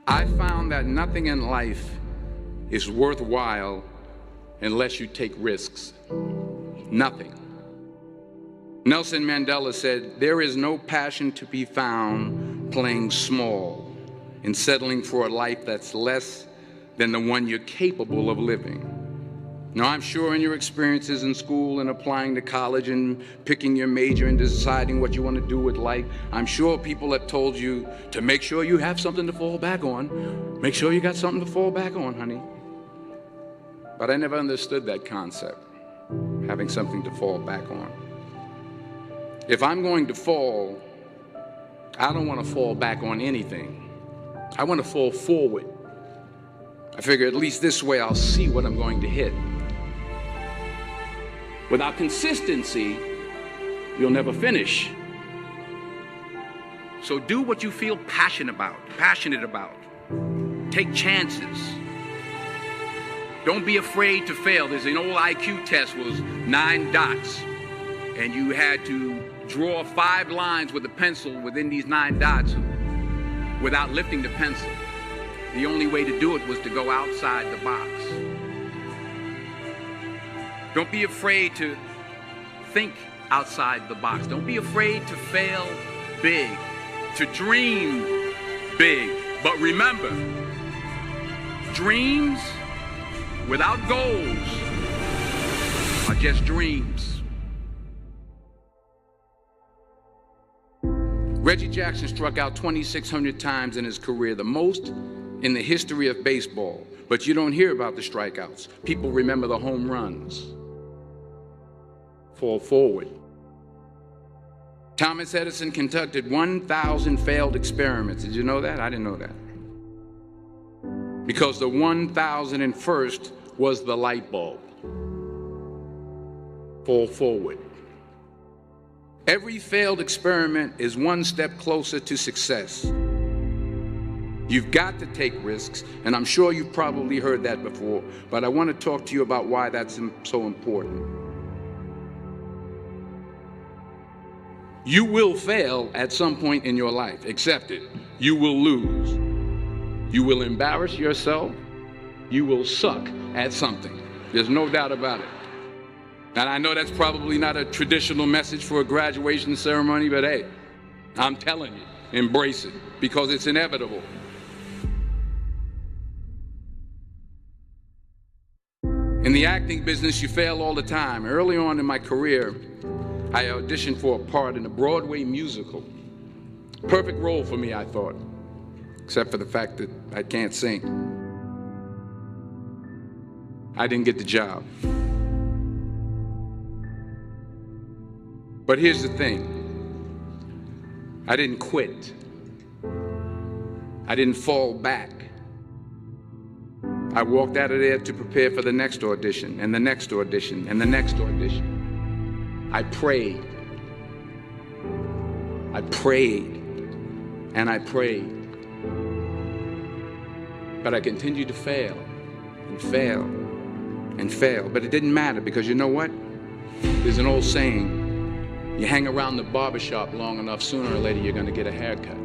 I found that nothing in life is worthwhile unless you take risks. Nothing. Nelson Mandela said, "There is no passion to be found playing small and settling for a life that's less than the one you're capable of living." Now, I'm sure in your experiences in school and applying to college and picking your major and deciding what you want to do with life, I'm sure people have told you to make sure you have something to fall back on. Make sure you got something to fall back on, honey. But I never understood that concept, having something to fall back on. If I'm going to fall, I don't want to fall back on anything. I want to fall forward. I figure at least this way I'll see what I'm going to hit. Without consistency, you'll never finish. So do what you feel passionate about. Take chances. Don't be afraid to fail. There's an old IQ test, was 9 dots, and you had to draw 5 lines with a pencil within these 9 dots without lifting the pencil. The only way to do it was to go outside the box. Don't be afraid to think outside the box. Don't be afraid to fail big, to dream big. But remember, dreams without goals are just dreams. Reggie Jackson struck out 2,600 times in his career, the most in the history of baseball. But you don't hear about the strikeouts. People remember the home runs. Fall forward. Thomas Edison conducted 1,000 failed experiments. Did you know that? I didn't know that. Because the 1,001st was the light bulb. Fall forward. Every failed experiment is one step closer to success. You've got to take risks, and I'm sure you've probably heard that before, but I want to talk to you about why that's so important. You will fail at some point in your life. Accept it. You will lose. You will embarrass yourself. You will suck at something. There's no doubt about it. And I know that's probably not a traditional message for a graduation ceremony, but hey, I'm telling you, embrace it, because it's inevitable. In the acting business, you fail all the time. Early on in my career, I auditioned for a part in a Broadway musical. Perfect role for me, I thought, except for the fact that I can't sing. I didn't get the job. But here's the thing. I didn't quit. I didn't fall back. I walked out of there to prepare for the next audition, and the next audition, and the next audition. I prayed. I prayed. And I prayed. But I continued to fail and fail and fail. But it didn't matter, because you know what? There's an old saying, you hang around the barbershop long enough, sooner or later you're going to get a haircut.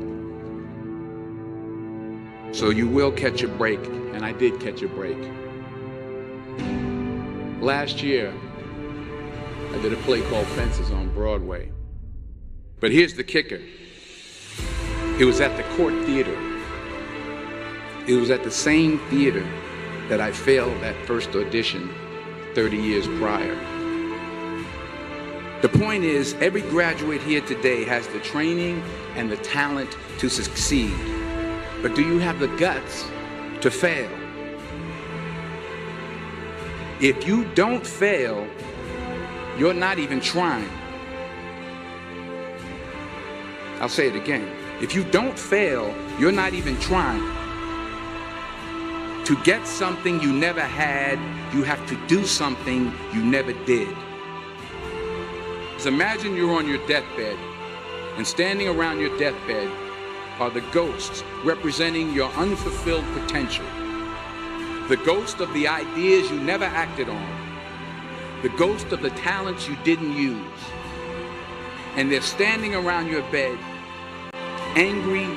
So you will catch a break, and I did catch a break. Last year, I did a play called Fences on Broadway. But here's the kicker. It was at the Court Theater. It was at the same theater that I failed that first audition 30 years prior. The point is, every graduate here today has the training and the talent to succeed. But do you have the guts to fail? If you don't fail, you're not even trying. I'll say it again. If you don't fail, you're not even trying. To get something you never had, you have to do something you never did. So imagine you're on your deathbed, and standing around your deathbed are the ghosts representing your unfulfilled potential. The ghost of the ideas you never acted on. The ghost of the talents you didn't use. And they're standing around your bed, angry,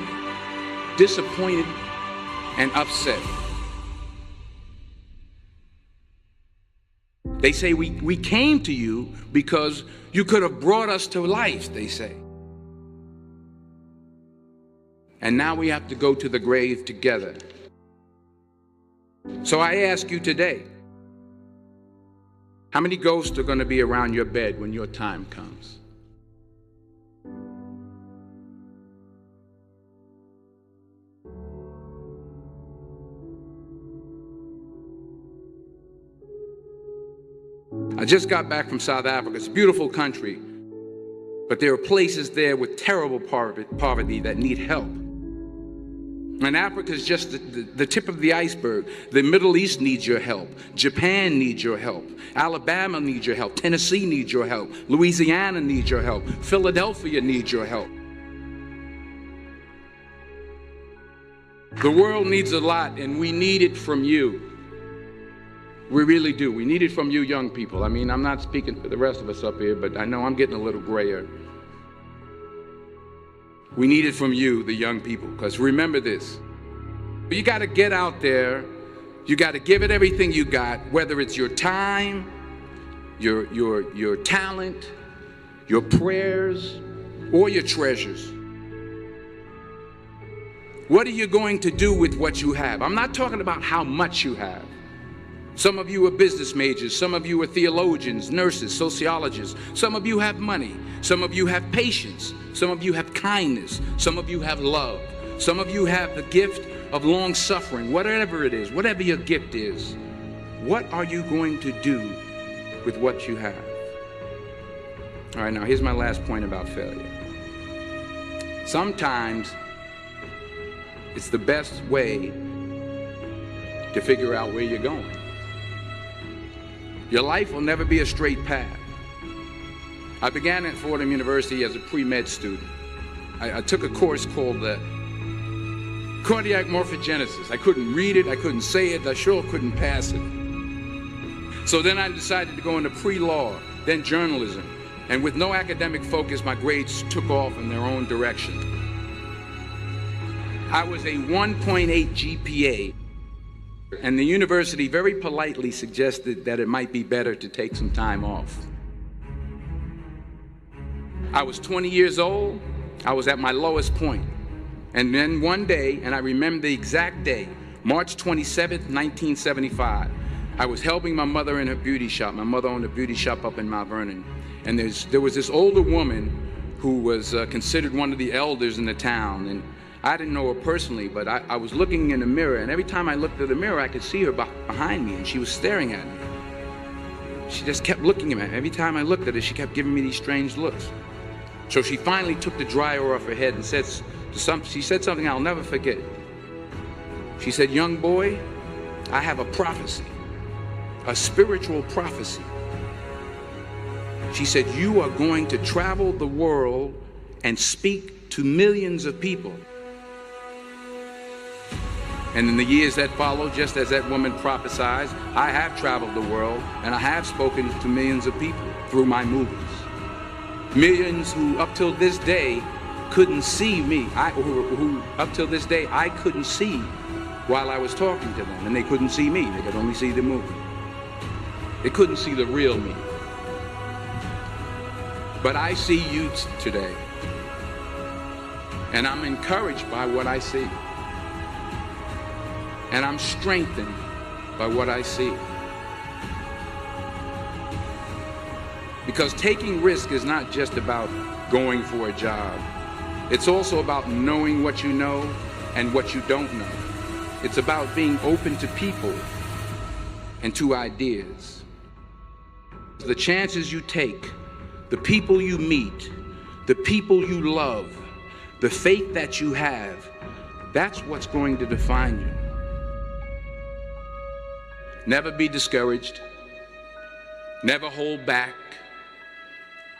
disappointed, and upset. They say we came to you because you could have brought us to life, they say. And now we have to go to the grave together. So I ask you today, how many ghosts are going to be around your bed when your time comes? I just got back from South Africa. It's a beautiful country, but there are places there with terrible poverty that need help. And Africa is just the tip of the iceberg. The Middle East needs your help. Japan needs your help. Alabama needs your help. Tennessee needs your help. Louisiana needs your help. Philadelphia needs your help. The world needs a lot, and we need it from you. We really do. We need it from you young people. I mean, I'm not speaking for the rest of us up here, but I know I'm getting a little grayer. We need it from you, the young people, because remember this. You got to get out there. You got to give it everything you got, whether it's your time, your talent, your prayers, or your treasures. What are you going to do with what you have? I'm not talking about how much you have. Some of you are business majors, some of you are theologians, nurses, sociologists. Some of you have money, some of you have patience, some of you have kindness, some of you have love, some of you have the gift of long suffering. Whatever it is, whatever your gift is, what are you going to do with what you have? All right, now here's my last point about failure. Sometimes it's the best way to figure out where you're going. Your life will never be a straight path. I began at Fordham University as a pre-med student. I took a course called cardiac morphogenesis. I couldn't read it, I couldn't say it, I sure couldn't pass it. So then I decided to go into pre-law, then journalism. And with no academic focus, my grades took off in their own direction. I was a 1.8 GPA. And the university very politely suggested that it might be better to take some time off. I was 20 years old. I was at my lowest point. And then one day, and I remember the exact day, March 27th, 1975, I was helping my mother in her beauty shop. My mother owned a beauty shop up in Mount Vernon. And there was this older woman who was considered one of the elders in the town. And I didn't know her personally, but I was looking in the mirror, and every time I looked at the mirror, I could see her behind me, and she was staring at me. She just kept looking at me. Every time I looked at her, she kept giving me these strange looks. So she finally took the dryer off her head and she said something I'll never forget. She said, "Young boy, I have a prophecy, a spiritual prophecy." She said, "You are going to travel the world and speak to millions of people." And in the years that followed, just as that woman prophesied, I have traveled the world and I have spoken to millions of people through my movies. Millions who up till this day couldn't see me, who up till this day I couldn't see while I was talking to them, and they couldn't see me, they could only see the movie. They couldn't see the real me. But I see you today, and I'm encouraged by what I see. And I'm strengthened by what I see. Because taking risk is not just about going for a job. It's also about knowing what you know and what you don't know. It's about being open to people and to ideas. The chances you take, the people you meet, the people you love, the faith that you have, that's what's going to define you. Never be discouraged. Never hold back.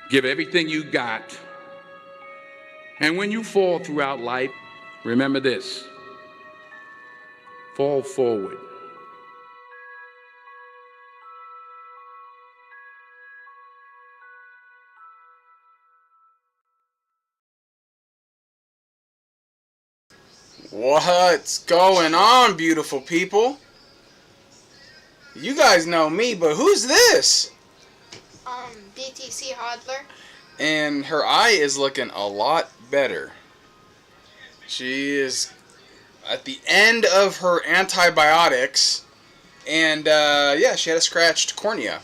Give everything you got. And when you fall throughout life, remember this: fall forward. What's going on, beautiful people? You guys know me, but who's this? BTC Hodler. And her eye is looking a lot better. She is at the end of her antibiotics. And, yeah, she had a scratched cornea.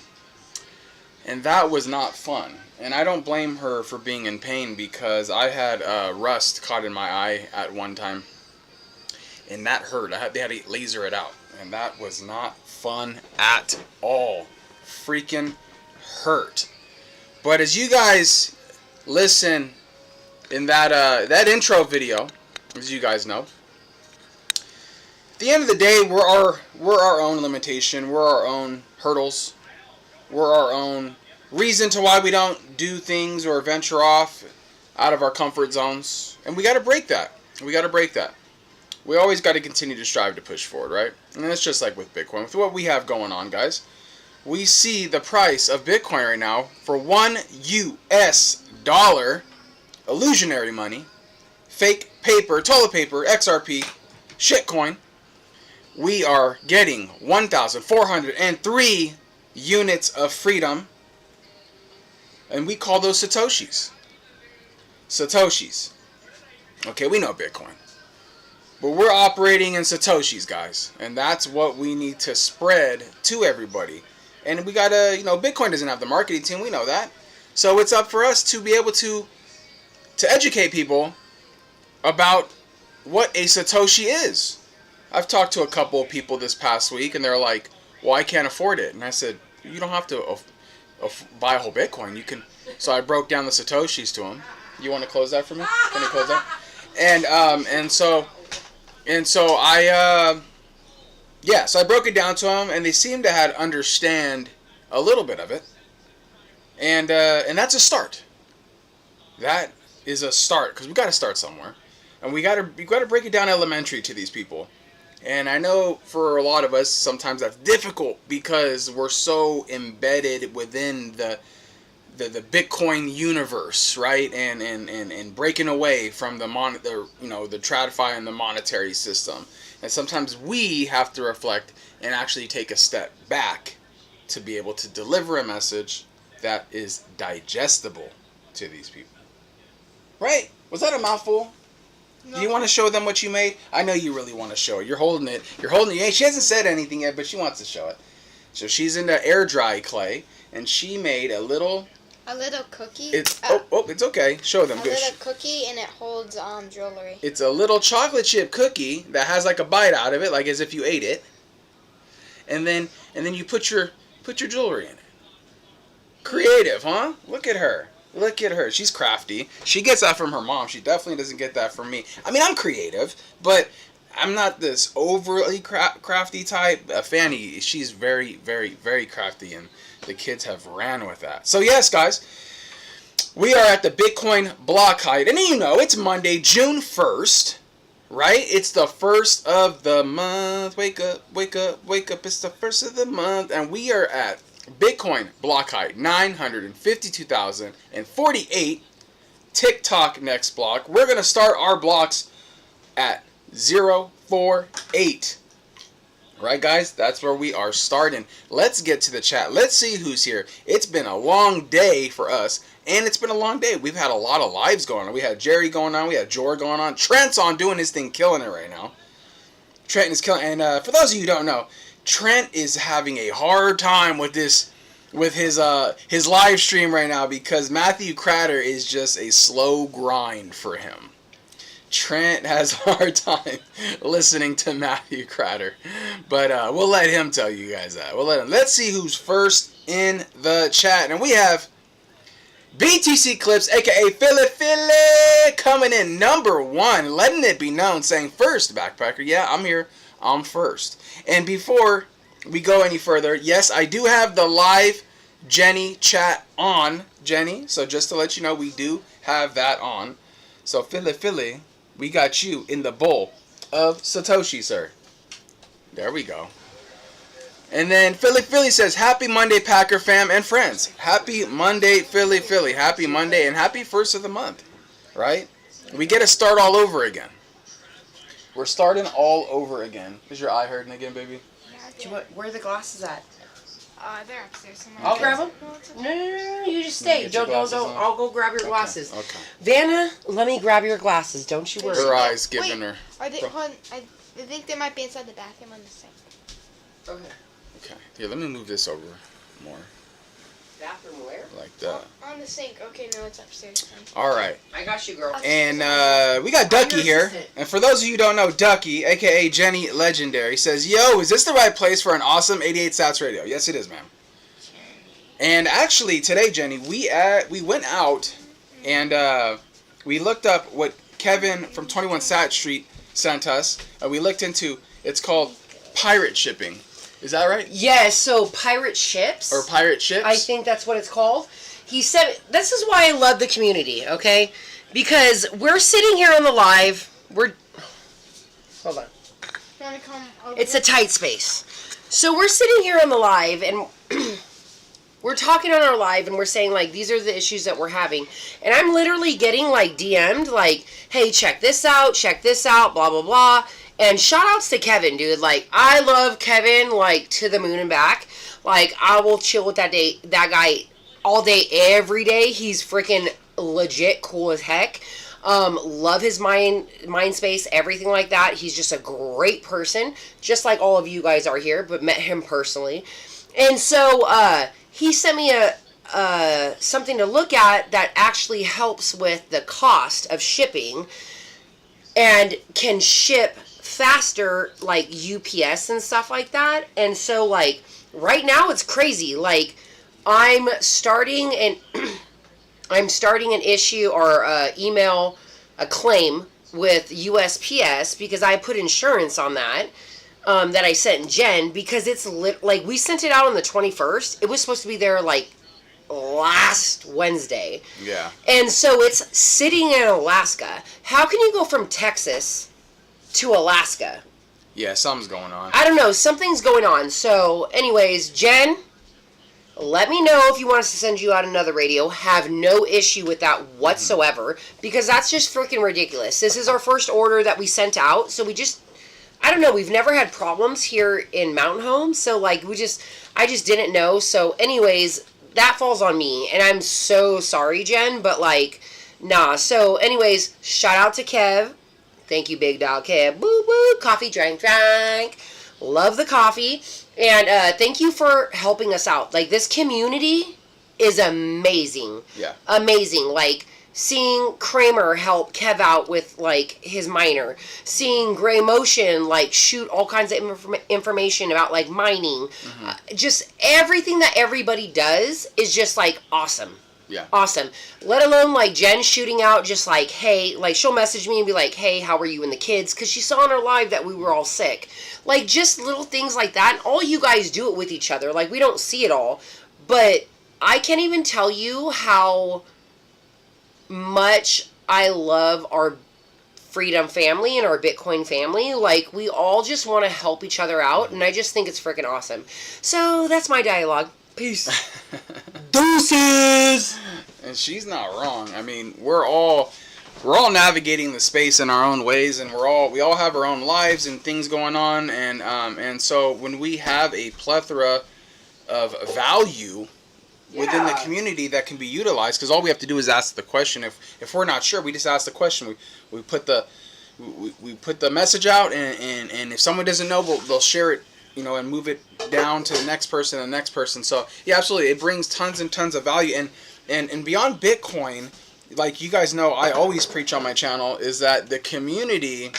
And that was not fun. And I don't blame her for being in pain because I had rust caught in my eye at one time. And that hurt. They had to laser it out. And that was not fun at all. Freaking hurt. But as you guys listen in that intro video, as you guys know, at the end of the day, we're our own limitation. We're our own hurdles. We're our own reason to why we don't do things or venture off out of our comfort zones. And we got to break that. We got to break that. We always got to continue to strive to push forward, right? And it's just like with Bitcoin. With what we have going on, guys, we see the price of Bitcoin right now for $1 US, illusionary money, fake paper, toilet paper, XRP, shitcoin. We are getting 1,403 units of freedom, and we call those Satoshis. Satoshis. Okay, we know Bitcoin. But we're operating in Satoshis, guys. And that's what we need to spread to everybody. And we gotta, Bitcoin doesn't have the marketing team. We know that. So it's up for us to be able to educate people about what a Satoshi is. I've talked to a couple of people this past week, and they're like, well, I can't afford it. And I said, you don't have to buy a whole Bitcoin. You can. So I broke down the Satoshis to them. You want to close that for me? Can you close that? So I broke it down to them, and they seemed to understand a little bit of it, and that's a start. That is a start, because we got to start somewhere, and we got to break it down elementary to these people. And I know for a lot of us, sometimes that's difficult because we're so embedded within the Bitcoin universe, right? And breaking away from the TradFi and the monetary system. And sometimes we have to reflect and actually take a step back to be able to deliver a message that is digestible to these people. Right? Was that a mouthful? No. Do you want to show them what you made? I know you really want to show it. You're holding it. She hasn't said anything yet, but she wants to show it. So she's into air dry clay, and she made a little cookie. It's it's okay. Show them. A little cookie, and it holds jewelry. It's a little chocolate chip cookie that has like a bite out of it, like as if you ate it. And then you put your jewelry in it. Creative, huh? Look at her. Look at her. She's crafty. She gets that from her mom. She definitely doesn't get that from me. I mean, I'm creative, but I'm not this overly crafty type. Fanny, she's very, very, very crafty, and the kids have ran with that. So yes, guys, we are at the Bitcoin block height. And it's Monday, June 1st, right? It's the first of the month. Wake up, wake up, wake up. It's the first of the month. And we are at Bitcoin block height, 952,048. TikTok next block. We're going to start our blocks at 048. Right, guys? That's where we are starting. Let's get to the chat. Let's see who's here. It's been a long day for us, and it's been a long day. We've had a lot of lives going on. We had Jerry going on. We had Jor going on. Trent's on doing his thing, killing it right now. Trent is killing. And for those of you who don't know, Trent is having a hard time with his live stream right now because Matthew Cratter is just a slow grind for him. Trent has a hard time listening to Matthew Cratter, but we'll let him tell you guys that. Let's see who's first in the chat, and we have BTC Clips, aka Philly, coming in number 1, letting it be known, saying first, Backpacker. Yeah, I'm here. I'm first. And before we go any further, yes, I do have the live Jenny chat on, Jenny. So just to let you know, we do have that on. So Philly, we got you in the bowl of Satoshi, sir. There we go. And then Philly says, happy Monday, Packer fam and friends. Happy Monday, Philly. Happy Monday and happy first of the month, right? We get to start all over again. We're starting all over again. Is your eye hurting again, baby? Yeah, Where are the glasses at? they're upstairs somewhere. I'll grab them. No, it's okay. No, you just stay. Get your Don't. glasses on? I'll go grab your glasses. Okay. Vanna, let me grab your glasses. Don't you worry. Her eyes giving her. Are they? Hold on, I think they might be inside the bathroom on the sink. Okay. Okay. Here, let me move this over more. Bathroom where? Like that. On the sink. Okay, no, it's upstairs. All right. I got you, girl. And we got Ducky here. assistant. And for those of you who don't know, Ducky, aka Jenny Legendary, says, "Yo, is this the right place for an awesome 88 Sats radio?" Yes, it is, ma'am. And actually, today, Jenny, we went out and we looked up what Kevin from 21 Sat Street sent us. We looked into. It's called pirate shipping. Is that right? Yes, so pirate ships. Or pirate ships? I think that's what it's called. He said, this is why I love the community, okay? Because we're sitting here on the live. Hold on. You want to come over? It's a tight space. So we're sitting here on the live and we're talking on our live and we're saying like, these are the issues that we're having. And I'm literally getting like DM'd like, hey, check this out, blah, blah, blah. And shout outs to Kevin, dude. Like, I love Kevin, like, to the moon and back. Like, I will chill with that guy all day, every day. He's freaking legit cool as heck. Love his mind space, everything like that. He's just a great person, just like all of you guys are here, but met him personally. And so, he sent me something to look at that actually helps with the cost of shipping and can ship faster, like UPS and stuff like that. And so like right now it's crazy. Like I'm starting an issue or email a claim with USPS because I put insurance on that that I sent Jen because it's like we sent it out on the 21st. It was supposed to be there like last Wednesday. Yeah. And so it's sitting in Alaska. How can you go from Texas to Alaska? Yeah, something's going on. I don't know. Something's going on. So, anyways, Jen, let me know if you want us to send you out another radio. Have no issue with that whatsoever because that's just freaking ridiculous. This is our first order that we sent out. So I don't know. We've never had problems here in Mountain Home. So, like, I just didn't know. So, anyways, that falls on me. And I'm so sorry, Jen, but, like, nah. So, anyways, shout out to Kev. Thank you, Big Dog Kev. Boo, boo. Coffee, drank. Love the coffee. And thank you for helping us out. Like, this community is amazing. Yeah. Amazing. Like, seeing Kramer help Kev out with, like, his minor. Seeing Gray Motion, like, shoot all kinds of information about, like, mining. Mm-hmm. Just everything that everybody does is just, like, awesome. Yeah. Awesome. Let alone, like, Jen shooting out just, like, hey, like, she'll message me and be like, hey, how are you and the kids? Because she saw on her live that we were all sick. Like, just little things like that. And all you guys do it with each other. Like, we don't see it all. But I can't even tell you how much I love our Freedom family and our Bitcoin family. Like, we all just want to help each other out. And I just think it's freaking awesome. So, that's my dialogue. Peace. Deuces! And she's not wrong. I mean, we're all navigating the space in our own ways, and we all have our own lives and things going on, and so when we have a plethora of value within the community that can be utilized, because all we have to do is ask the question. If we're not sure, we just ask the question. We put the message out, and if someone doesn't know, they'll share it, and move it down to the next person. So yeah, absolutely, it brings tons and tons of value, and beyond Bitcoin, like you guys know, I always preach on my channel, is that the community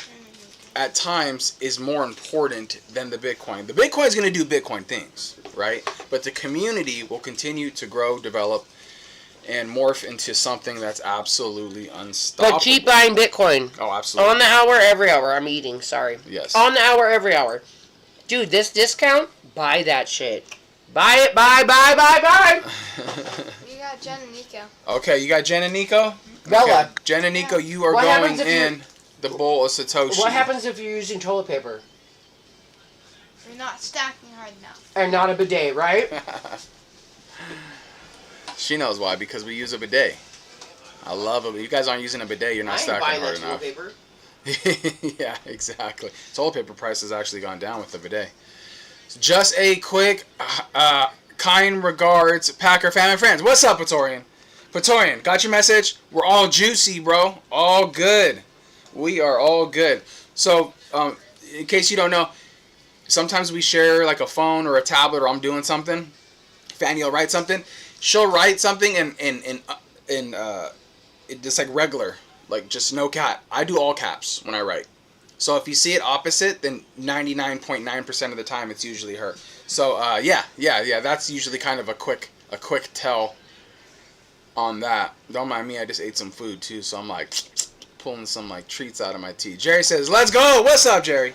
at times is more important than the Bitcoin. The Bitcoin is going to do Bitcoin things, right? But the community will continue to grow, develop, and morph into something that's absolutely unstoppable. But keep buying Bitcoin. Oh, absolutely. On the hour, every hour. I'm eating, sorry. Yes. On the hour, every hour. Dude, this discount, buy that shit. Buy it, buy. You got Jen and Nico. Okay, you got Jen and Nico? Bella. Okay. Jen and Nico, you are What going happens if in the bowl of Satoshi. What happens if you're using toilet paper? You're not stacking hard enough. And not a bidet, right? She knows why, because we use a bidet. I love it. You guys aren't using a bidet, you're not stacking hard enough. Paper. Yeah, exactly. Toilet paper price has actually gone down with the bidet. Just a quick, kind regards, Packer fan and friends. What's up, Praetorian? Praetorian, got your message? We're all juicy, bro. All good. We are all good. So, in case you don't know, sometimes we share like a phone or a tablet, or I'm doing something. Fanny will write something. She'll write something in just like regular, like just no cap. I do all caps when I write. So if you see it opposite, then 99.9% of the time it's usually her. So yeah. That's usually kind of a quick tell on that. Don't mind me, I just ate some food too, so I'm like pulling some like treats out of my teeth. Jerry says, "Let's go." What's up, Jerry?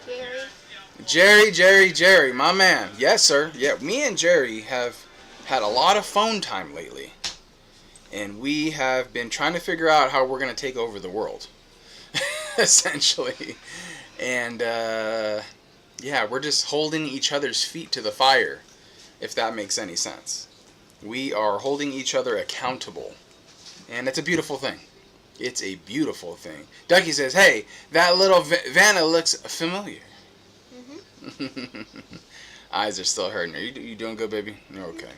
Jerry, my man. Yes, sir. Yeah, me and Jerry have had a lot of phone time lately, and we have been trying to figure out how we're gonna take over the world, essentially. And yeah, we're just holding each other's feet to the fire, if that makes any sense. We are holding each other accountable, and it's a beautiful thing. It's a beautiful thing. Ducky says, "Hey, that little Vanna looks familiar." Eyes are still hurting. Are you doing good, baby? Okay.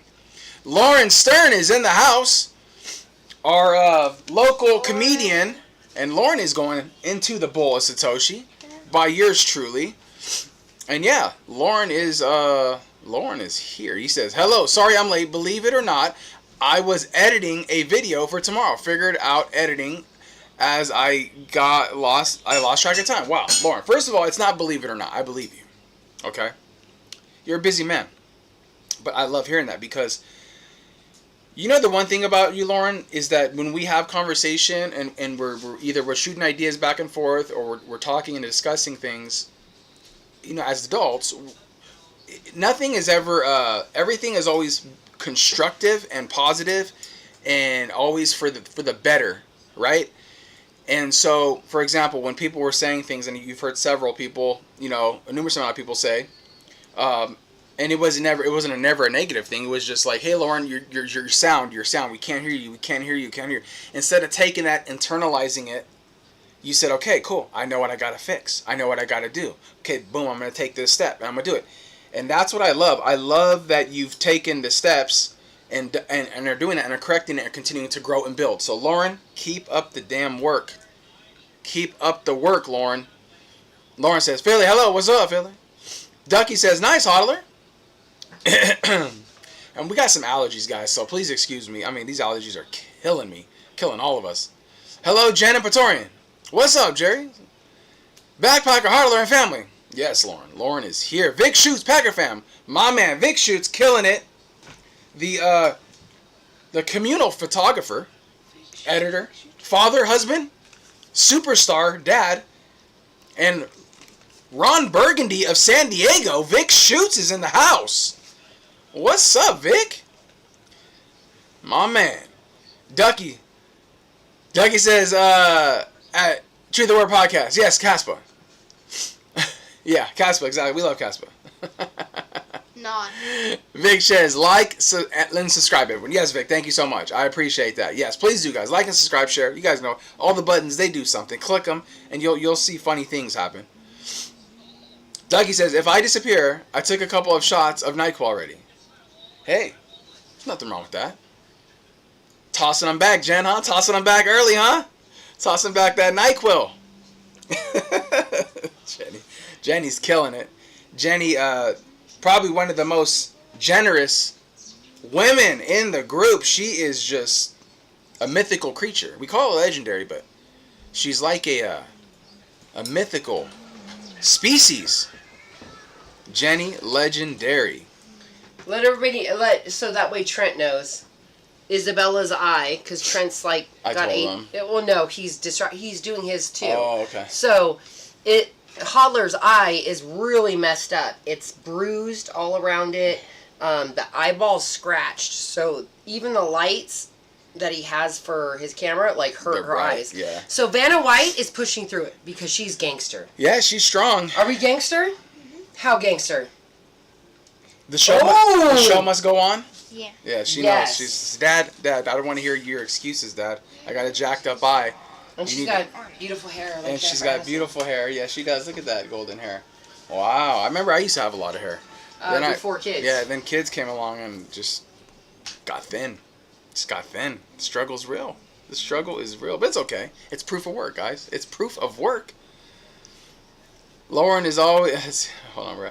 Lauren Stern is in the house. Our local comedian, and Lauren is going into the bowl of Satoshi by yours truly. And yeah, Lauren is here. He says, "Hello, sorry I'm late. Believe it or not, I was editing a video for tomorrow. Figured out editing as I lost track of time." Wow, Lauren. First of all, it's not believe it or not. I believe you. Okay? You're a busy man. But I love hearing that, because you know the one thing about you, Lauren, is that when we have conversation and we're shooting ideas back and forth, or we're talking and discussing things, you know, as adults, nothing is ever everything is always constructive and positive, and always for the better, right? And so, for example, when people were saying things, and you've heard several people, you know, a numerous amount of people say, and it wasn't never a negative thing. It was just like, "Hey, Lauren, your sound. We can't hear you. Instead of taking that, internalizing it, you said, "Okay, cool. I know what I gotta fix. I know what I gotta do. Okay, boom. I'm gonna take this step, and I'm gonna do it." And that's what I love. I love that you've taken the steps and are doing it, and are correcting it, and continuing to grow and build. So, Lauren, keep up the damn work. Keep up the work, Lauren. Lauren says, "Philly, hello. What's up, Philly?" Ducky says, "Nice, hodler." And we got some allergies, guys, so please excuse me. I mean, these allergies are killing me. Killing all of us. Hello, Jen and Praetorian. What's up, Jerry? Backpacker, hodler, and family. Yes, Lauren. Lauren is here. Vic Shoots, Packer fam. My man, Vic Shoots, killing it. The communal photographer, editor, father, husband, superstar, dad, and Ron Burgundy of San Diego. Vic Shoots is in the house. What's up, Vic? My man. Ducky says, at Truth the Word Podcast. Yes, Caspa. Yeah, Caspa, exactly. We love Caspa. Not. Vic says, like, and subscribe, everyone. Yes, Vic, thank you so much. I appreciate that. Yes, please do, guys. Like and subscribe, share. You guys know, all the buttons, they do something. Click them, and you'll see funny things happen. Dougie says, "If I disappear, I took a couple of shots of NyQuil already." Hey, there's nothing wrong with that. Tossing them back, Jen, huh? Tossing them back early, huh? Tossing back that NyQuil. Jenny's killing it. Jenny, probably one of the most generous women in the group. She is just a mythical creature. We call her legendary, but she's like a mythical species. Jenny, legendary. Let everybody so that way Trent knows. Isabella's eye, because Trent's like got eight. Well, no, he's doing his too. Oh, okay. So Hodler's eye is really messed up. It's bruised all around it. The eyeball's scratched. So even the lights that he has for his camera like hurt her eyes. Yeah. So Vanna White is pushing through it because she's gangster. Yeah, she's strong. Are we gangster? Mm-hmm. How gangster? The show must go on. Yeah. Yeah, she knows. She's Dad. I don't want to hear your excuses, Dad. I got a jacked up eye. And she's got beautiful hair. Like And she's got beautiful hair. Yeah, she does. Look at that golden hair. Wow. I remember I used to have a lot of hair. Before kids. Yeah, then kids came along and just got thin. Just got thin. The struggle's real. The struggle is real. But it's okay. It's proof of work, guys. It's proof of work. Lauren is always... Hold on, bro.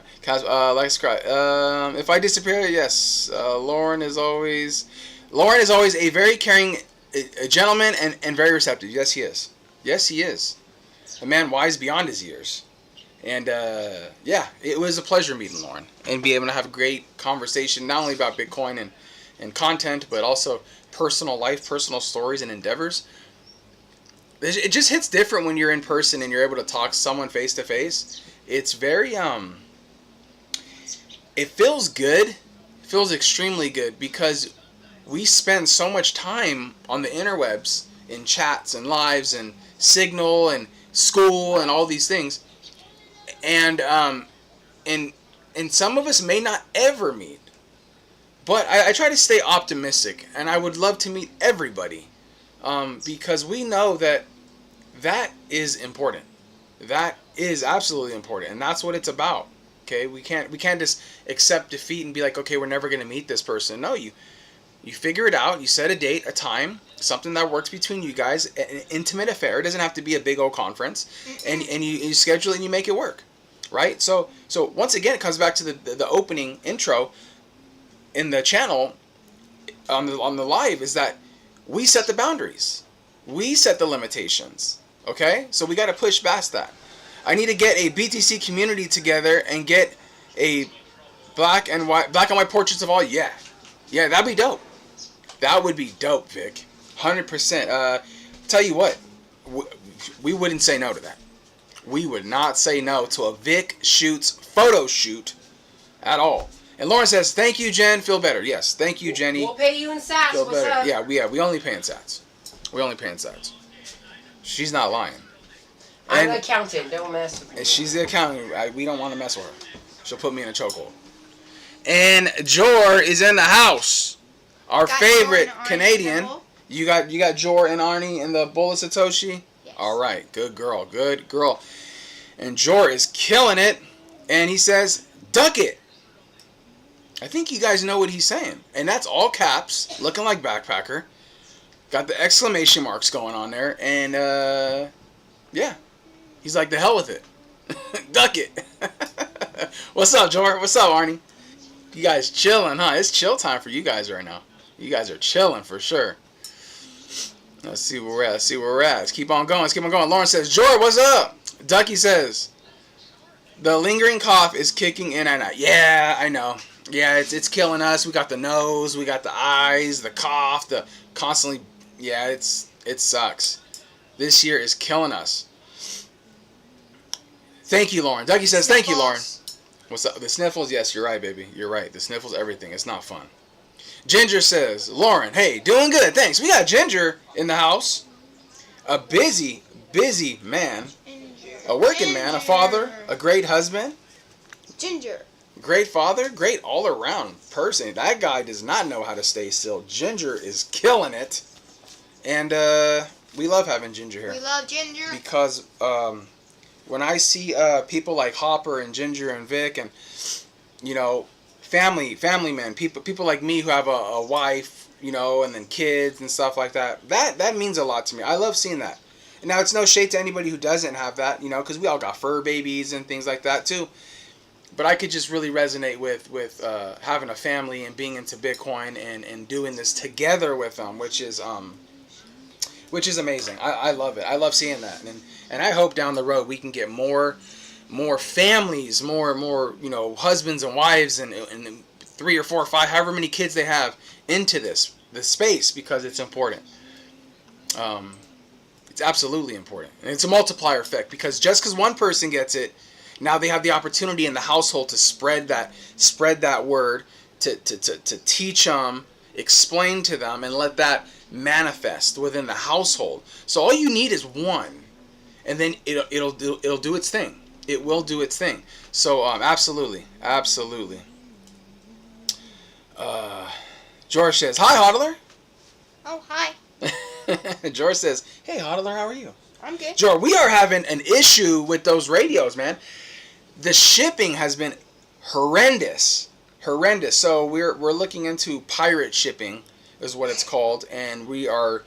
If I disappear, yes. Lauren is always a very caring a gentleman and very receptive. Yes, he is. Yes, he is. A man wise beyond his years. And, yeah, it was a pleasure meeting Lauren. And be able to have a great conversation, not only about Bitcoin and content, but also personal life, personal stories and endeavors. It just hits different when you're in person and you're able to talk to someone face to face. It's very, it feels good. It feels extremely good because we spend so much time on the interwebs in chats and lives and Signal and school and all these things. And some of us may not ever meet. But I try to stay optimistic and I would love to meet everybody. Because we know that is important. That is absolutely important, and that's what it's about. Okay, we can't just accept defeat and be like, okay, we're never going to meet this person. No, you figure it out. You set a date, a time, something that works between you guys, an intimate affair. It doesn't have to be a big old conference, and you schedule it and you make it work, right? So once again, it comes back to the opening intro in the channel on the live is that we set the boundaries. We set the limitations. Okay? So we got to push past that. I need to get a BTC community together and get a black and white portraits of all. Yeah, that'd be dope. That would be dope, Vic. 100%. Tell you what, we wouldn't say no to that. We would not say no to a Vic Shoots photo shoot at all. And Lauren says, thank you, Jen. Feel better. Yes, thank you, Jenny. We'll pay you in sats. Feel What's better. up? Yeah, we only pay in sats. We only pay in sats. She's not lying. I'm an accountant. Don't mess with me. She's the accountant. We don't want to mess with her. She'll put me in a chokehold. And Jor is in the house. Our favorite Canadian. You got Jor and Arnie in the bowl of Satoshi? Yes. All right. Good girl. Good girl. And Jor is killing it. And he says, duck it. I think you guys know what he's saying. And that's all caps, looking like Backpacker. Got the exclamation marks going on there. And, yeah. He's like, the hell with it. Duck it. What's up, Jor? What's up, Arnie? You guys chilling, huh? It's chill time for you guys right now. You guys are chilling for sure. Let's see where we're at. Let's keep on going. Lauren says, Jor, what's up? Ducky says, the lingering cough is kicking in and out. Yeah, I know. Yeah, it's killing us. We got the nose, we got the eyes, the cough, the constantly. Yeah, it sucks. This year is killing us. Thank you, Lauren. Ducky says, thank you, Lauren. What's up? The sniffles? Yes, you're right, baby. You're right. The sniffles, everything. It's not fun. Ginger says, Lauren, hey, doing good. Thanks. We got Ginger in the house. A busy man. A working man. A father. A great husband. Ginger. Great father. Great all-around person. That guy does not know how to stay still. Ginger is killing it. And we love having Ginger here. We love Ginger. Because when I see people like Hopper and Ginger and Vic and, you know, family men, people like me who have a wife, you know, and then kids and stuff like that, that means a lot to me. I love seeing that. And now, it's no shade to anybody who doesn't have that, you know, because we all got fur babies and things like that too. But I could just really resonate with having a family and being into Bitcoin and doing this together with them, which is amazing. I love it. I love seeing that. And I hope down the road we can get more families, more you know, husbands and wives and 3 or 4 or 5, however many kids they have, into this space, because it's important. It's absolutely important. And it's a multiplier effect, because just because one person gets it, now they have the opportunity in the household to spread that word, to teach them, explain to them, and let that manifest within the household. So all you need is one, and then it'll do its thing. It will do its thing. So absolutely. George says, hi, hodler. Oh, hi. George says, hey, Hodler, how are you? I'm good. George, we are having an issue with those radios, man. The shipping has been horrendous. So we're looking into pirate shipping is what it's called, and we are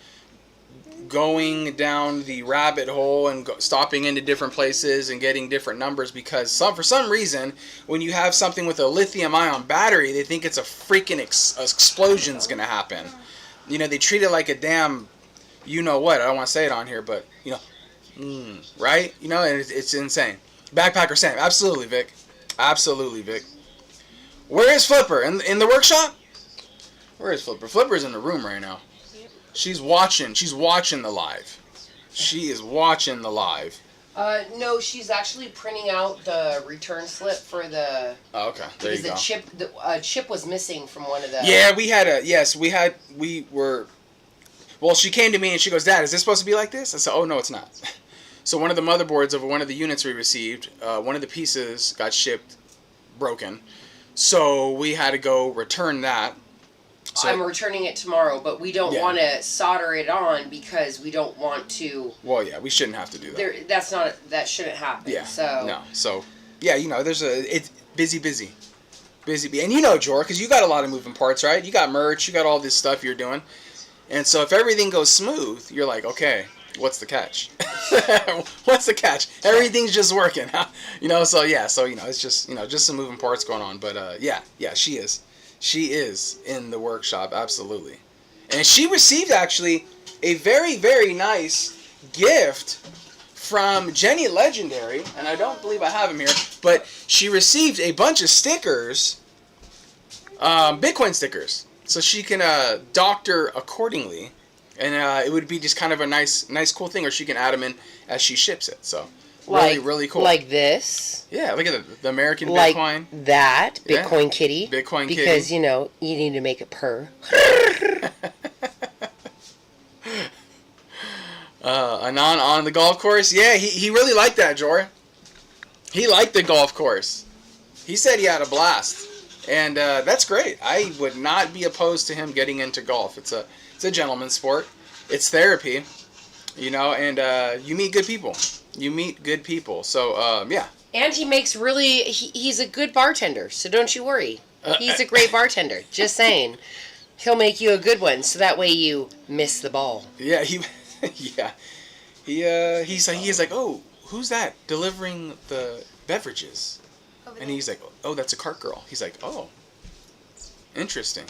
going down the rabbit hole and stopping into different places and getting different numbers because for some reason when you have something with a lithium ion battery, they think it's a freaking explosion's gonna happen. You know, they treat it like a damn, you know what, I don't want to say it on here, but you know, right, you know, and it's insane. Backpacker Sam, absolutely Vic, where is Flipper? In the workshop? Where is Flipper? Flipper's in the room right now. She's watching the live. She is watching the live. No, she's actually printing out the return slip for the. Oh, okay. There you go. The chip was missing from one of the. Yeah, well, she came to me and she goes, Dad, is this supposed to be like this? I said, oh, no, it's not. So one of the motherboards of one of the units we received, one of the pieces got shipped broken. So we had to go return that. So, I'm returning it tomorrow, but we don't want to solder it on because we don't want to. Well, yeah, we shouldn't have to do that. That shouldn't happen. Yeah. So. No. So, yeah, you know, it's busy. And you know, Jor, because you got a lot of moving parts, right? You got merch, you got all this stuff you're doing. And so if everything goes smooth, you're like, okay, what's the catch? What's the catch? Everything's just working, huh? You know, so yeah, you know, it's just, you know, just some moving parts going on. But yeah, she is. She is in the workshop, absolutely. And she received, actually, a very, very nice gift from Jenny Legendary. And I don't believe I have him here. But she received a bunch of stickers, Bitcoin stickers. So she can doctor accordingly. And it would be just kind of a nice, cool thing. Or she can add them in as she ships it. So really cool. Like this. Yeah, look at the American like Bitcoin. That Bitcoin Kitty. Bitcoin Kitty. Because you know you need to make it purr. Anon on the golf course. Yeah, he really liked that, Jor. He liked the golf course. He said he had a blast, and that's great. I would not be opposed to him getting into golf. It's a gentleman's sport. It's therapy, you know, and you meet good people. So, yeah. And he makes he's a good bartender, so don't you worry. He's a great bartender. Just saying. He'll make you a good one, so that way you miss the ball. Yeah, he's like, oh, who's that delivering the beverages? And he's like, oh, that's a cart girl. He's like, oh, interesting.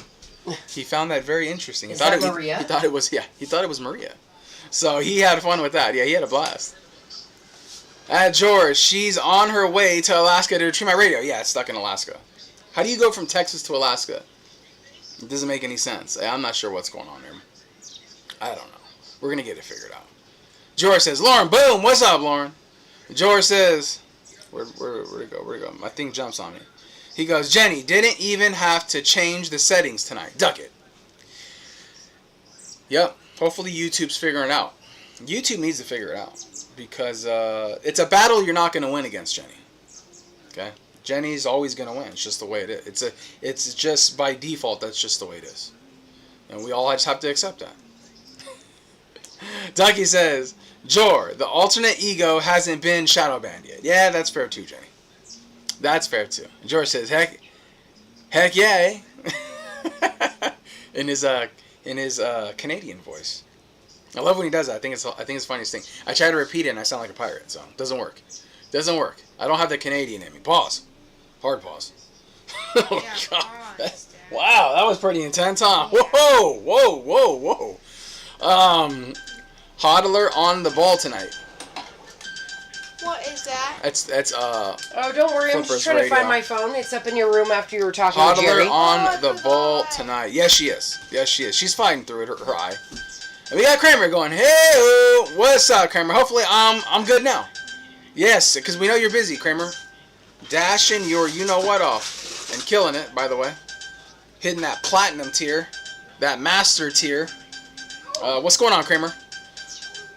He found that very interesting. Is that Maria? He thought it was Maria. So he had fun with that. Yeah, he had a blast. George, she's on her way to Alaska to retrieve my radio. Yeah, it's stuck in Alaska. How do you go from Texas to Alaska? It doesn't make any sense. I'm not sure what's going on there. I don't know. We're going to get it figured out. George says, Lauren, boom, what's up, Lauren? George says, where'd it go? My thing jumps on me. He goes, Jenny, didn't even have to change the settings tonight. Duck it. Yep. Hopefully YouTube's figuring it out. YouTube needs to figure it out. Because it's a battle you're not going to win against Jenny. Okay? Jenny's always going to win. It's just the way it is. It's just by default, that's just the way it is. And we all just have to accept that. Ducky says, Jor, the alternate ego hasn't been shadow banned yet. Yeah, that's fair too, Jenny. That's fair too. George says, heck yeah. in his Canadian voice. I love when he does that. I think it's the funniest thing. I try to repeat it and I sound like a pirate, so it doesn't work. I don't have the Canadian in me. Pause. Hard pause. Oh, God. Wow, that was pretty intense, huh? Yeah. Whoa. Hodler on the ball tonight. What is that? That's Oh, don't worry. I'm just trying to find my phone. It's up in your room after you were talking Hodler to Jerry. on the ball tonight. Yes, she is. She's fighting through it. Her eye. And we got Kramer going, hey, what's up, Kramer? Hopefully I'm good now. Yes, because we know you're busy, Kramer. Dashing your you-know-what off. And killing it, by the way. Hitting that platinum tier. That master tier. What's going on, Kramer?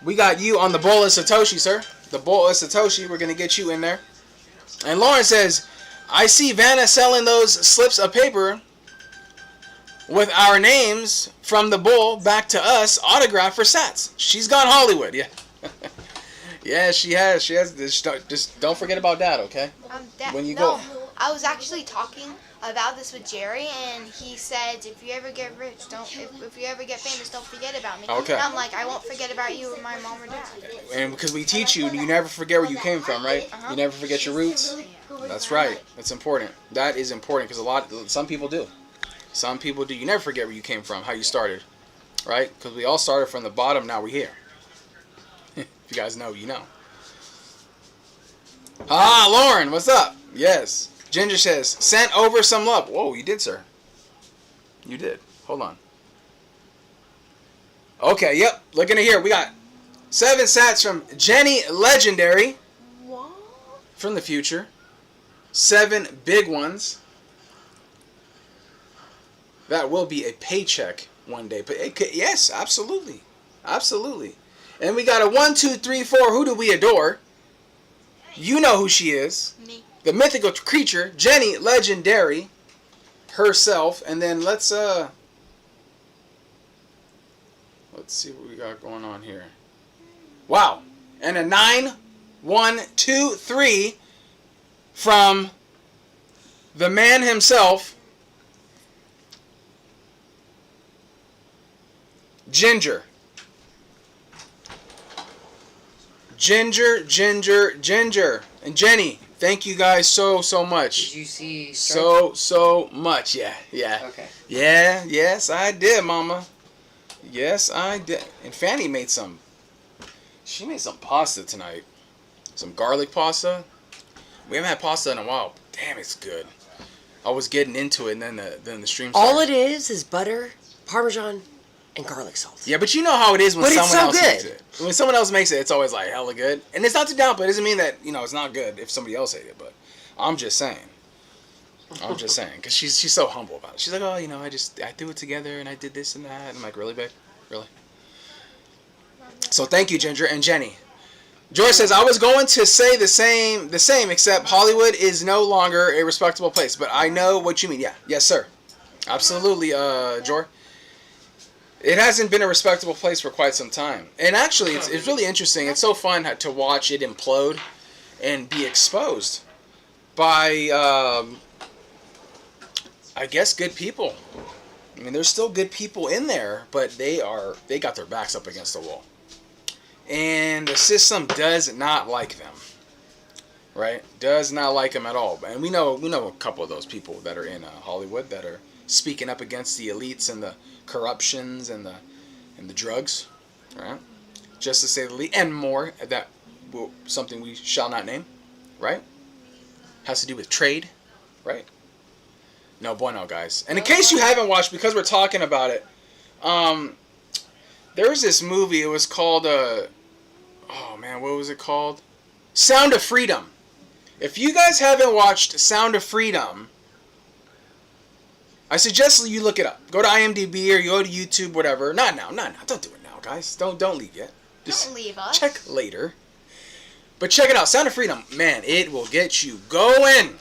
We got you on the bowl of Satoshi, sir. The bowl of Satoshi. We're going to get you in there. And Lauren says, I see Vanna selling those slips of paper with our names from the bull back to us, autographed for Sats. She's gone Hollywood, yeah. Yeah, she has. She has. Just don't forget about that, okay? When you go. I was actually talking about this with Jerry, and he said, if you ever get rich, if you ever get famous, don't forget about me. Okay. And I'm like, I won't forget about you or my mom or dad. And because we teach you, you never forget where you came from, right? You never forget your roots. That's right. That's important. That is important because some people do. Some people do. You never forget where you came from, how you started, right? Because we all started from the bottom. Now we're here. If you guys know, you know. Ah, Lauren, what's up? Yes. Ginger says, sent over some love. Whoa, you did, sir. You did. Hold on. Okay, yep. Looking at here. We got 7 sats from Jenny Legendary. What? From the future. 7 big ones. That will be a paycheck one day. But yes, absolutely. Absolutely. And we got a 1, 2, 3, 4. Who do we adore? You know who she is. Me. The mythical creature, Jenny Legendary herself. And then let's see what we got going on here. Wow. And a 9, 1, 2, 3 from the man himself, Ginger. Ginger. And Jenny, thank you guys so much. Did you see? So much. Yeah. Okay. Yeah, yes, I did, Mama. Yes, I did. And Fanny made some pasta tonight. Some garlic pasta. We haven't had pasta in a while. Damn, it's good. I was getting into it, and then the stream started. All it is butter, Parmesan, and garlic salt. Yeah, but you know how it is when someone else makes good. it. When someone else makes it, it's always like hella good. And it's not to downplay. It doesn't mean that, it's not good if somebody else ate it. But I'm just saying. Because she's so humble about it. She's like, oh, I threw it together and I did this and that. And I'm like, really, babe? Really? So thank you, Ginger and Jenny. Joyce says, I was going to say the same, except Hollywood is no longer a respectable place. But I know what you mean. Yeah. Yes, sir. Absolutely, Joy. It hasn't been a respectable place for quite some time. And actually, it's really interesting. It's so fun to watch it implode and be exposed by, I guess, good people. I mean, there's still good people in there, but they got their backs up against the wall. And the system does not like them. Right? Does not like them at all. And we know a couple of those people that are in Hollywood that are speaking up against the elites and the corruptions and the drugs, right? Just to say the least, and more, something we shall not name, right? Has to do with trade, right? No bueno, guys. And in case you haven't watched, because we're talking about it, there was this movie. It was called what was it called? Sound of Freedom. If you guys haven't watched Sound of Freedom, I suggest you look it up. Go to IMDb or you go to YouTube, whatever. Not now. Don't do it now, guys. Don't leave yet. Just don't leave us. Check later. But check it out. Sound of Freedom. Man, it will get you going.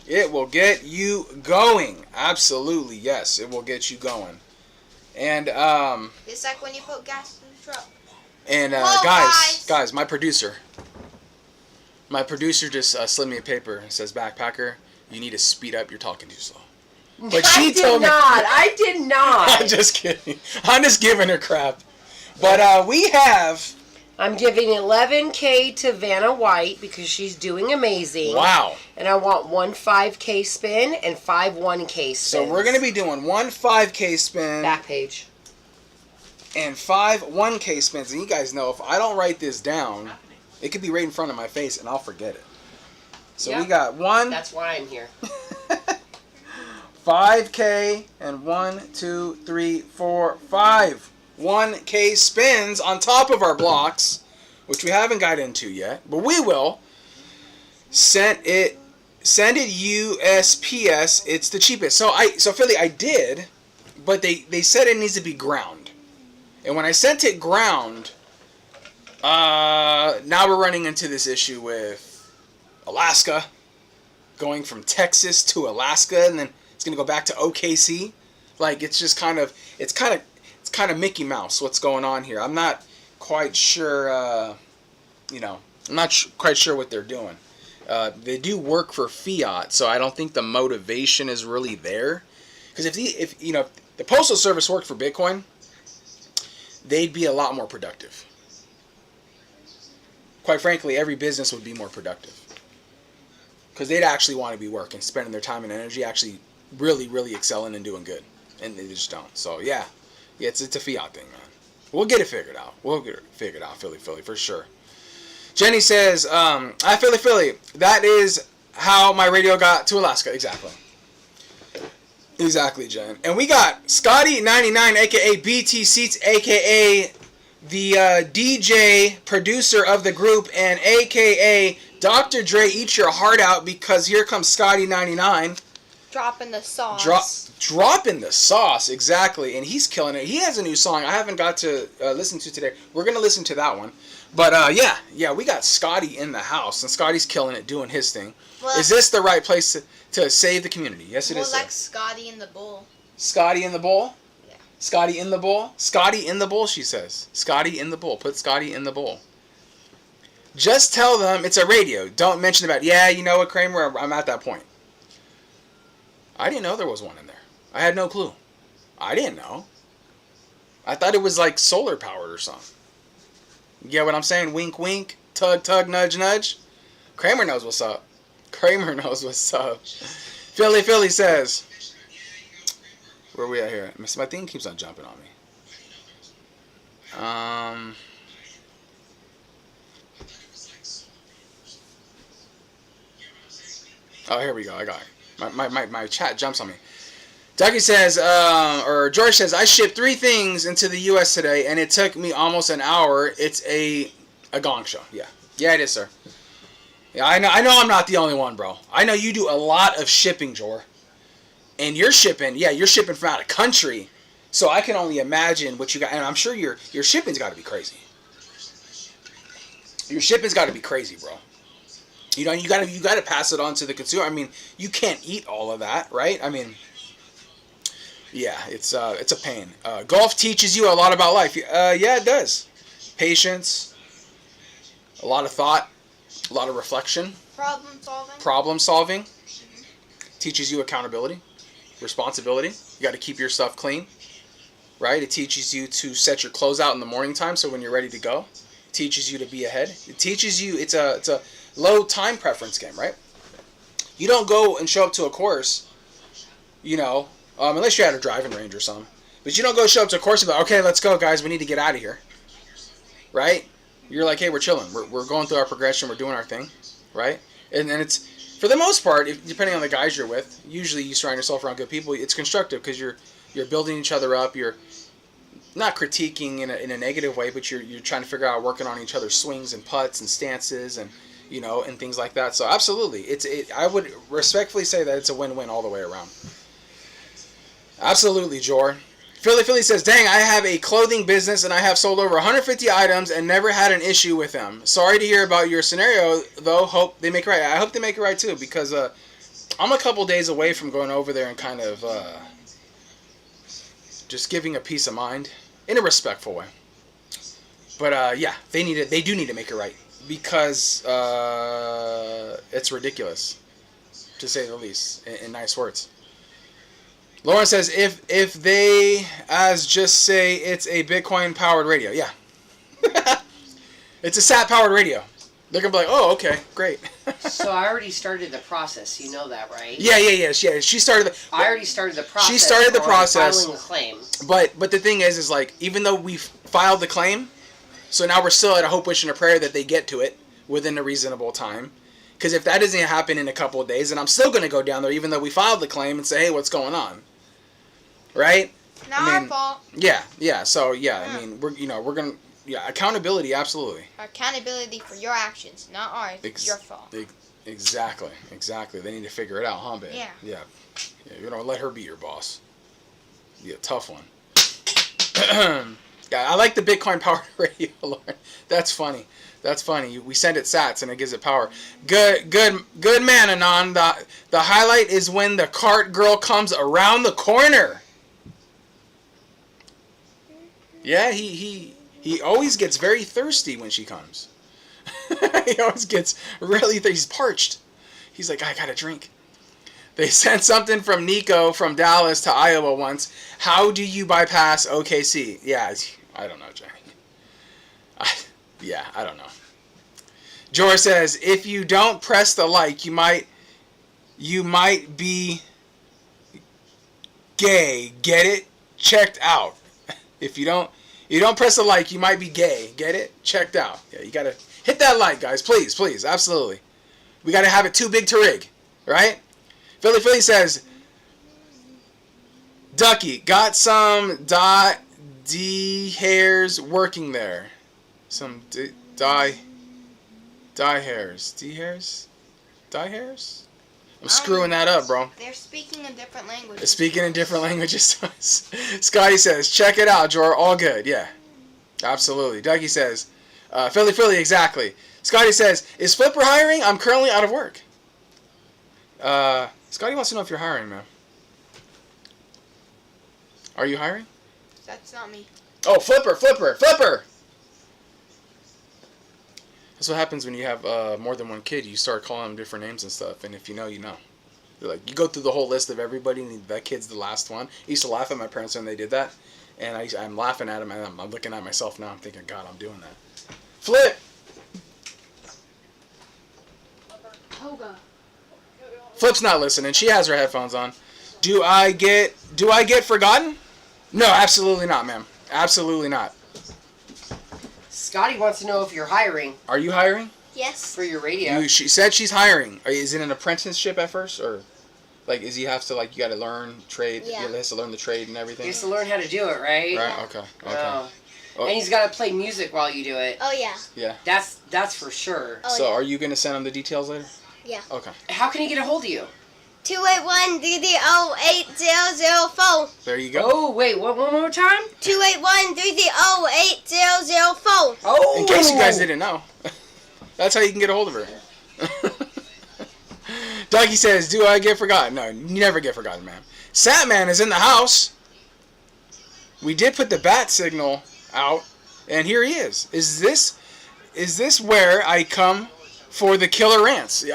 It will get you going. Absolutely, yes. It will get you going. And, it's like when you put gas in the truck. And, guys, my producer just slid me a paper and says, Backpacker, you need to speed up. You're talking too slow. But she told me. I did not. I'm just kidding. I'm just giving her crap. But we have. I'm giving 11K to Vanna White because she's doing amazing. Wow. And I want 1 5K spin and 5 1K spins. So we're going to be doing 1 5K spin. Back page. And 5 1K spins. And you guys know if I don't write this down, it could be right in front of my face and I'll forget it. So we got 1. That's why I'm here. 5K and 1, 2, 3, 4, 5 1K spins on top of our blocks, which we haven't got into yet, but we will. Send it USPS. It's the cheapest. So Philly, I did, but they said it needs to be ground, and when I sent it ground, now we're running into this issue with Alaska, going from Texas to Alaska, and then it's going to go back to OKC. Like it's kind of Mickey Mouse what's going on here. I'm not quite sure. I'm not quite sure what they're doing. They do work for fiat, so I don't think the motivation is really there. Because if the Postal Service worked for Bitcoin, they'd be a lot more productive. Quite frankly, every business would be more productive. Because they'd actually want to be working, spending their time and energy, actually really, really excelling and doing good. And they just don't. So, yeah it's a fiat thing, man. We'll get it figured out. Philly, for sure. Jenny says, hi, Philly. That is how my radio got to Alaska. Exactly, Jen. And we got Scotty99, a.k.a. BT Seats, a.k.a. the DJ producer of the group, and a.k.a. Dr. Dre, eat your heart out, because here comes Scotty99. Dropping the sauce. Dropping the sauce, exactly. And he's killing it. He has a new song I haven't got to listen to today. We're going to listen to that one. But, yeah, we got Scotty in the house, and Scotty's killing it, doing his thing. Well, is this the right place to save the community? Yes, it is. Well, like Scotty in the bowl. Scotty in the bowl? Yeah. Scotty in the bowl? Scotty in the bowl, she says. Scotty in the bowl. Put Scotty in the bowl. Just tell them it's a radio. Don't mention about, yeah, you know what, Kramer, I'm at that point. I didn't know there was one in there. I had no clue. I didn't know. I thought it was like solar powered or something. You get what I'm saying? Wink, wink. Tug, tug, nudge, nudge. Kramer knows what's up. Philly says. Where are we at here? My thing keeps on jumping on me. Oh, here we go. I got it. My chat jumps on me. Dougie says, or George says, I shipped 3 things into the U.S. today, and it took me almost an hour. It's a gong show. Yeah, it is, sir. Yeah, I know I'm not the only one, bro. I know you do a lot of shipping, Jor. And you're shipping from out of country. So I can only imagine what you got. And I'm sure your shipping's got to be crazy. Your shipping's got to be crazy, bro. You know, you got to pass it on to the consumer. I mean, you can't eat all of that, right? I mean, yeah, it's a pain. Golf teaches you a lot about life. Yeah, it does. Patience, a lot of thought, a lot of reflection. Problem solving. Mm-hmm. Teaches you accountability, responsibility. You got to keep your stuff clean, right? It teaches you to set your clothes out in the morning time, so when you're ready to go. It teaches you to be ahead. It teaches you. It's a low time preference game, right? You don't go and show up to a course, you know, unless you're at a driving range or something. But you don't go show up to a course and be like, okay, let's go, guys. We need to get out of here, right? You're like, hey, we're chilling. We're going through our progression. We're doing our thing, right? And it's, for the most part, depending on the guys you're with, usually you surround yourself around good people. It's constructive because you're building each other up. You're not critiquing in a negative way, but you're trying to figure out working on each other's swings and putts and stances and, you know, and things like that. So absolutely, I would respectfully say that it's a win-win all the way around. Absolutely, Jor. Philly says, dang, I have a clothing business and I have sold over 150 items and never had an issue with them. Sorry to hear about your scenario, though. Hope they make it right. I hope they make it right, too, because I'm a couple days away from going over there and kind of just giving a peace of mind in a respectful way. But, yeah, they do need to make it right because it's ridiculous, to say the least, in nice words. Lauren says, if they just say it's a Bitcoin-powered radio. Yeah. It's a SAT-powered radio. They're going to be like, oh, okay, great. So I already started the process. You know that, right? Yeah. She started I already started the process. She started the process. Filing the claim. But the thing is like, even though we filed the claim, so now we're still at a hope, wish, and a prayer that they get to it within a reasonable time. Because if that doesn't happen in a couple of days, then I'm still going to go down there, even though we filed the claim, and say, hey, what's going on? Right? Not our fault. Yeah. So I mean, we're gonna accountability, absolutely. Accountability for your actions, not ours. It's your fault. Exactly. They need to figure it out, huh, babe? Yeah. You don't let her be your boss. Be a tough one. Yeah, I like the Bitcoin powered radio, Lauren. That's funny. We send it sats and it gives it power. Good man, Anon. The highlight is when the cart girl comes around the corner. Yeah, he always gets very thirsty when she comes. He always gets really thirsty. He's parched. He's like, I gotta drink. They sent something from Nico from Dallas to Iowa once. How do you bypass OKC? Yeah, I don't know, Johnny. I don't know. George says, if you don't press the like, you might be gay. Get it? Checked out. If you don't press the like, you might be gay. Get it? Checked out. Yeah, you gotta hit that like, guys. Please, please, absolutely. We gotta have it too big to rig, right? Philly says, Ducky, got some D hairs working there. Some dye hairs. D hairs? Dye hairs? I'm screwing that up, bro. They're speaking in different languages. They're speaking in different languages. Scotty says, check it out, Jor. All good. Yeah. Absolutely. Dougie says, Philly, exactly. Scotty says, is Flipper hiring? I'm currently out of work. Scotty wants to know if you're hiring, man. Are you hiring? That's not me. Oh, Flipper! That's what happens when you have more than one kid. You start calling them different names and stuff, and if you know, you know. You're like, you go through the whole list of everybody, and that kid's the last one. I used to laugh at my parents when they did that, and I'm laughing at them, and I'm looking at myself now. I'm thinking, God, I'm doing that. Flip! Toga. Flip's not listening. She has her headphones on. Do I get forgotten? No, absolutely not, ma'am. Absolutely not. Scotty wants to know if you're hiring Are you hiring? Yes. for your radio. She said she's hiring. Is it an apprenticeship at first, or like is he have to like you got to learn trade? Yeah. He has to learn the trade and everything. He has to learn how to do it, right? Right. Okay. Oh. Oh. And he's got to play music while you do it. Oh yeah. Yeah. That's for sure. Oh, So yeah. are you gonna send him the details later? Yeah. Okay. How can he get a hold of you? 281-330-8004. There you go. Oh, wait, one more time? 281-330-8004. Oh! In case you guys didn't know, that's how you can get a hold of her. Dougie says, "Do I get forgotten?" No, you never get forgotten, man. Satman is in the house. We did put the bat signal out, and here he is. Is this where I come for the killer rants?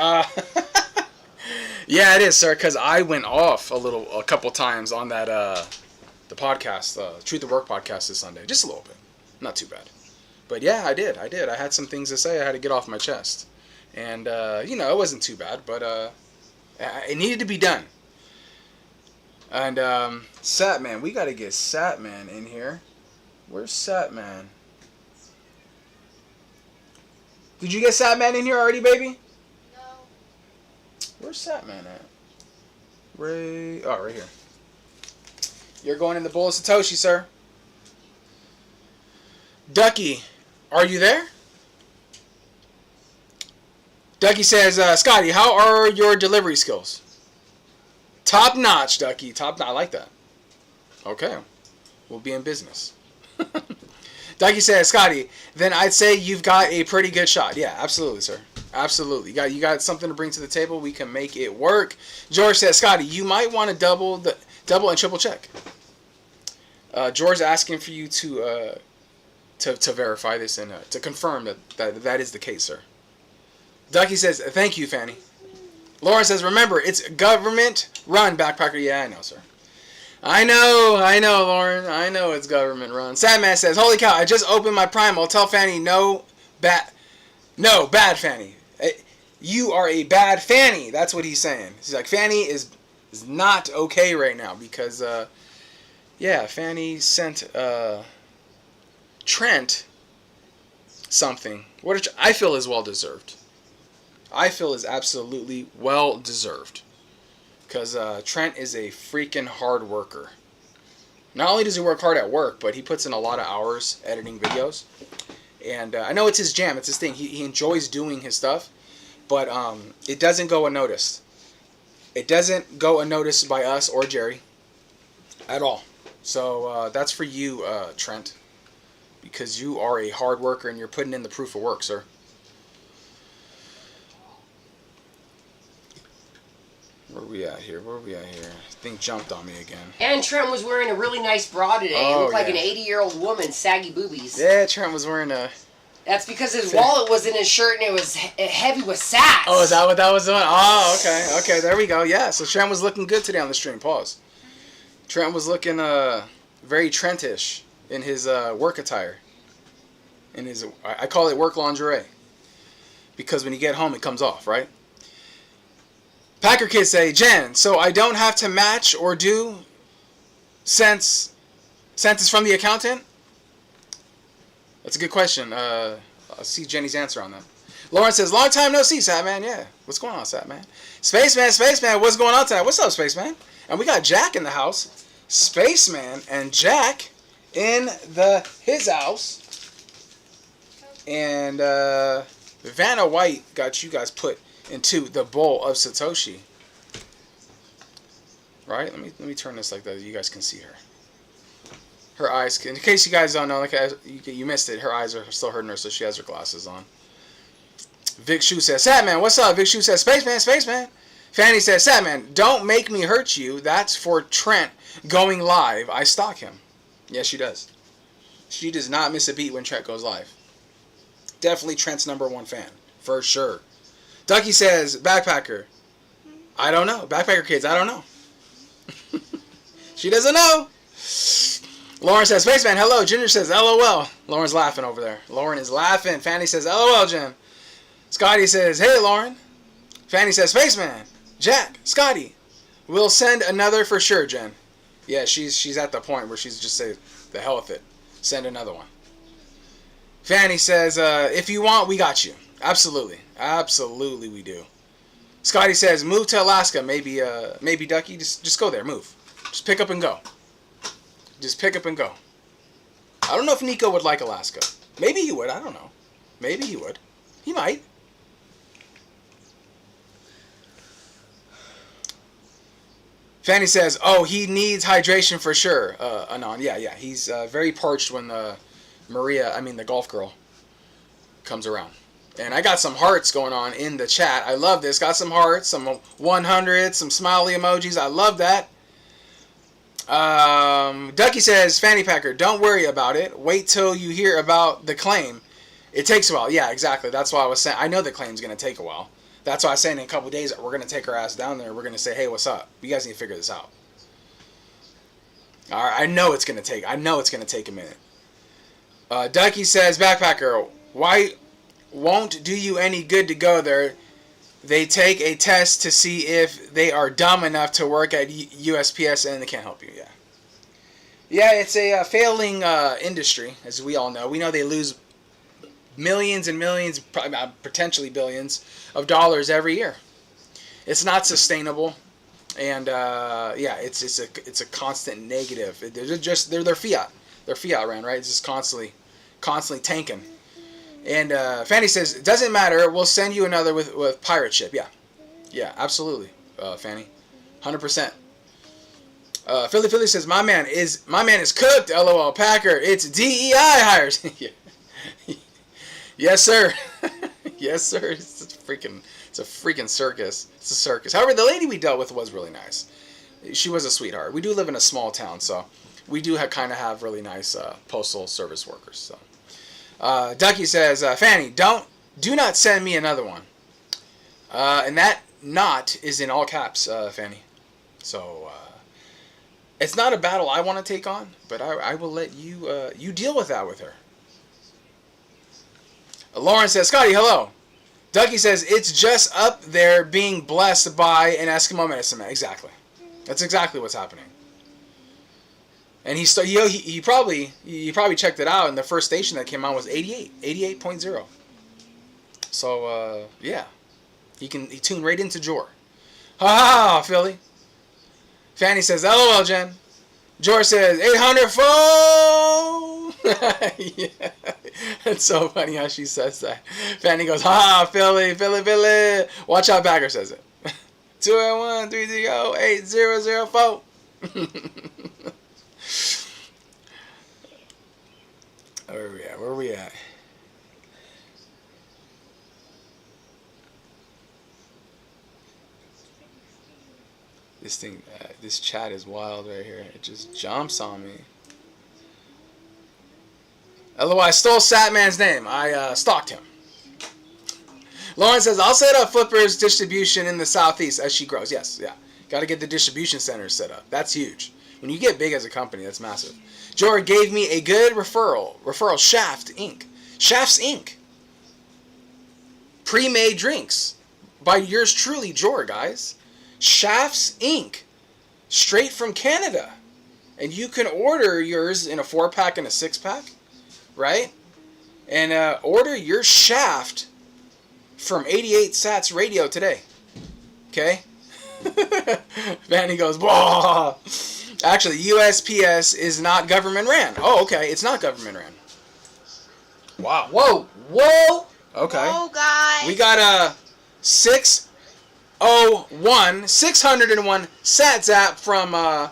Yeah, it is, sir. Because I went off a couple times on that the podcast, Truth at Work podcast this Sunday, just a little bit, not too bad. But yeah, I did. I had some things to say. I had to get off my chest, and it wasn't too bad, but it needed to be done. And Satman, we got to get Satman in here. Where's Satman? Did you get Satman in here already, baby? No. Where's Satman at? Right here. You're going in the bowl of Satoshi, sir. Ducky, are you there? Ducky says, Scotty, how are your delivery skills? Top notch, Ducky. Top notch. I like that. Okay. We'll be in business. Ducky says, Scotty, then I'd say you've got a pretty good shot. Yeah, absolutely, sir. Absolutely. You got something to bring to the table. We can make it work. George says, Scotty, you might want to double and triple check. George's asking for you to verify this and to confirm that is the case, sir. Ducky says, thank you, Fanny. Laura says, remember, it's government-run backpacker. Yeah, I know, sir. I know, Lauren. I know it's government-run. Sadman says, holy cow, I just opened my Primal. Tell Fanny bad Fanny. You are a bad Fanny. That's what he's saying. He's like, Fanny is not okay right now because, Fanny sent Trent something, which I feel is well-deserved. I feel is absolutely well-deserved. Because Trent is a freaking hard worker. Not only does he work hard at work, but he puts in a lot of hours editing videos. And I know it's his jam, it's his thing. He enjoys doing his stuff. But it doesn't go unnoticed. It doesn't go unnoticed by us or Jerry. At all. So that's for you, Trent. Because you are a hard worker and you're putting in the proof of work, sir. Where are we at here? Thing jumped on me again. And Trent was wearing a really nice bra today. Oh, He looked like yeah. an 80-year-old woman, saggy boobies. Yeah, Trent was wearing a... That's because his wallet was in his shirt and it was heavy with sats. Oh, is that what that was doing? Oh, okay. Okay, there we go. Yeah, so Trent was looking good today on the stream. Pause. Trent was looking very Trentish in his work attire. In his, I call it work lingerie. Because when you get home, it comes off, right? Packer kids say, Jen, so I don't have to match or do since it's from the accountant? That's a good question. I'll see Jenny's answer on that. Lauren says, long time no see, Satman. Yeah. What's going on, Satman? Spaceman, what's going on tonight? What's up, Spaceman? And we got Jack in the house. Spaceman and Jack in his house. And Vanna White got you guys put into the bowl of Satoshi. Right? Let me turn this like that. You guys can see her. Her eyes, in case you guys don't know, like you missed it, her eyes are still hurting her, so she has her glasses on. Vic Shu says, Satman, what's up? Vic Shu says, Spaceman. Fanny says, Satman, don't make me hurt you. That's for Trent going live. I stalk him. Yes, she does. She does not miss a beat when Trent goes live. Definitely Trent's #1 fan. For sure. Ducky says, Backpacker. I don't know. Backpacker kids, I don't know. She doesn't know. Lauren says, Spaceman, hello. Ginger says, LOL. Lauren's laughing over there. Lauren is laughing. Fanny says, LOL, Jim. Scotty says, hey, Lauren. Fanny says, Spaceman, Jack, Scotty. We'll send another for sure, Jen. Yeah, she's at the point where she's just say, the hell with it. Send another one. Fanny says, if you want, we got you. Absolutely. Absolutely we do. Scotty says, move to Alaska. Maybe Ducky. Just go there. Move. Just pick up and go. Just pick up and go. I don't know if Nico would like Alaska. Maybe he would. I don't know. Maybe he would. He might. Fanny says, oh, he needs hydration for sure. Anon. Yeah. He's very parched when the golf girl, comes around. And I got some hearts going on in the chat. I love this. Got some hearts, some 100s, some smiley emojis. I love that. Ducky says, Fanny Packer, don't worry about it. Wait till you hear about the claim. It takes a while. Yeah, exactly. That's why I was saying. I know the claim's going to take a while. That's why I was saying in a couple of days we're going to take our ass down there. We're going to say, hey, what's up? You guys need to figure this out. All right. I know it's going to take a minute. Ducky says, Backpacker, why won't do you any good to go there? They take a test to see if they are dumb enough to work at USPS and they can't help you. Yeah, it's a failing industry, as we all know. We know they lose millions and millions, potentially billions of dollars every year. It's not sustainable, and it's a constant negative. They're fiat. They're fiat ran, right? It's just constantly tanking. And Fanny says, doesn't matter. We'll send you another with pirate ship. Yeah, absolutely, Fanny, 100%. Philly says, my man is cooked. LOL Packer. It's DEI hires. Yes, sir. Yes, sir. It's a freaking circus. It's a circus. However, the lady we dealt with was really nice. She was a sweetheart. We do live in a small town, so we do kind of have really nice postal service workers. So, Ducky says, Fanny, do not send me another one. And that "not" is in all caps, Fanny. So it's not a battle I want to take on, but I will let you deal with that with her. Lauren says, Scotty, hello. Ducky says, it's just up there being blessed by an Eskimo medicine man. Exactly. That's exactly what's happening. And he probably checked it out, and the first station that came on was 88.0. So, yeah. He tuned right into Jor. Ha ha, Philly. Fanny says, LOL, Jen. Jor says, 800 foe. Yeah. It's so funny how she says that. Fanny goes, ha, Philly. Watch out, Bagger says it. 281-330-8004. Where are we at? This thing, this chat is wild right here. It just jumps on me. Otherwise, I stole Satman's name. I stalked him. Lauren says, I'll set up Flipper's distribution in the southeast as she grows. Yes, yeah. Got to get the distribution centers set up. That's huge. When you get big as a company, that's massive. Jor gave me a good referral. Shaft Inc. Shaft's Inc. Pre-made drinks. By yours truly, Jor, guys. Shaft's Inc. Straight from Canada. And you can order yours in a 4-pack and a 6-pack. Right? And order your Shaft from 88 Sats Radio today. Okay? Vanny goes, whoa. Actually, USPS is not government ran. Oh, okay. It's not government ran. Wow. Whoa. Whoa. Okay. Whoa, guys. We got 601 Sat Zap from, I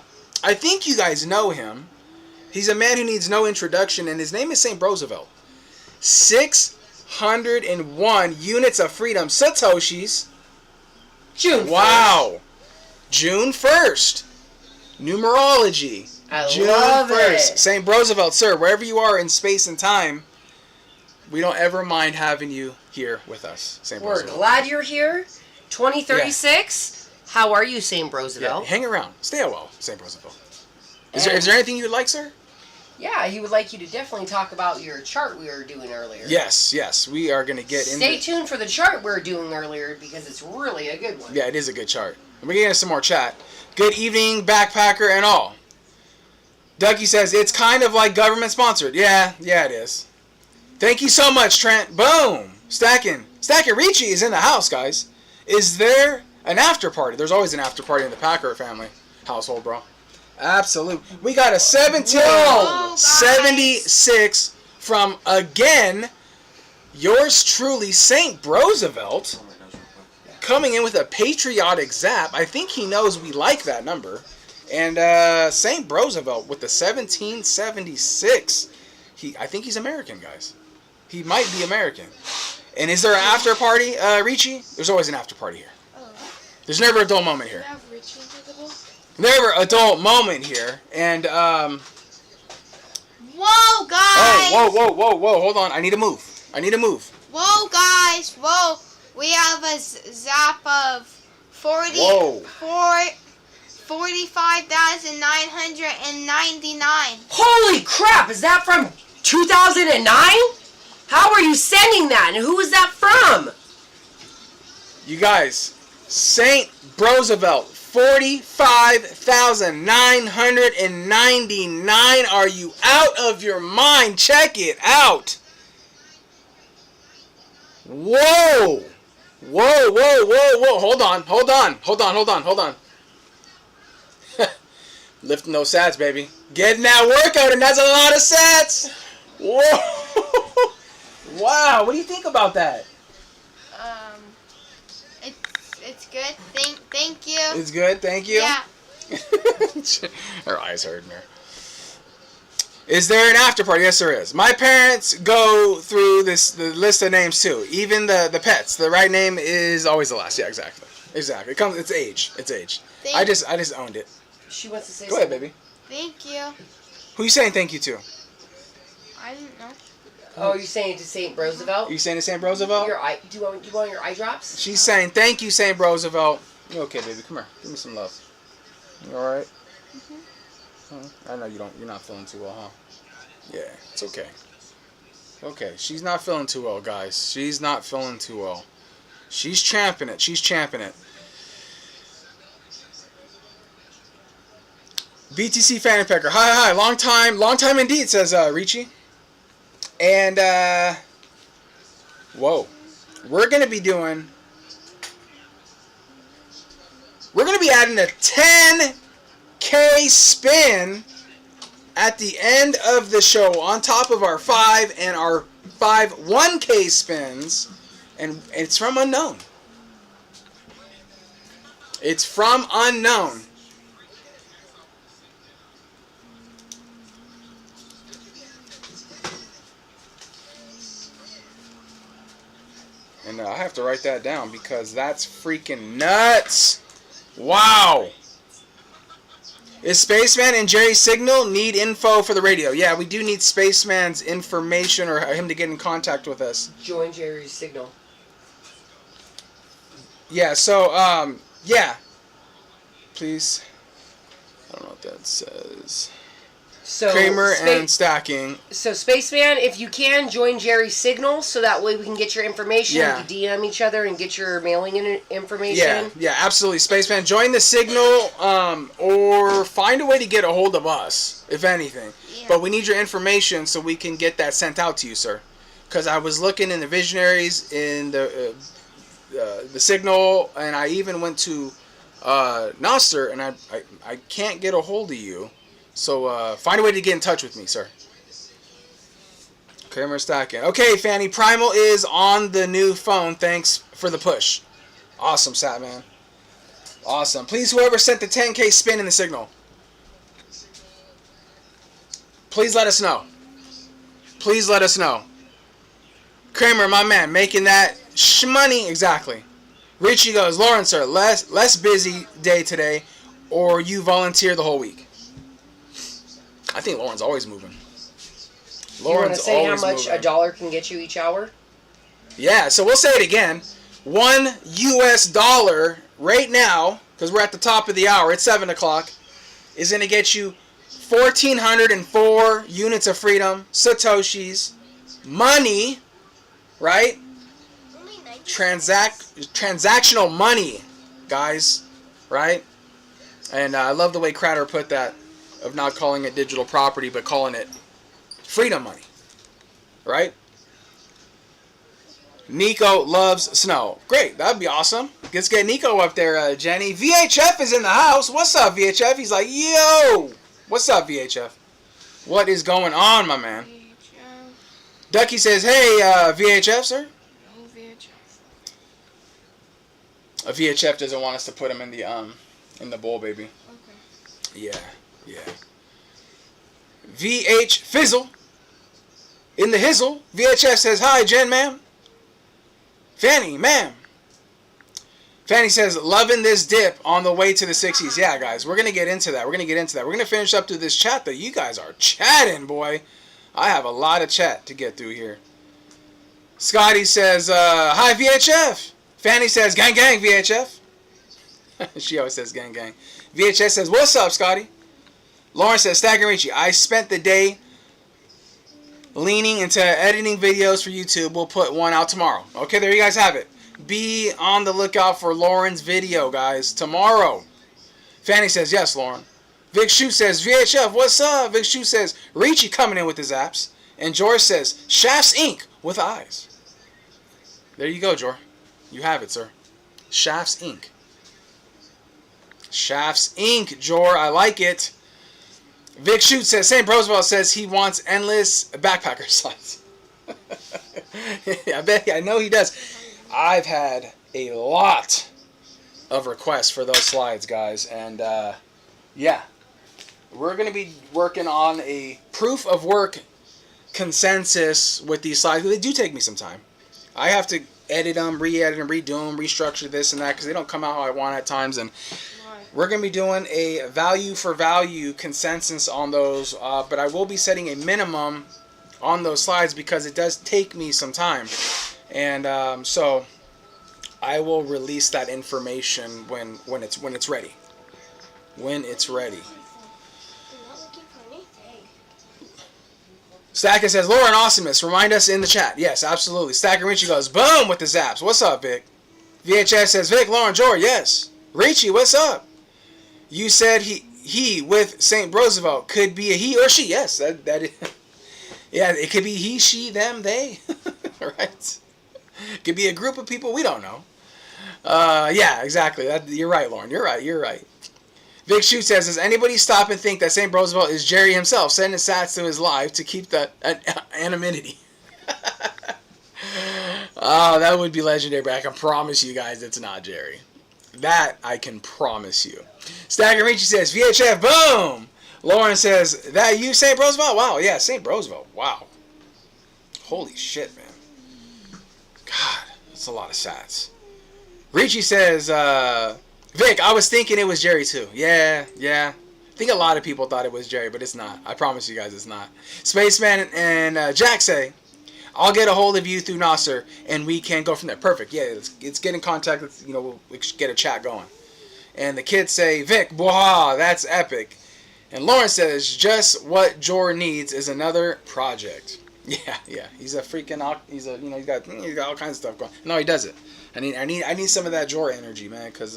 think you guys know him. He's a man who needs no introduction, and his name is St. Roosevelt. 601 units of freedom. Satoshi's. June 1st. Wow. June 1st. Numerology. I June love 1st. it. St. Roosevelt, sir, wherever you are in space and time, we don't ever mind having you here with us, St. We're Roosevelt. glad you're here. 2036. How are you, St. Roosevelt? Yeah, hang around. Stay a while, St. Roosevelt. Is there anything you'd like, sir? Yeah, he would like you to definitely talk about your chart we were doing earlier. Yes. We are going to get into... Stay tuned for the chart we were doing earlier because it's really a good one. Yeah, it is a good chart. And we're getting some more chat. Good evening, backpacker and all. Dougie says, it's kind of like government sponsored. Yeah, it is. Thank you so much, Trent. Boom. Stacking Ricci is in the house, guys. Is there an after party? There's always an after party in the Packer family household, bro. Absolute. We got a 1776 from, again, yours truly, St. Roosevelt, coming in with a patriotic zap. I think he knows we like that number. And St. Roosevelt with the 1776. I think he's American, guys. He might be American. And is there an after party, Ricci? There's always an after party here. There's never a dull moment here. Never a dull moment here. And, Whoa, guys! Oh, whoa, hold on. I need to move. Whoa, guys! Whoa! We have a zap of 45,999. Holy crap! Is that from 2009? How are you sending that? And who is that from? You guys, St. Roosevelt, 45,999. Are you out of your mind? Check it out. Whoa. Hold on. Lifting those sats, baby. Getting that workout, and that's a lot of sats. Whoa. Wow. What do you think about that? It's good. Thank you. It's good, thank you. Yeah. Her eyes hurting her. Is there an after party? Yes, there is. My parents go through the list of names too. Even the pets. The right name is always the last. Yeah, exactly. It's age. I just owned it. She wants to say Go something. ahead, baby. Thank you. Who you saying thank you to? I didn't know. Oh, you're saying to St. Roosevelt? You saying to St. Roosevelt? Do you want your eye drops? She's saying thank you, St. Roosevelt. You okay, baby? Come here. Give me some love. You all right? I know you're not feeling too well, huh? Yeah, it's okay. Okay, she's not feeling too well, guys. She's not feeling too well. She's champing it. btc-fannypacker. Hi. Long time indeed, says Ricci. And, whoa. We're going to be adding a 10K spin at the end of the show on top of our 5 and our 5 1K spins. And it's from unknown. And I have to write that down because that's freaking nuts. Wow. Is Spaceman and Jerry's signal need info for the radio? Yeah, we do need Spaceman's information or him to get in contact with us. Join Jerry's signal. Yeah, so, yeah. Please. I don't know what that says. So Kramer and Stacking. So Spaceman, if you can, join Jerry's signal so that way we can get your information. Yeah. We can DM each other and get your mailing information. Yeah, absolutely. Spaceman, join the signal or find a way to get a hold of us, if anything. Yeah. But we need your information so we can get that sent out to you, sir. Because I was looking in the Visionaries, in the signal, and I even went to Noster, and I can't get a hold of you. So, find a way to get in touch with me, sir. Kramer Stacking. Okay, Fanny, Primal is on the new phone. Thanks for the push. Awesome, Sat, man. Awesome. Please, whoever sent the 10K spin in the signal, please let us know. Please let us know. Kramer, my man, making that shmoney. Exactly. Richie goes, Lauren, sir, less busy day today, or you volunteer the whole week. I think Lauren's always moving. You want to say how much a dollar can get you each hour? Yeah, so we'll say it again. $1 US right now, because we're at the top of the hour, it's 7 o'clock, is going to get you 1,404 units of freedom, Satoshis, money, right? Transactional money, guys, right? And I love the way Cratter put that, of not calling it digital property, but calling it freedom money, right? Nico loves snow. Great, that'd be awesome. Let's get Nico up there, Jenny. VHF is in the house. What's up, VHF? He's like, yo! What's up, VHF? What is going on, my man? VHF. Ducky says, hey, VHF, sir? No VHF. A VHF doesn't want us to put him in the bowl, baby. Okay. Yeah. Yeah. VH Fizzle in the hizzle. VHF says, hi, Jen, ma'am. Fanny, ma'am. Fanny says, loving this dip on the way to the 60s. Yeah, guys, we're going to get into that. We're going to finish up through this chat, though. You guys are chatting, boy. I have a lot of chat to get through here. Scotty says, hi, VHF. Fanny says, gang, gang, VHF. She always says, gang, gang. VHF says, what's up, Scotty? Lauren says, Stagger Richie, I spent the day leaning into editing videos for YouTube. We'll put one out tomorrow. Okay, there you guys have it. Be on the lookout for Lauren's video, guys, tomorrow. Fanny says, yes, Lauren. Vic Shoot says, VHF, what's up? Vic Shoot says, Richie coming in with his apps. And George says, Shafts Inc. with eyes. There you go, George. You have it, sir. Shafts Inc. Shafts Inc. Jor, I like it. Vic Shoot says, St. Roosevelt says he wants endless backpacker slides. I know he does. I've had a lot of requests for those slides, guys. And, yeah. We're going to be working on a proof of work consensus with these slides. They do take me some time. I have to edit them, re-edit them, redo them, restructure this and that because they don't come out how I want at times. And we're going to be doing a value for value consensus on those, but I will be setting a minimum on those slides because it does take me some time. And so I will release that information when it's ready. When it's ready. Stacker says, Lauren Awesomeness, remind us in the chat. Yes, absolutely. Stacker Richie goes, boom, with the zaps. What's up, Vic? VHS says, Vic, Lauren, Jor, yes. Richie, what's up? You said he with St. Roosevelt could be a he or she. Yes, that is. Yeah, it could be he, she, them, they. Right? It could be a group of people we don't know. Yeah, exactly. You're right, Lauren. You're right. Vic Shoot says, does anybody stop and think that St. Roosevelt is Jerry himself, sending sats to his live to keep that anonymity? Oh, that would be legendary, but I can promise you guys it's not Jerry. That I can promise you. Stagger Richie says, VHF, boom! Lauren says, that you, St. Roosevelt? Wow, yeah, St. Roosevelt. Wow. Holy shit, man. God, that's a lot of sats. Richie says, Vic, I was thinking it was Jerry too. Yeah. I think a lot of people thought it was Jerry, but it's not. I promise you guys it's not. Spaceman and Jack say, I'll get a hold of you through Nasser, and we can go from there. Perfect. Yeah, let's get in contact. We'll get a chat going. And the kids say, Vic, boha, that's epic. And Lauren says, just what Jor needs is another project. Yeah. He's a freaking, he's got all kinds of stuff going. No, he does it. I need some of that Jor energy, man, because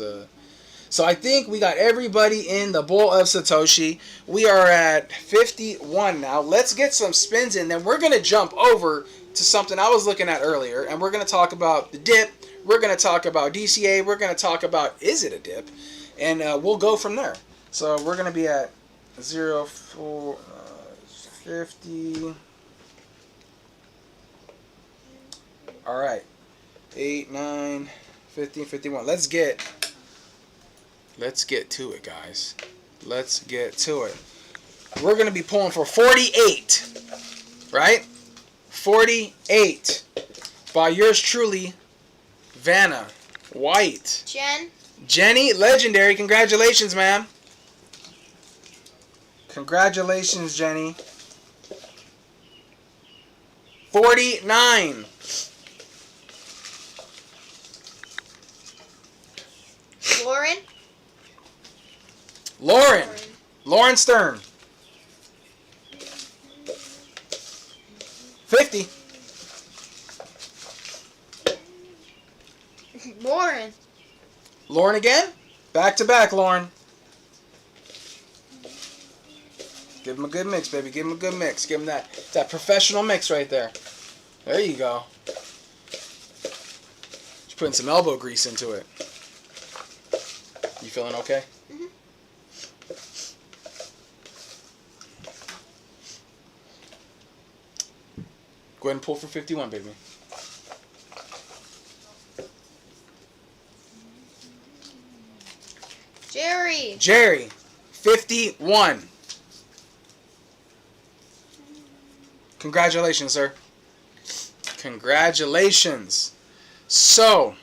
so I think we got everybody in the bowl of Satoshi. We are at 51 now. Let's get some spins in. Then we're going to jump over to something I was looking at earlier. And we're going to talk about the dip. We're going to talk about DCA. We're going to talk about, is it a dip? And we'll go from there. So we're going to be at 0, 4, 50. All right. 8, 9, 15, 51. Let's get to it, guys. Let's get to it. We're going to be pulling for 48, right? 48 by yours truly, Vanna White. Jenny, legendary. Congratulations, ma'am. Congratulations, Jenny. 49. Lauren Stern. 50. Lauren again? Back to back, Lauren. Give him a good mix, baby. Give him a good mix. Give him that professional mix right there. There you go. Just putting some elbow grease into it. You feeling okay? Go ahead and pull for 51, baby. Jerry, 51. Congratulations, sir. Congratulations. So,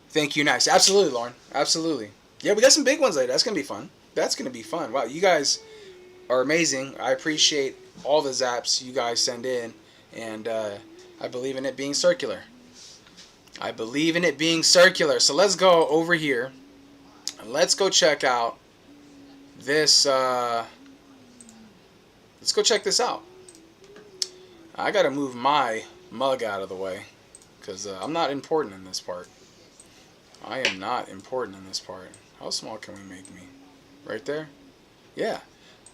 thank you, nice. Absolutely, Lauren. Absolutely. Yeah, we got some big ones later. That's going to be fun. That's going to be fun. Wow, you guys are amazing. I appreciate all the zaps you guys send in, and I believe in it being circular. I believe in it being circular. So let's go over here and let's go check out this. Let's go check this out. I gotta move my mug out of the way because I'm not important in this part. I am not important in this part. How small can we make me? Right there? Yeah.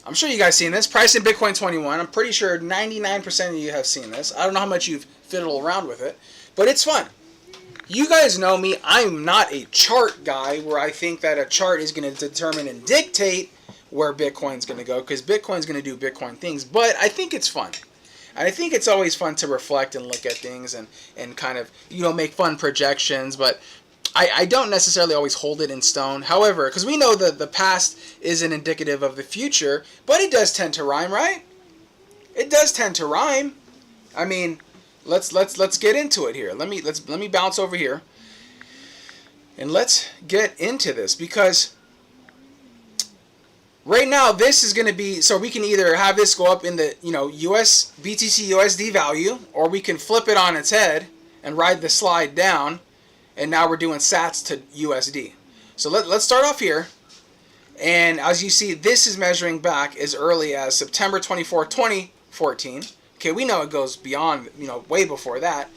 I'm sure you guys seen this. Price in Bitcoin 21. I'm pretty sure 99% of you have seen this. I don't know how much you've fiddled around with it, but it's fun. You guys know me. I'm not a chart guy where I think that a chart is going to determine and dictate where Bitcoin's going to go, because Bitcoin's going to do Bitcoin things, but I think it's fun. And I think it's always fun to reflect and look at things and kind of, make fun projections, but I don't necessarily always hold it in stone. However, because we know that the past isn't indicative of the future, but it does tend to rhyme, right? It does tend to rhyme. I mean, let's get into it here. Let me bounce over here, and let's get into this, because right now this is going to be, so we can either have this go up in the US BTC USD value, or we can flip it on its head and ride the slide down, and now we're doing Sats to USD. So let's start off here, and as you see, this is measuring back as early as September 24, 2014. Okay, we know it goes beyond, way before that,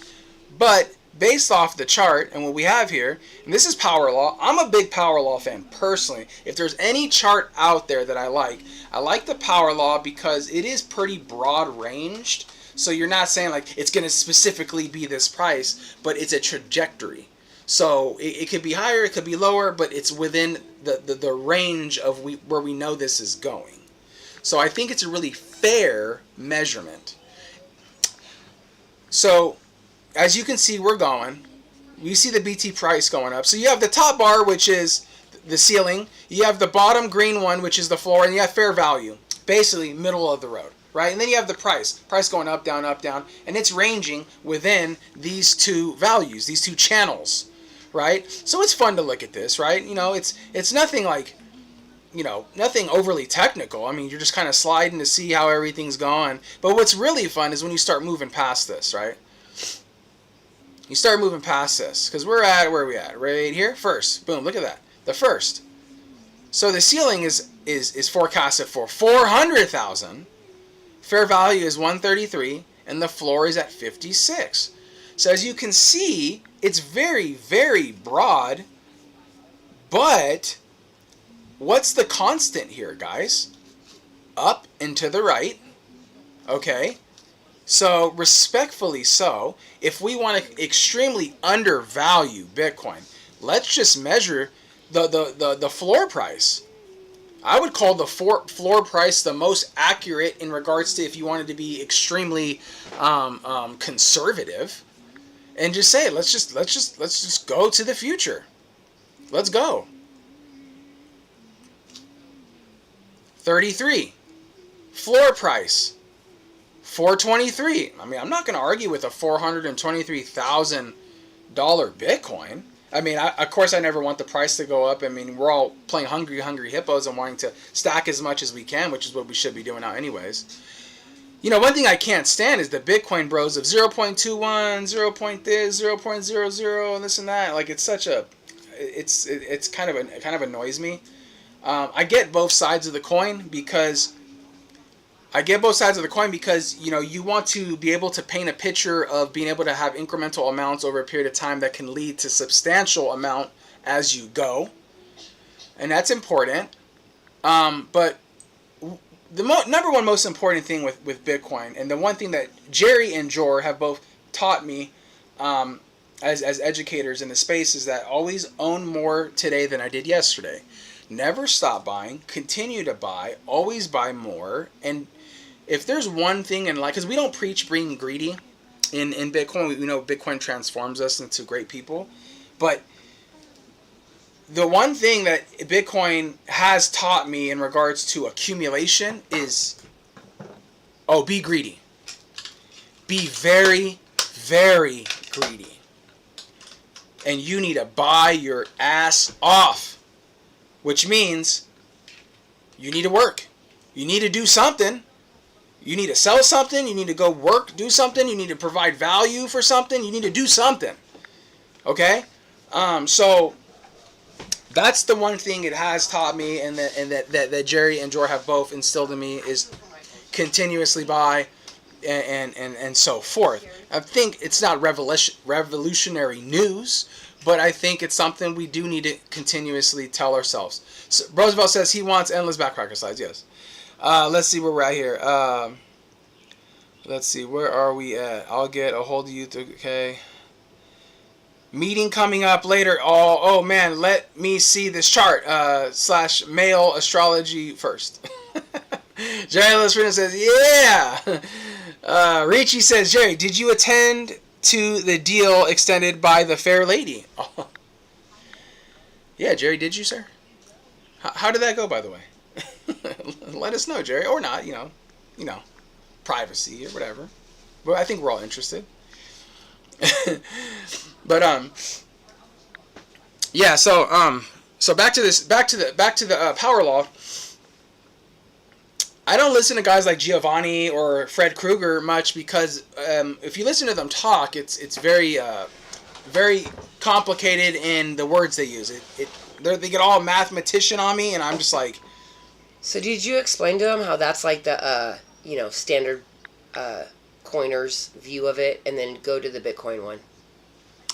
but based off the chart and what we have here, and this is Power Law. I'm a big Power Law fan personally. If there's any chart out there that I like the Power Law because it is pretty broad ranged. So you're not saying like it's going to specifically be this price, but it's a trajectory. So it could be higher, it could be lower, but it's within the range of where we know this is going. So I think it's a really fair measurement. So as you can see, we're going. You see the BT price going up. So you have the top bar, which is the ceiling. You have the bottom green one, which is the floor. And you have fair value, basically middle of the road, right? And then you have the price going up, down, and it's ranging within these two values, these two channels, right? So it's fun to look at this, right? You know, it's nothing like, you know, nothing overly technical. I mean, you're just kind of sliding to see how everything's going. But what's really fun is when you start moving past this, right? You start moving past this, because where are we at? Right here, first. Boom, look at that. The first. So the ceiling is forecasted for 400,000. Fair value is 133, and the floor is at 56. So as you can see, it's very, very broad. But what's the constant here, guys? Up and to the right. Okay. So respectfully so, if we want to extremely undervalue Bitcoin, let's just measure the floor price. I would call the floor price the most accurate in regards to if you wanted to be extremely conservative, and just say let's just go to the future. Let's go. 33 floor price 423. I mean, I'm not going to argue with a $423,000 Bitcoin. I mean, of course, I never want the price to go up. I mean, we're all playing hungry hippos and wanting to stack as much as we can, which is what we should be doing now anyways. You know, one thing I can't stand is the Bitcoin bros of 0.21, 0. This, 0.00, and this and that. Like, it's such a, it's kind of annoys me. I get both sides of the coin because you know, you want to be able to paint a picture of being able to have incremental amounts over a period of time that can lead to substantial amount as you go, and that's important. But the number one most important thing with Bitcoin, and the one thing that Jerry and Jor have both taught me as educators in the space, is that always own more today than I did yesterday. Never stop buying, continue to buy, always buy more. And if there's one thing in life, because we don't preach being greedy in Bitcoin, we know Bitcoin transforms us into great people, but the one thing that Bitcoin has taught me in regards to accumulation is, be greedy. Be very, very greedy. And you need to buy your ass off. Which means you need to work. You need to do something. You need to sell something. You need to go work, do something. You need to provide value for something. You need to do something. Okay? So that's the one thing it has taught me, and that Jerry and Jor have both instilled in me, is continuously buy and so forth. I think it's not revolutionary news, but I think it's something we do need to continuously tell ourselves. So Roosevelt says he wants endless backpacker slides. Yes. Let's see where we're at here. Let's see. Where are we at? I'll get a hold of you. Okay. Meeting coming up later. Oh man. Let me see this chart. / male astrology first. Jerry Lesfrina says, yeah. Richie says, Jerry, did you attend to the deal extended by the fair lady? Oh. Yeah, Jerry, did you, sir? How did that go, by the way? Let us know, Jerry, or not. You know, privacy or whatever. But I think we're all interested. But yeah. So back to the power law. I don't listen to guys like Giovanni or Fred Krueger much because if you listen to them talk, it's very very complicated in the words they use. They get all mathematician on me, and I'm just like. So did you explain to them how that's like the standard coiners view of it, and then go to the Bitcoin one?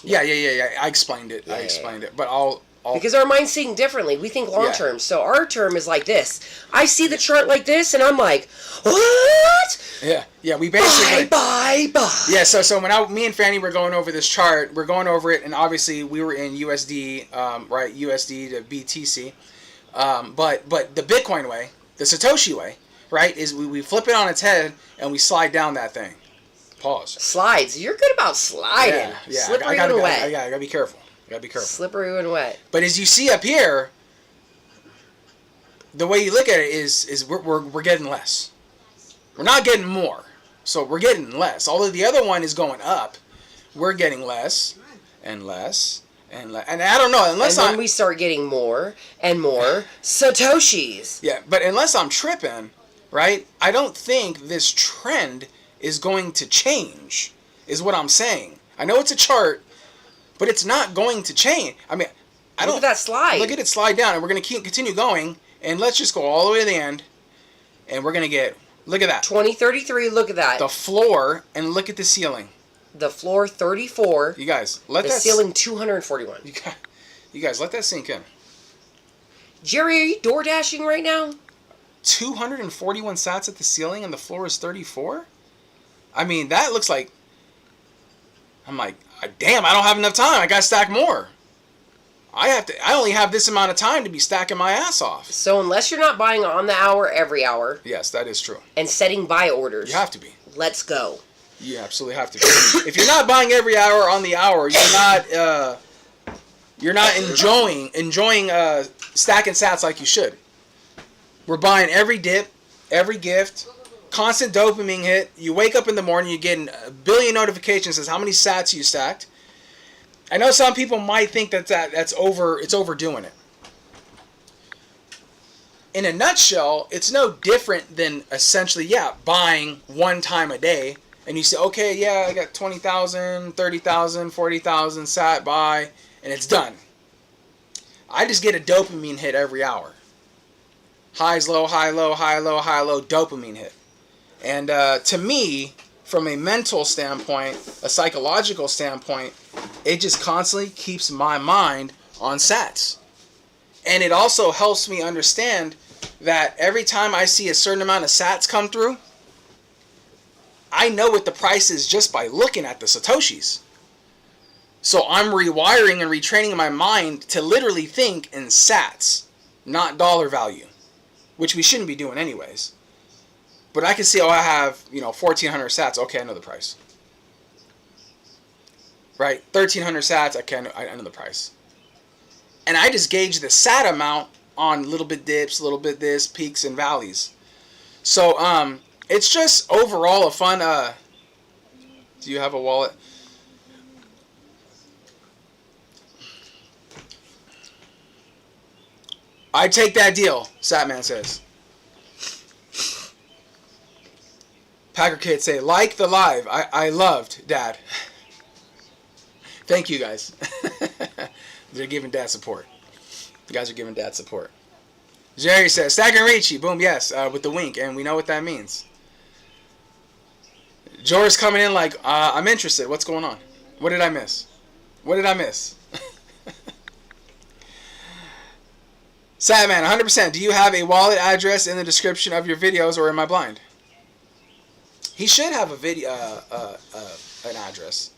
Yeah. I explained it. It, but I'll because our minds think differently. We think long term. So our term is like this. I see the chart like this, and I'm like, what? Yeah. We basically buy. Yeah. So when me and Fanny were going over this chart, we're going over it, and obviously we were in USD, right? USD to BTC. But the Bitcoin way, the Satoshi way, right? Is we flip it on its head and we slide down that thing. Pause. Slides. You're good about sliding. Yeah. Slippery and wet. I gotta be careful. Slippery and wet. But as you see up here, the way you look at it is we're getting less. We're not getting more. So we're getting less. Although the other one is going up, we're getting less and less And I don't know, unless and then we start getting more and more Satoshis. Yeah, but unless I'm tripping, right? I don't think this trend is going to change, is what I'm saying. I know it's a chart, but it's not going to change. I mean, Look at that slide. Look at it slide down, and we're going to continue going, and let's just go all the way to the end, and we're going to get, look at that. 2033, look at that. The floor, and look at the ceiling. The floor, 34. You guys, let the that... ceiling, 241. You guys, let that sink in. Jerry, are you door dashing right now? 241 sats at the ceiling, and the floor is 34? I mean, that looks like... I'm like, damn, I don't have enough time. I got to stack more. I only have this amount of time to be stacking my ass off. So unless you're not buying on the hour every hour. Yes, that is true. And setting buy orders. You have to be. Let's go. You absolutely have to be. If you're not buying every hour on the hour, you're not enjoying stacking sats like you should. We're buying every dip, every gift, constant dopamine hit. You wake up in the morning, you're getting a billion notifications as how many sats you stacked. I know some people might think that's overdoing it. In a nutshell, it's no different than essentially, buying one time a day. And you say, okay, yeah, I got 20,000, 30,000, 40,000 sat buy, and it's done. I just get a dopamine hit every hour. Highs, low, high, low, high, low, high, low, dopamine hit. And to me, from a mental standpoint, a psychological standpoint, it just constantly keeps my mind on sats. And it also helps me understand that every time I see a certain amount of sats come through, I know what the price is just by looking at the Satoshis. So I'm rewiring and retraining my mind to literally think in sats, not dollar value, which we shouldn't be doing anyways. But I can see, I have, 1,400 sats. Okay, I know the price. Right? 1,300 sats. I know the price. And I just gauge the sat amount on little bit dips, little bit this, peaks and valleys. So, it's just overall a fun, do you have a wallet? I take that deal, Satman says. Packer Kids say, like the live. I loved, Dad. Thank you, guys. They're giving Dad support. You guys are giving Dad support. Jerry says, Stack and Richie. Boom, yes, with the wink. And we know what that means. George's coming in like, I'm interested. What's going on? What did I miss? What did I miss? Satman, 100%. Do you have a wallet address in the description of your videos, or am I blind? He should have a video, an address.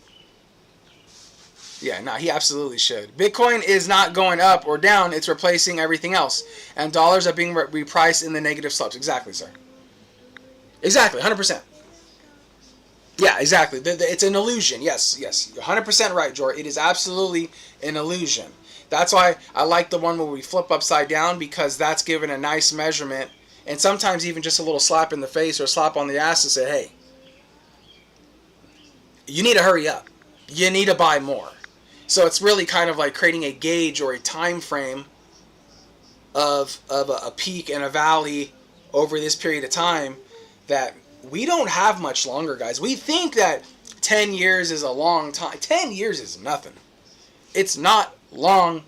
Yeah, no, he absolutely should. Bitcoin is not going up or down. It's replacing everything else. And dollars are being repriced in the negative slopes. Exactly, sir. Exactly, 100%. Yeah, exactly. It's an illusion. Yes, yes. You're 100% right, George. It is absolutely an illusion. That's why I like the one where we flip upside down, because that's given a nice measurement. And sometimes even just a little slap in the face or a slap on the ass to say, hey, you need to hurry up. You need to buy more. So it's really kind of like creating a gauge or a time frame of a peak and a valley over this period of time that we don't have much longer, guys. We think that 10 years is a long time. 10 years is nothing. It's not long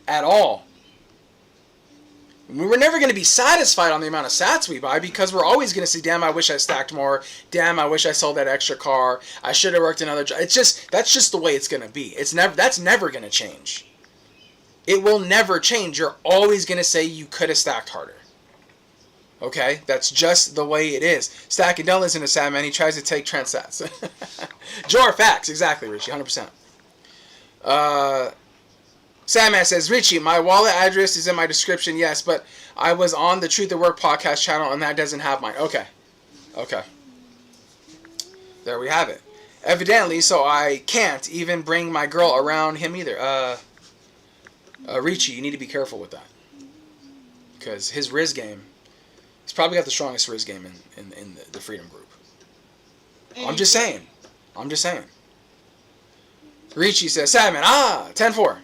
at all. We're never going to be satisfied on the amount of sats we buy, because we're always going to see, damn, I wish I stacked more. Damn, I wish I sold that extra car. I should have worked another job. That's just the way it's going to be. That's never going to change. It will never change. You're always going to say you could have stacked harder. Okay? That's just the way it is. Stacking don't listen to Sam, man. He tries to take Trent sats. Jor, facts. Exactly, Richie. 100%. Sandman says, Richie, my wallet address is in my description, yes, but I was on the Truth at Work podcast channel, and that doesn't have mine. Okay. Okay. There we have it. Evidently, so I can't even bring my girl around him either. Richie, you need to be careful with that. Because his Riz game, he's probably got the strongest Riz game in the Freedom Group. I'm just saying. I'm just saying. Richie says, Sandman, 10-4.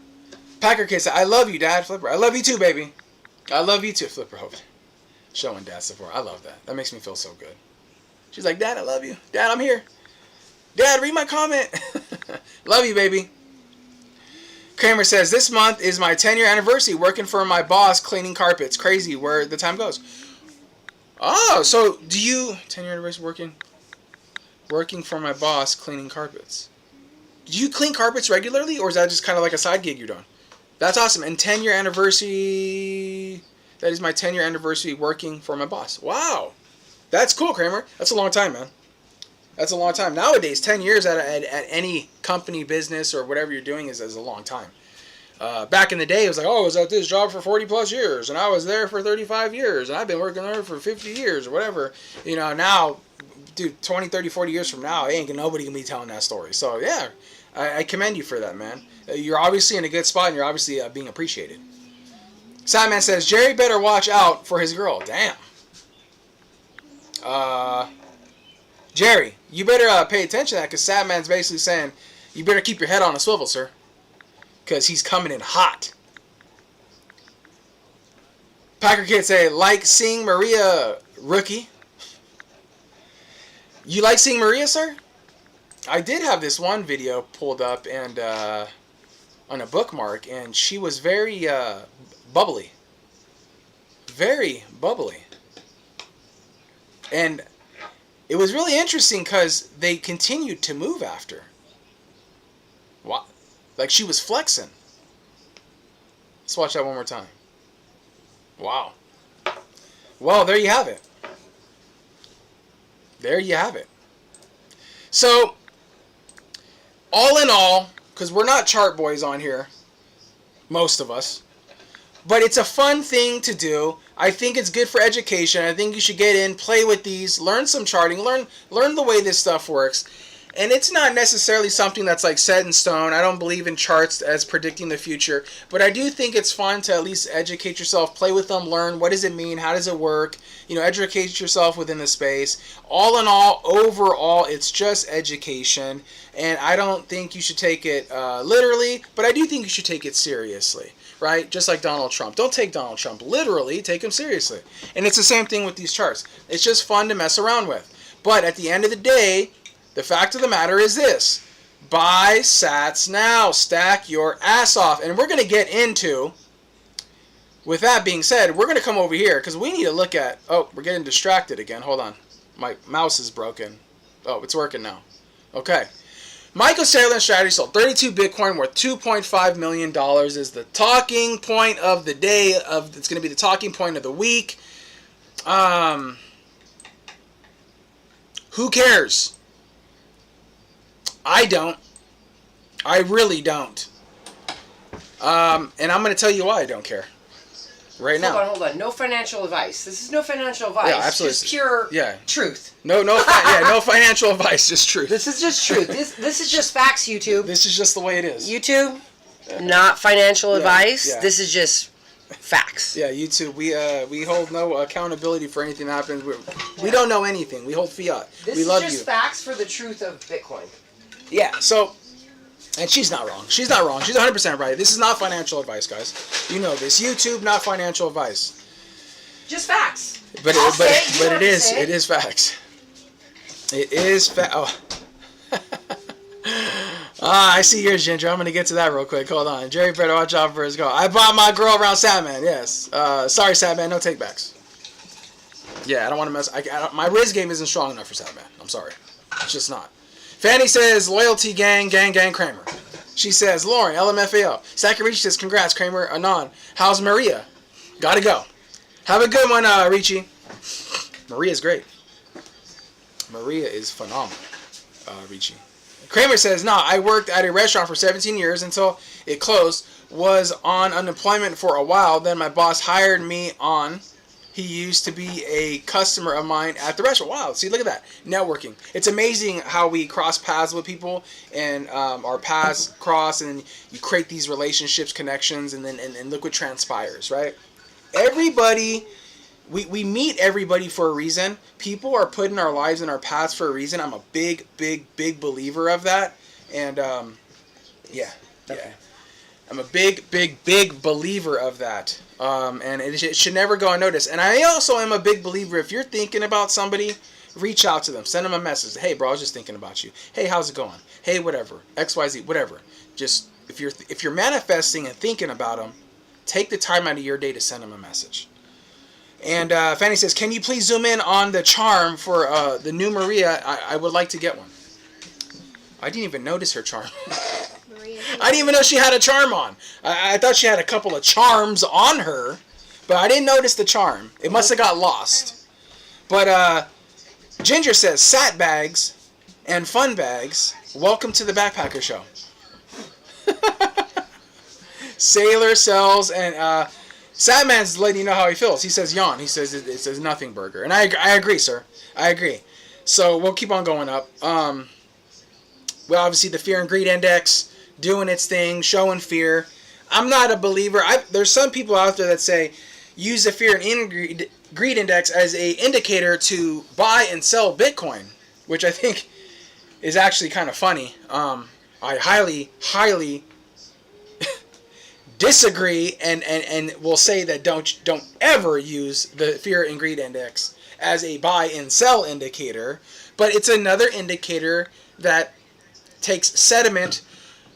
Packer Kid said, I love you, Dad. Flipper. I love you too, baby. I love you too, Flipper. Hope. Showing Dad support. I love that. That makes me feel so good. She's like, Dad, I love you. Dad, I'm here. Dad, read my comment. Love you, baby. Kramer says, this month is my 10-year anniversary working for my boss cleaning carpets. Crazy where the time goes. Oh, so do you... 10-year anniversary working for my boss cleaning carpets. Do you clean carpets regularly, or is that just kind of like a side gig you're doing? That's awesome. And 10-year anniversary... That is my 10-year anniversary working for my boss. Wow. That's cool, Kramer. That's a long time, man. That's a long time. Nowadays, 10 years at any company, business, or whatever you're doing is a long time. Back in the day, it was like, oh, I was at this job for 40 plus years, and I was there for 35 years, and I've been working there for 50 years, or whatever. You know, now, dude, 20, 30, 40 years from now, nobody can be telling that story. So, yeah, I commend you for that, man. You're obviously in a good spot, and you're obviously being appreciated. Simon says, Jerry better watch out for his girl. Damn. Jerry, you better pay attention to that, because Sadman's basically saying, you better keep your head on a swivel, sir. Because he's coming in hot. Packer Kid say, like seeing Maria, rookie. You like seeing Maria, sir? I did have this one video pulled up and on a bookmark, and she was very bubbly. Very bubbly. And it was really interesting because they continued to move after. What? Like she was flexing. Let's watch that one more time. Wow. Well, there you have it. There you have it. So, all in all, because we're not chart boys on here, most of us, but it's a fun thing to do. I think it's good for education. I think you should get in, play with these, learn some charting, learn the way this stuff works. And it's not necessarily something that's like set in stone. I don't believe in charts as predicting the future. But I do think it's fun to at least educate yourself, play with them, learn what does it mean, how does it work, educate yourself within the space. All in all, overall, it's just education. And I don't think you should take it literally, but I do think you should take it seriously. Right? Just like Donald Trump. Don't take Donald Trump literally, take him seriously. And it's the same thing with these charts. It's just fun to mess around with. But at the end of the day, the fact of the matter is this. Buy sats now. Stack your ass off. And we're going to get into, with that being said, we're going to come over here because we need to look at, oh, we're getting distracted again. Hold on. My mouse is broken. Oh, it's working now. Okay. Michael Saylor Strategy sold 32 Bitcoin worth $2.5 million is the talking point of the day. It's going to be the talking point of the week. Who cares? I don't. I really don't. And I'm going to tell you why I don't care. Right now. Hold on. No financial advice. This is no financial advice. Yeah, absolutely. Just pure truth. No financial advice, just truth. This is just truth. This is just facts, YouTube. This is just the way it is. YouTube, not financial advice. Yeah. This is just facts. Yeah, YouTube. We hold no accountability for anything that happens. We don't know anything. We hold fiat. We love you. This is just facts for the truth of Bitcoin. Yeah. So. And she's not wrong. She's not wrong. She's 100% right. This is not financial advice, guys. You know this. YouTube, not financial advice. Just facts. But it is. It is facts. It is Oh. I see yours, Ginger. I'm going to get to that real quick. Hold on. Jerry better watch out for his girl. I bought my girl around Satman. Yes. Sorry, Satman. No takebacks. Yeah, I don't want to mess. My Riz game isn't strong enough for Satman. I'm sorry. It's just not. Fanny says, loyalty gang, Kramer. She says, Lauren, LMFAO. Sakarichi says, congrats, Kramer, Anon. How's Maria? Gotta go. Have a good one, Richie. Maria's great. Maria is phenomenal, Richie. Kramer says, nah, I worked at a restaurant for 17 years until it closed. Was on unemployment for a while. Then my boss hired me on. He used to be a customer of mine at the restaurant. Wow, see, look at that. Networking. It's amazing how we cross paths with people and our paths cross and then you create these relationships, connections, and then and look what transpires, right? Everybody, we meet everybody for a reason. People are put in our lives and our paths for a reason. I'm a big believer of that. And, yeah. I'm a big, big, big believer of that. And it should never go unnoticed. And I also am a big believer, if you're thinking about somebody, reach out to them. Send them a message. Hey, bro, I was just thinking about you. Hey, how's it going? Hey, whatever. XYZ, whatever. Just, if you're manifesting and thinking about them, take the time out of your day to send them a message. And Fanny says, can you please zoom in on the charm for the new Maria? I would like to get one. I didn't even notice her charm. I didn't even know she had a charm on. I thought she had a couple of charms on her, but I didn't notice the charm. It must have got lost. But Ginger says, Sat bags and fun bags, welcome to the Backpacker Show. Sailor sells, and Satman's letting you know how he feels. He says yawn. He says it says nothing burger. And I agree, sir. I agree. So we'll keep on going up. Well, obviously the fear and greed index doing its thing, showing fear. I'm not a believer. There's some people out there that say use the fear and greed index as a indicator to buy and sell Bitcoin, which I think is actually kind of funny. I highly disagree and will say that don't ever use the fear and greed index as a buy and sell indicator, but it's another indicator that takes sentiment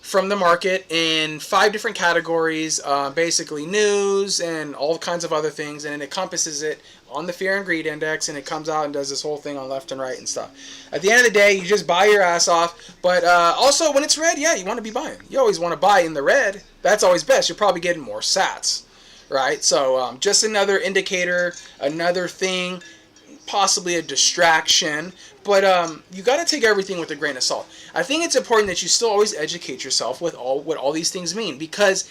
from the market in 5 different categories, basically news and all kinds of other things, and it encompasses it on the fear and greed index, and it comes out and does this whole thing on left and right and stuff. At the end of the day, you just buy your ass off, but also when it's red, yeah, you want to be buying. You always want to buy in the red. That's always best. You're probably getting more sats, right? So just another indicator, another thing, possibly a distraction, but you got to take everything with a grain of salt. I think it's important that you still always educate yourself with what all these things mean, because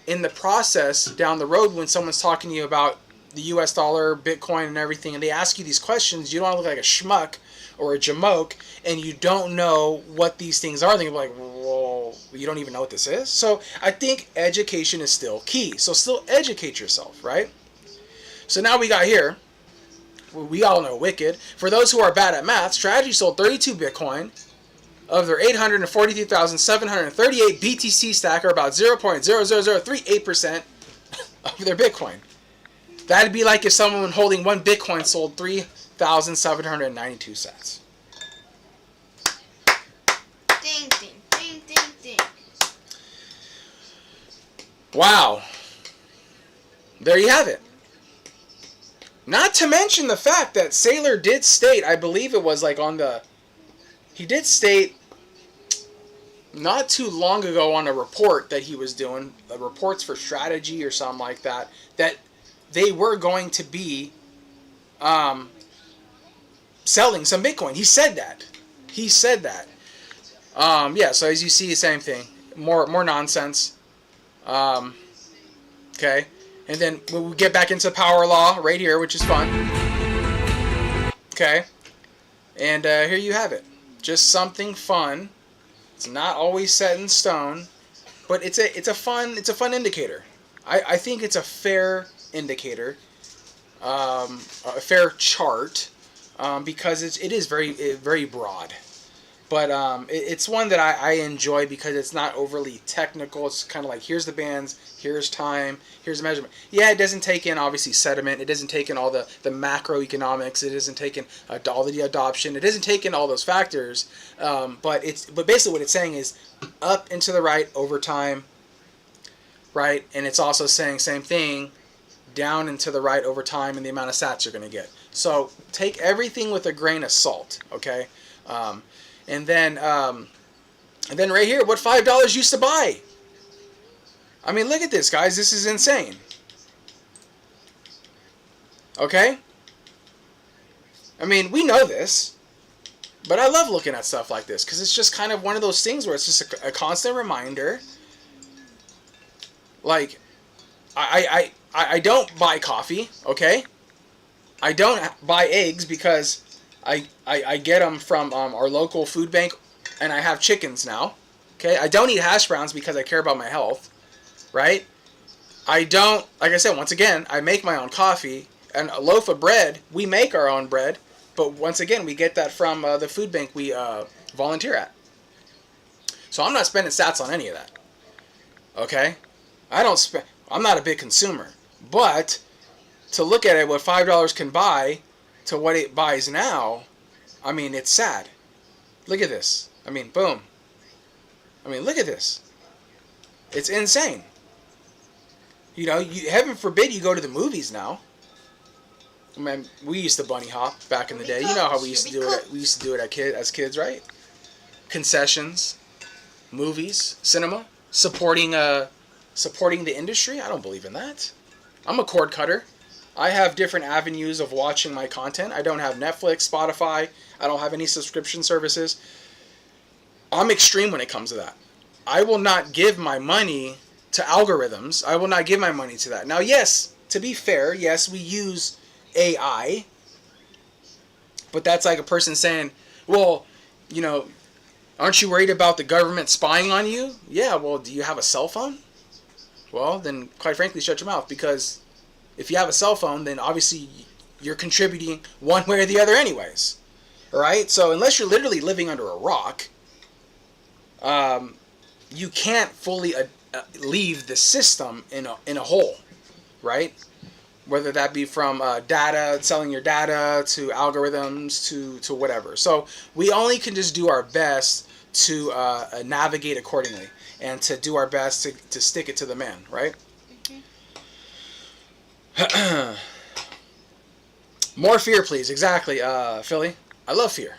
in the process down the road, when someone's talking to you about the US dollar, Bitcoin, and everything, and they ask you these questions, you don't want to look like a schmuck or a jamoke, and you don't know what these things are. They're like, well, you don't even know what this is? So I think education is still key. So still educate yourself, right? So now we got here, we all know Wicked. For those who are bad at math, Strategy sold 32 Bitcoin of their 843,738 BTC stack, or about 0.00038% of their Bitcoin. That'd be like if someone holding 1 Bitcoin sold 3,792 sats. Ding, ding, ding, ding, ding. Wow. There you have it. Not to mention the fact that Sailor did state, I believe it was like on the... He did state not too long ago on a report that he was doing, reports for Strategy or something like that, that they were going to be selling some Bitcoin. He said that. He said that. Yeah, so as you see, same thing. More nonsense. Okay. And then we'll get back into power law right here, which is fun. Okay. And here you have it. Just something fun. It's not always set in stone, but it's a fun indicator. I think it's a fair indicator, a fair chart, because it is very broad. But it's one that I enjoy because it's not overly technical. It's kind of like, here's the bands, here's time, here's the measurement. Yeah, it doesn't take in, obviously, sediment. It doesn't take in all the macroeconomics. It doesn't take in all the adoption. It doesn't take in all those factors. But basically what it's saying is up and to the right over time, right? And it's also saying same thing, down and to the right over time, and the amount of sats you're going to get. So take everything with a grain of salt, okay? And then right here, what $5 used to buy. I mean, look at this, guys. This is insane. Okay? I mean, we know this, but I love looking at stuff like this because it's just kind of one of those things where it's just a constant reminder. Like, I don't buy coffee, okay? I don't buy eggs because I get them from our local food bank, and I have chickens now. Okay, I don't eat hash browns because I care about my health, right? I don't, like I said, once again, I make my own coffee, and a loaf of bread, we make our own bread, but once again, we get that from the food bank we volunteer at. So I'm not spending sats on any of that. Okay? I'm not a big consumer. But to look at it, what $5 can buy to what it buys now, I mean, it's sad. Look at this. I mean, boom. I mean, look at this. It's insane. You know, heaven forbid you go to the movies now. I mean, we used to bunny hop back in the day. You know how we used to do it. We used to do it as kids, right? Concessions, movies, cinema, supporting the industry. I don't believe in that. I'm a cord cutter. I have different avenues of watching my content. I don't have Netflix, Spotify. I don't have any subscription services. I'm extreme when it comes to that. I will not give my money to algorithms. I will not give my money to that. Now, yes, to be fair, yes, we use AI. But that's like a person saying, well, you know, aren't you worried about the government spying on you? Yeah, well, do you have a cell phone? Well, then, quite frankly, shut your mouth. Because if you have a cell phone, then obviously you're contributing one way or the other anyways. Alright? So unless you're literally living under a rock, you can't fully leave the system in a hole. Right? Whether that be from data, selling your data, to algorithms, to whatever. So we only can just do our best to navigate accordingly. And to do our best to stick it to the man, right? Mm-hmm. More fear, please. Exactly, Philly. I love fear.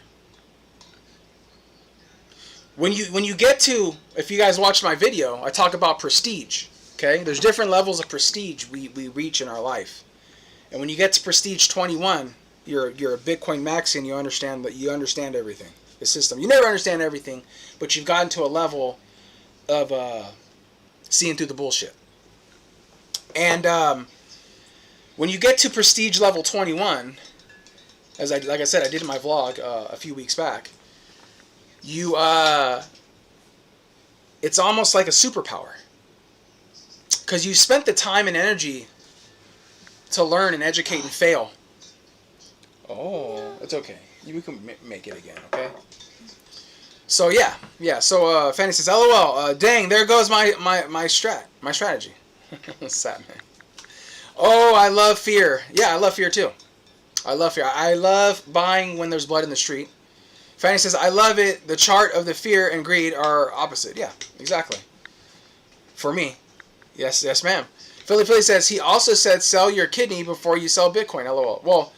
When you get to, if you guys watched my video, I talk about prestige. Okay, there's different levels of prestige we reach in our life, and when you get to prestige 21, you're a Bitcoin maxi, and you understand everything, the system. You never understand everything, but you've gotten to a level of seeing through the bullshit. And when you get to prestige level 21, like I said, I did in my vlog a few weeks back, it's almost like a superpower. Because you spent the time and energy to learn and educate and fail. Oh, it's okay. We can make it again, okay? So yeah. So Fanny says, "LOL. Dang, there goes my strategy." Sad man. Oh, I love fear. Yeah, I love fear too. I love fear. I love buying when there's blood in the street. Fanny says, "I love it. The chart of the fear and greed are opposite." Yeah, exactly. For me, yes, ma'am. Philly says he also said sell your kidney before you sell Bitcoin. LOL. Well,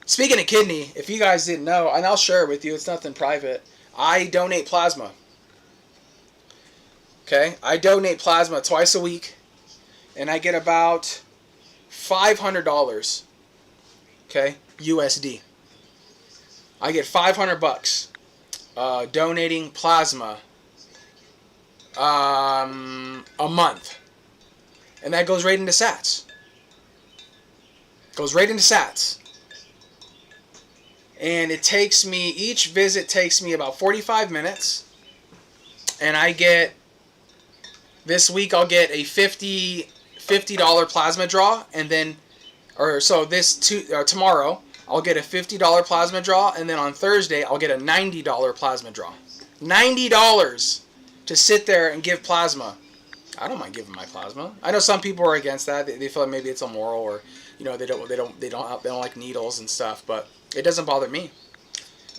speaking of kidney, if you guys didn't know, and I'll share it with you. It's nothing private. I donate plasma. Okay? I donate plasma twice a week, and I get about $500, okay, USD. I get $500 donating plasma a month. And that goes right into Sats. Goes right into Sats. And it takes me, each visit takes me about 45 minutes. And I get, this week I'll get a $50 plasma draw. And then, tomorrow, I'll get a $50 plasma draw. And then on Thursday, I'll get a $90 plasma draw. $90 to sit there and give plasma. I don't mind giving my plasma. I know some people are against that. They feel like maybe it's immoral, or they don't like needles and stuff. But it doesn't bother me,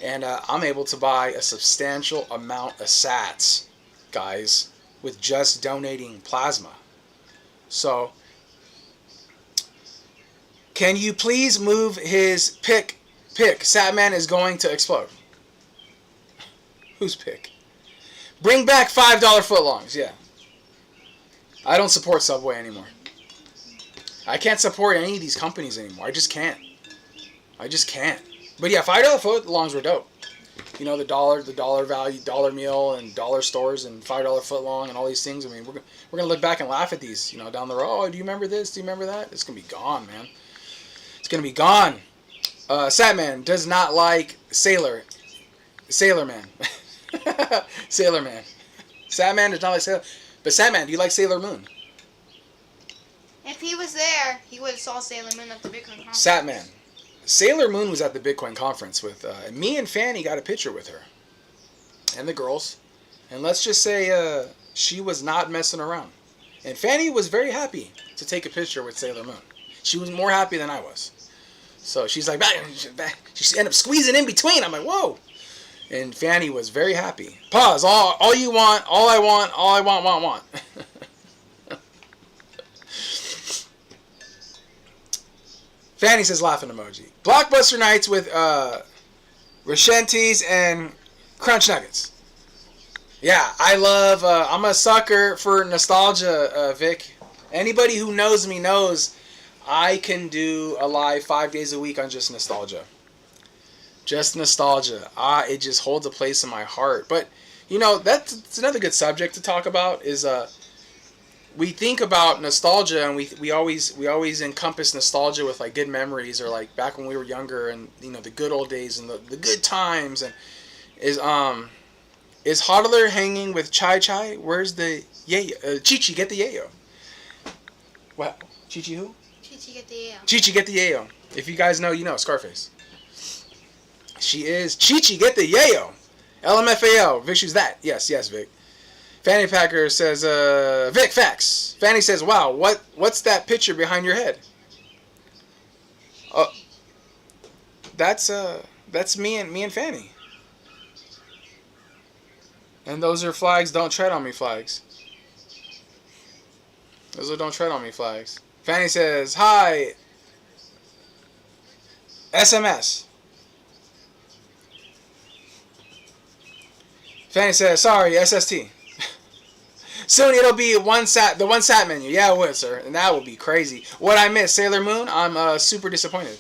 and I'm able to buy a substantial amount of Sats, guys, with just donating plasma. So, can you please move his pick? Satman is going to explode. Whose pick? Bring back $5 footlongs. Yeah. I don't support Subway anymore. I can't support any of these companies anymore. I just can't. But yeah, $5 footlongs were dope. You know, the dollar value, dollar meal, and dollar stores, and $5 footlong, and all these things. I mean, we're gonna look back and laugh at these, down the road. Oh, do you remember this? Do you remember that? It's gonna be gone, man. It's gonna be gone. Satman does not like Sailor Man. Sailor Man. Satman does not like Sailor. But Satman, do you like Sailor Moon? If he was there, he would have saw Sailor Moon at the Bitcoin conference. Satman. Sailor Moon was at the Bitcoin conference with me and Fanny got a picture with her. And the girls. And let's just say She was not messing around. And Fanny was very happy to take a picture with Sailor Moon. She was more happy than I was. So she's like, she ended up squeezing in between. I'm like, whoa. And Fanny was very happy. Pause. All you want, all I want. Fanny says laughing emoji. Blockbuster nights with Roshentis and Crunch Nuggets. Yeah, I love, I'm a sucker for nostalgia, Vic. Anybody who knows me knows I can do a live 5 days a week on just nostalgia. Just nostalgia. It just holds a place in my heart. But, you know, that's another good subject to talk about is, we think about nostalgia and we always encompass nostalgia with like good memories or like back when we were younger and, you know, the good old days and the good times. And is Hodler hanging with Chai Chai? Where's the yayo? Chi-Chi, get the yayo. What? Chi-Chi who? Chi-Chi, get the yayo. Chi-Chi, get the yayo. If you guys know, you know. Scarface. She is. Chi-Chi, get the yayo. LMFAO. Vic, she's that. Yes, Vic. Fanny Packer says, Vic, facts. Fanny says, wow, what's that picture behind your head? That's me and Fanny. And those are flags, don't tread on me flags. Those are don't tread on me flags. Fanny says, hi, SMS. Fanny says, sorry, SST. Soon it'll be the one sat menu. Yeah, it would, sir. And that would be crazy. What I miss, Sailor Moon? I'm super disappointed.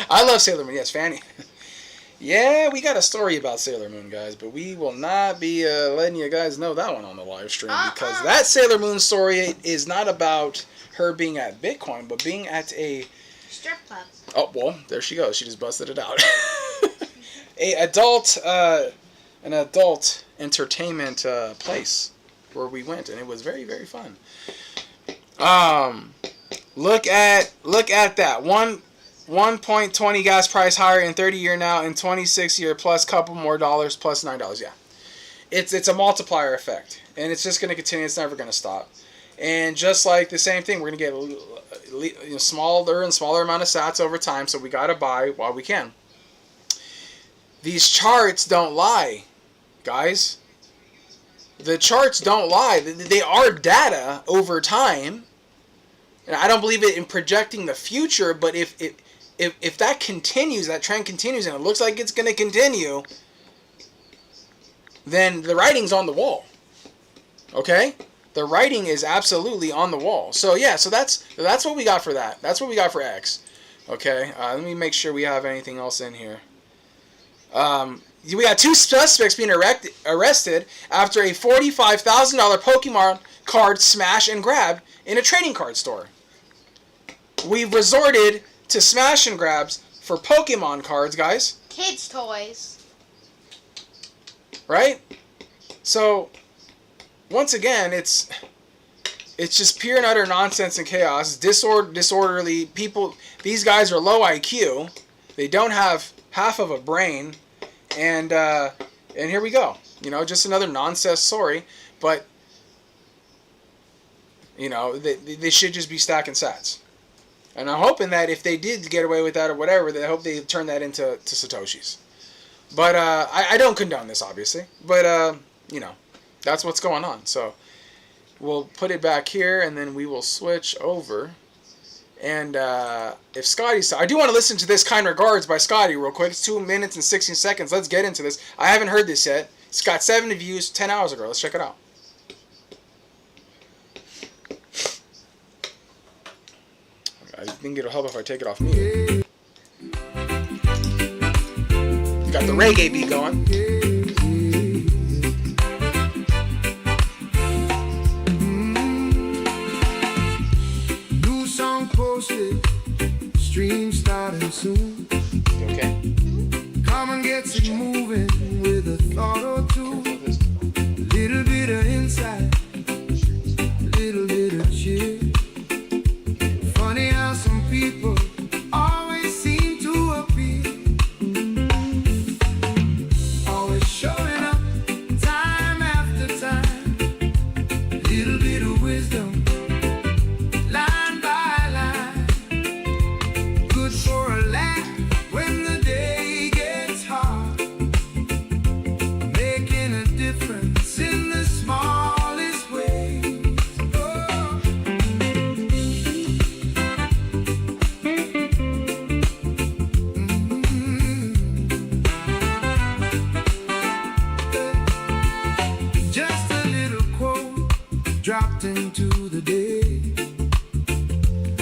I love Sailor Moon. Yes, Fanny. Yeah, we got a story about Sailor Moon, guys, but we will not be letting you guys know that one on the live stream because that Sailor Moon story is not about her being at Bitcoin, but being at a strip club. Oh, well, there she goes. She just busted it out. An adult entertainment place where we went, and it was very, very fun. Look at that. 1.20 gas price higher in 30-year now, in 26-year plus couple more dollars plus $9. Yeah, it's a multiplier effect, and it's just going to continue. It's never going to stop. And just like the same thing, we're going to get smaller and smaller amount of sats over time. So we got to buy while we can. These charts don't lie, guys. The charts don't lie. They are data over time. And I don't believe it in projecting the future, but if that continues, that trend continues, and it looks like it's going to continue, then the writing's on the wall. Okay? The writing is absolutely on the wall. So yeah, so that's what we got for that. That's what we got for X. Okay? Let me make sure we have anything else in here. We got 2 suspects being arrested after a $45,000 Pokemon card smash and grab in a trading card store. We've resorted to smash and grabs for Pokemon cards, guys. Kids' toys. Right? So, once again, it's just pure and utter nonsense and chaos. Disorderly people. These guys are low IQ. They don't have half of a brain. And here we go. You know, just another nonsense story. But, you know, they should just be stacking sats. And I'm hoping that if they did get away with that or whatever, I hope they turn that into Satoshis. But I don't condone this, obviously. But, you know, that's what's going on. So we'll put it back here, and then we will switch over. And if Scotty's... I do want to listen to this Kind Regards by Scotty real quick. It's 2 minutes and 16 seconds. Let's get into this. I haven't heard this yet. It's got 70 views 10 hours ago. Let's check it out. I think it'll help if I take it off mute. Got the reggae beat going. New song posted, stream starting soon. Okay. Come and get it moving with a thought or two. Little bit of insight, little bit of cheer. Funny how some people always seem to appear. Always showing up time after time. into the day.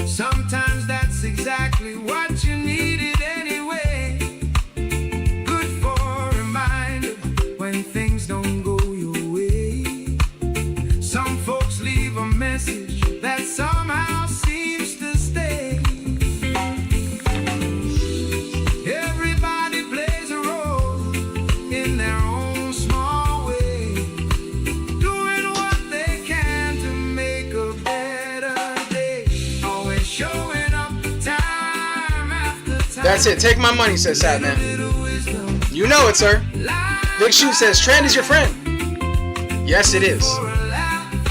Sometimes that's exactly what you needed anyway. Good for a reminder when things don't go your way. Some folks leave a message that somehow seems to stay. Everybody plays a role in their own small way, doing what they can to make a better day. Always showing up time after time. That's it. Take my money, says Satman. You know it, sir. Big Shoe says, Trend is your friend. Yes, it is.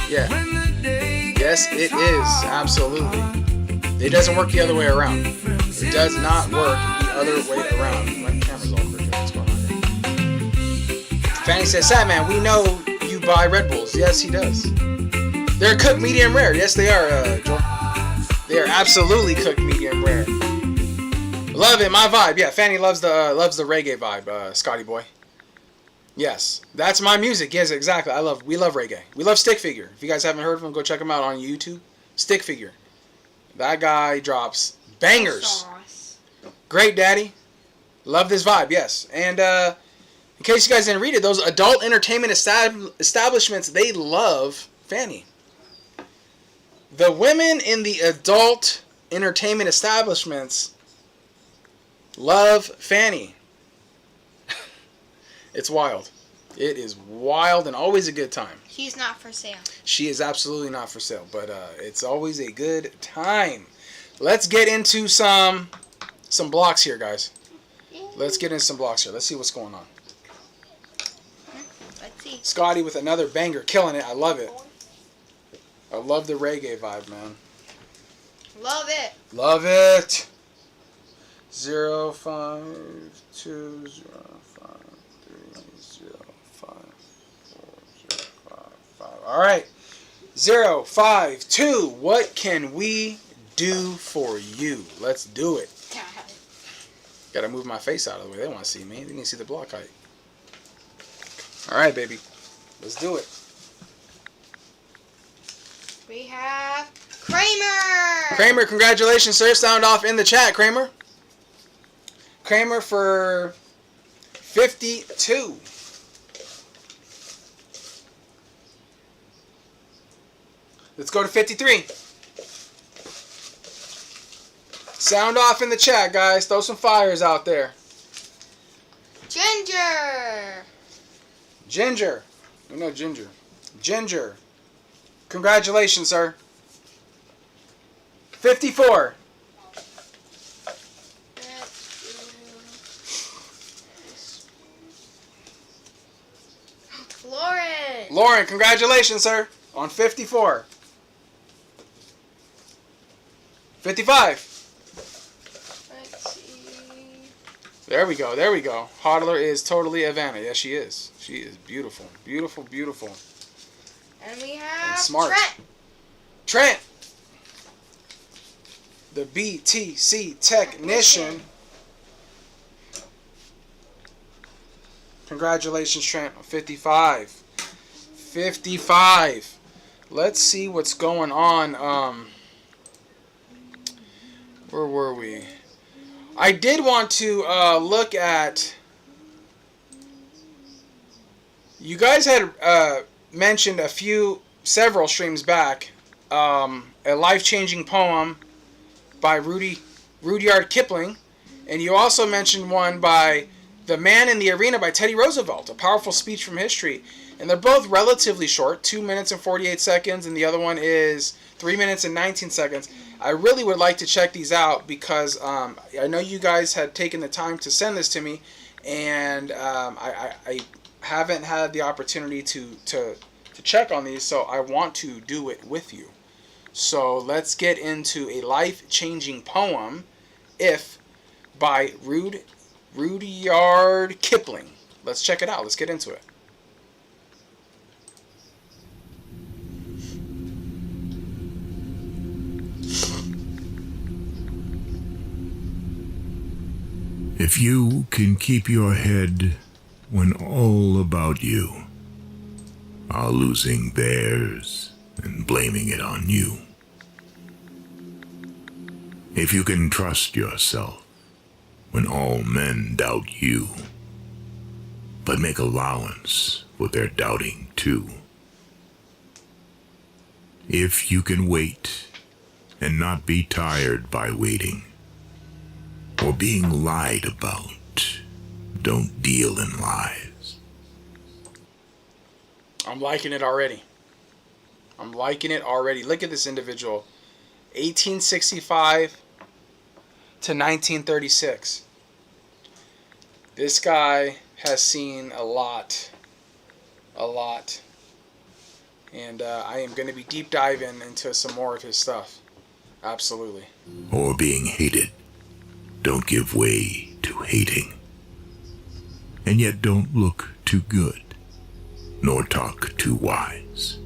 Yeah. Yes, it is. Absolutely. It doesn't work the other way around. It does not work the other way around. My camera's all crooked. What's going on here? Fanny says, Satman, we know you buy Red Bulls. Yes, he does. They're cooked medium rare. Yes, they are, Joel. They are absolutely cooked medium rare. Love it, my vibe. Yeah, Fanny loves the reggae vibe, Scotty boy. Yes, that's my music. Yes, exactly. We love reggae. We love Stick Figure. If you guys haven't heard of him, go check him out on YouTube. Stick Figure. That guy drops bangers. Great daddy. Love this vibe, yes. And in case you guys didn't read it, those adult entertainment establishments, they love Fanny. The women in the adult entertainment establishments love Fanny. It's wild. It is wild and always a good time. She's not for sale. She is absolutely not for sale, but it's always a good time. Let's get into some blocks here, guys. Let's get into some blocks here. Let's see what's going on. Let's see. Scotty with another banger, killing it. I love it. I love the reggae vibe, man. Love it. Love it. 05205305405. All right. 052. What can we do for you? Let's do it. Gotta move my face out of the way. They want to see me. They need to see the block height. All right, baby. Let's do it. We have Kramer. Kramer, congratulations, sir. Sound off in the chat, Kramer. Kramer for 52. Let's go to 53. Sound off in the chat, guys. Throw some fires out there. Ginger. Ginger. We know Ginger. Ginger. Congratulations, sir. 54. Lauren. Lauren, congratulations, sir. On 54. 55. Let's see. There we go. There we go. Hodler is totally Havana. Yes, she is. She is beautiful. Beautiful, beautiful. And we have And smart. Trent. Trent. The BTC technician. Congratulations, Trent. On 55. 55. Let's see what's going on. Where were we? I did want to look at... You guys had mentioned several streams back, a life-changing poem by Rudyard Kipling, and you also mentioned one by The Man in the Arena by Teddy Roosevelt, a powerful speech from history. And they're both relatively short, 2 minutes and 48 seconds, and the other one is 3 minutes and 19 seconds. I really would like to check these out because I know you guys had taken the time to send this to me, and I haven't had the opportunity to check on these, so I want to do it with you. So let's get into a life-changing poem, If, by Rudyard Kipling. Let's check it out. Let's get into it. If you can keep your head when all about you are losing theirs, and blaming it on you. If you can trust yourself when all men doubt you, but make allowance for their doubting too. If you can wait and not be tired by waiting or being lied about, don't deal in lies. I'm liking it already. I'm liking it already. Look at this individual. 1865 to 1936. This guy has seen a lot. And I am going to be deep diving into some more of his stuff. Absolutely. Or being hated. Don't give way to hating. And yet don't look too good, nor talk too wise.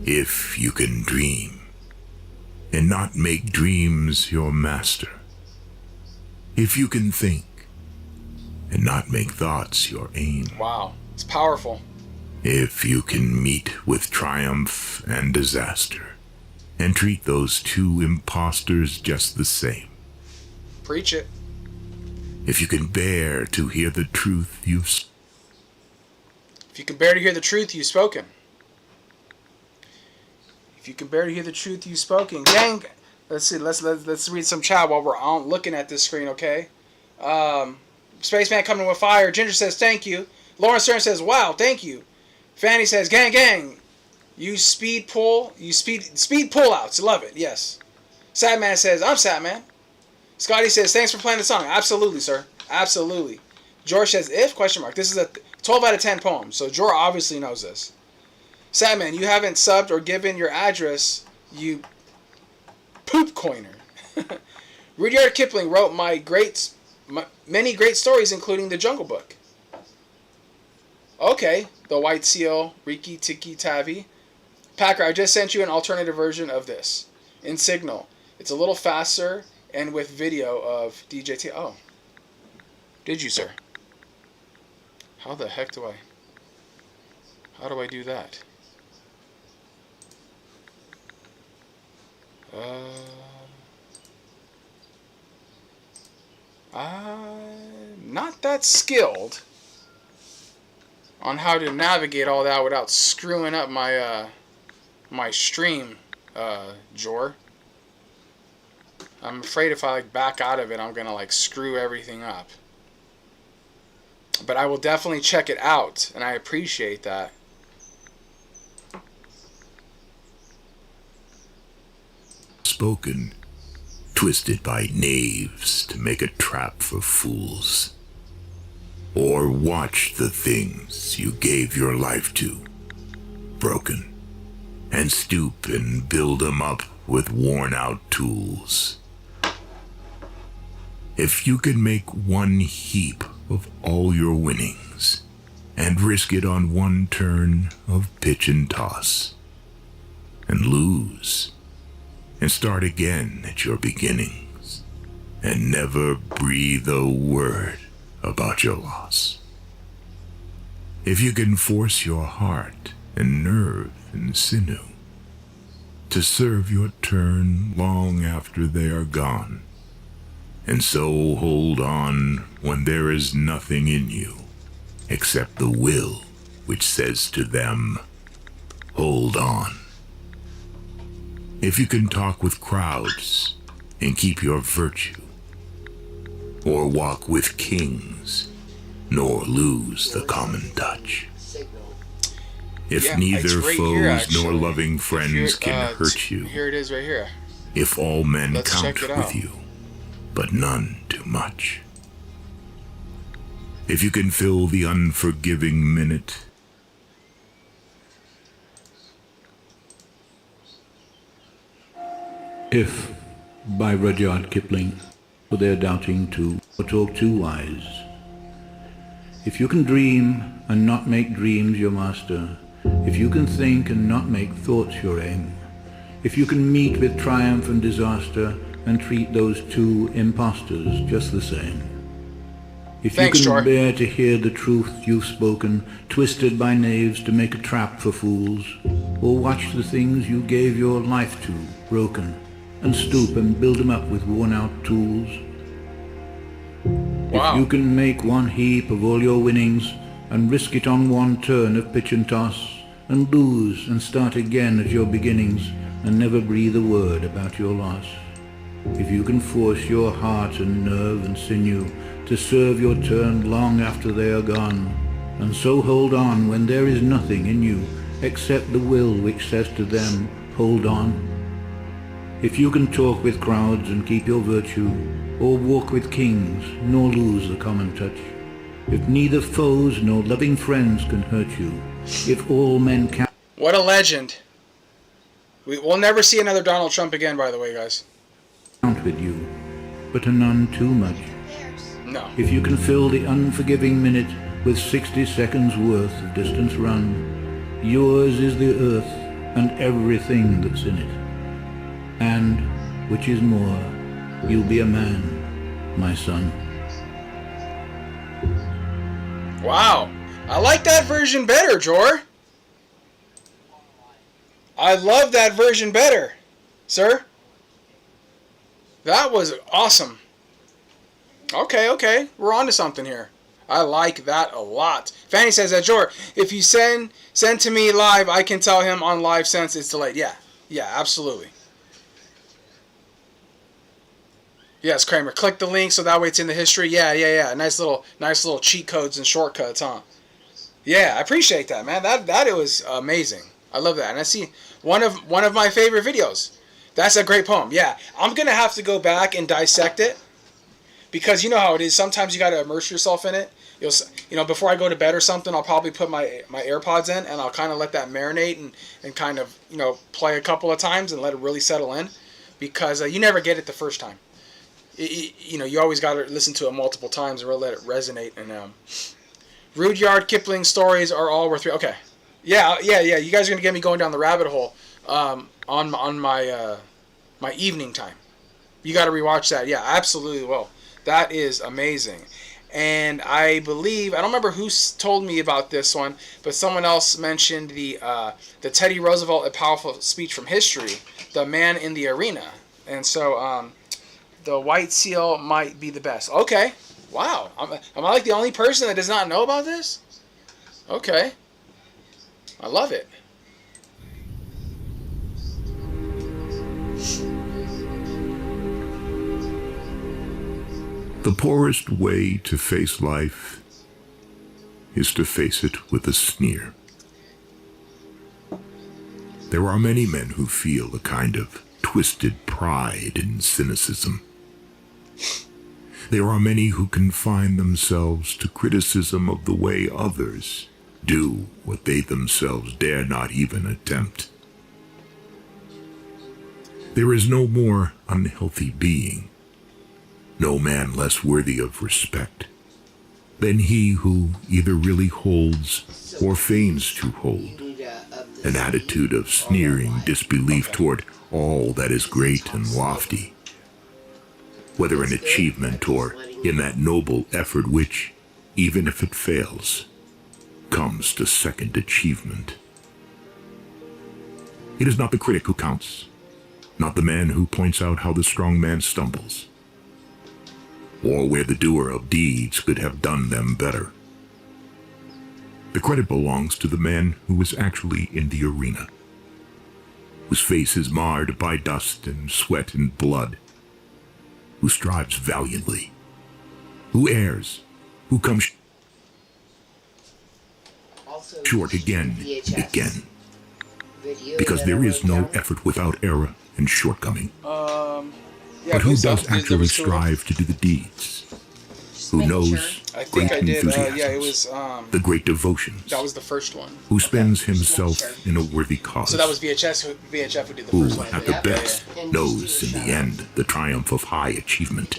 If you can dream, and not make dreams your master. If you can think, and not make thoughts your aim. Wow, it's powerful. If you can meet with triumph and disaster, and treat those two impostors just the same. Preach it. If you can bear to hear the truth you've If you can bear to hear the truth you've spoken. If you can bear to hear the truth you've spoken. Gang, let's see, let's read some chat while we're on looking at this screen, okay? Spaceman coming with fire. Ginger says thank you. Lauren Stern says wow, thank you. Fanny says gang gang. You speed pull outs. Love it. Yes. Satman says I'm Satman. Scotty says thanks for playing the song. Absolutely, sir. Absolutely. George says if question mark. This is a 12 out of 10 poem. So George obviously knows this. Satman, you haven't subbed or given your address. You poop coiner. Rudyard Kipling wrote many great stories, including The Jungle Book. Okay, The White Seal, Riki Tiki Tavi. Packer, I just sent you an alternative version of this in Signal. It's a little faster and with video of DJT. Oh, did you, sir? How the heck do I do that? I'm not that skilled on how to navigate all that without screwing up my my stream, Jor. I'm afraid if I back out of it, I'm gonna screw everything up. But I will definitely check it out, and I appreciate that. Spoken, twisted by knaves to make a trap for fools. Or watch the things you gave your life to, broken, and stoop and build them up with worn-out tools. If you could make one heap of all your winnings and risk it on one turn of pitch and toss, and lose, and start again at your beginnings, and never breathe a word about your loss. If you can force your heart and nerve and sinew to serve your turn long after they are gone, and so hold on when there is nothing in you except the will which says to them, hold on. If you can talk with crowds and keep your virtue, or walk with kings, nor lose the common touch. If neither foes nor loving friends can hurt you, here it is right here. if all men count with you, but none too much. If you can fill the unforgiving minute, If, by Rudyard Kipling, for their doubting too, or talk too wise. If you can dream and not make dreams your master, if you can think and not make thoughts your aim, if you can meet with triumph and disaster and treat those two impostors just the same. If Thanks, you can Jor. bear to hear the truth you've spoken, twisted by knaves to make a trap for fools, or watch the things you gave your life to broken, and stoop and build 'em up with worn-out tools. Wow. If you can make one heap of all your winnings, and risk it on one turn of pitch and toss, and lose and start again at your beginnings, and never breathe a word about your loss. If you can force your heart and nerve and sinew to serve your turn long after they are gone, and so hold on when there is nothing in you except the will which says to them, hold on. If you can talk with crowds and keep your virtue, or walk with kings nor lose the common touch, if neither foes nor loving friends can hurt you, if all men count What a legend. We'll never see another Donald Trump again, by the way, guys. with you, but none too much. No. If you can fill the unforgiving minute with 60 seconds worth of distance run, yours is the earth and everything that's in it. And, which is more, you'll be a man, my son. Wow. I like that version better, Jor. I love that version better, sir. That was awesome. Okay. We're on to something here. I like that a lot. Fanny says that, Jor, if you send to me live, I can tell him on live since it's delayed. Yeah, absolutely. Yes, Kramer, click the link so that way it's in the history. Yeah. Nice little cheat codes and shortcuts, huh? Yeah, I appreciate that, man. That was amazing. I love that. And I see one of my favorite videos. That's a great poem. Yeah, I'm gonna have to go back and dissect it, because you know how it is. Sometimes you gotta immerse yourself in it. Before I go to bed or something, I'll probably put my AirPods in and I'll kind of let that marinate and kind of play a couple of times and let it really settle in, because you never get it the first time. You always got to listen to it multiple times and really let it resonate. And Rudyard Kipling stories are all worth it. Okay, yeah. You guys are gonna get me going down the rabbit hole on my my evening time. You got to rewatch that. Yeah, absolutely will. That is amazing. And I believe, I don't remember who told me about this one, but someone else mentioned the Teddy Roosevelt A Powerful Speech from History, The Man in the Arena. And so the White Seal might be the best. Okay. Wow. Am I like the only person that does not know about this? Okay. I love it. The poorest way to face life is to face it with a sneer. There are many men who feel a kind of twisted pride in cynicism. There are many who confine themselves to criticism of the way others do what they themselves dare not even attempt. There is no more unhealthy being, no man less worthy of respect than he who either really holds or feigns to hold an attitude of sneering disbelief toward all that is great and lofty, whether in achievement or in that noble effort which, even if it fails, comes to second achievement. It is not the critic who counts, not the man who points out how the strong man stumbles, or where the doer of deeds could have done them better. The credit belongs to the man who is actually in the arena, whose face is marred by dust and sweat and blood, who strives valiantly, who errs, who comes short again and again, because there is no effort without error and shortcoming. But who does actually strive to do the deeds? Who knows I think great I did. enthusiasms, Yeah, it was. the great devotions, That was the first one. who spends himself in a worthy cause, So that was VHF who did the who first one. at the Yeah. best knows in the end the triumph of high achievement,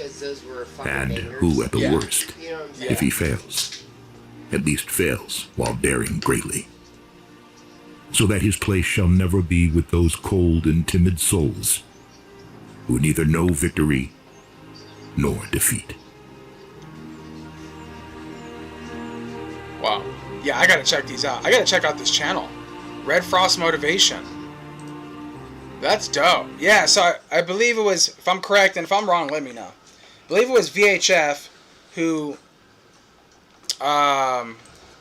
and who at the Yeah. worst, Yeah. if he fails, at least fails while daring greatly, so that his place shall never be with those cold and timid souls who neither know victory nor defeat. Wow. Yeah, I gotta check these out. I gotta check out this channel. Red Frost Motivation. That's dope. Yeah, so I believe it was, if I'm correct, and if I'm wrong, let me know. I believe it was VHF who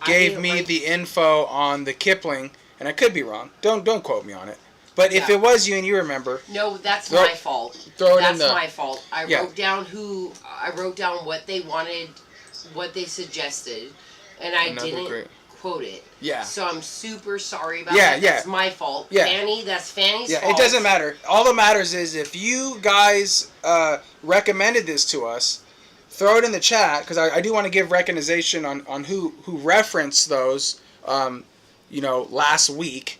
gave me the info on the Kipling, and I could be wrong. Don't quote me on it. But if it was you and you remember, no, that's my fault. Throw it that's in the. My fault. I wrote down what they wanted, what they suggested, and I didn't quote it. Yeah. So I'm super sorry about that. Yeah. That's my fault. Yeah. That's Fanny's fault. Yeah, it doesn't matter. All that matters is if you guys recommended this to us, throw it in the chat, because I do want to give recognition on who referenced those, last week,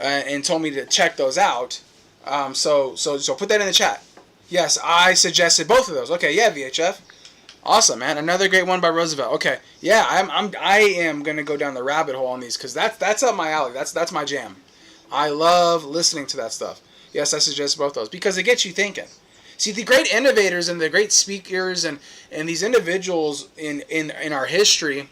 and told me to check those out. So put that in the chat. Yes, I suggested both of those. Okay, yeah, VHF. Awesome, man. Another great one by Roosevelt. Okay, yeah, I am gonna go down the rabbit hole on these, because that's up my alley. That's my jam. I love listening to that stuff. Yes, I suggest both those because it gets you thinking. See, the great innovators and the great speakers and these individuals in our history,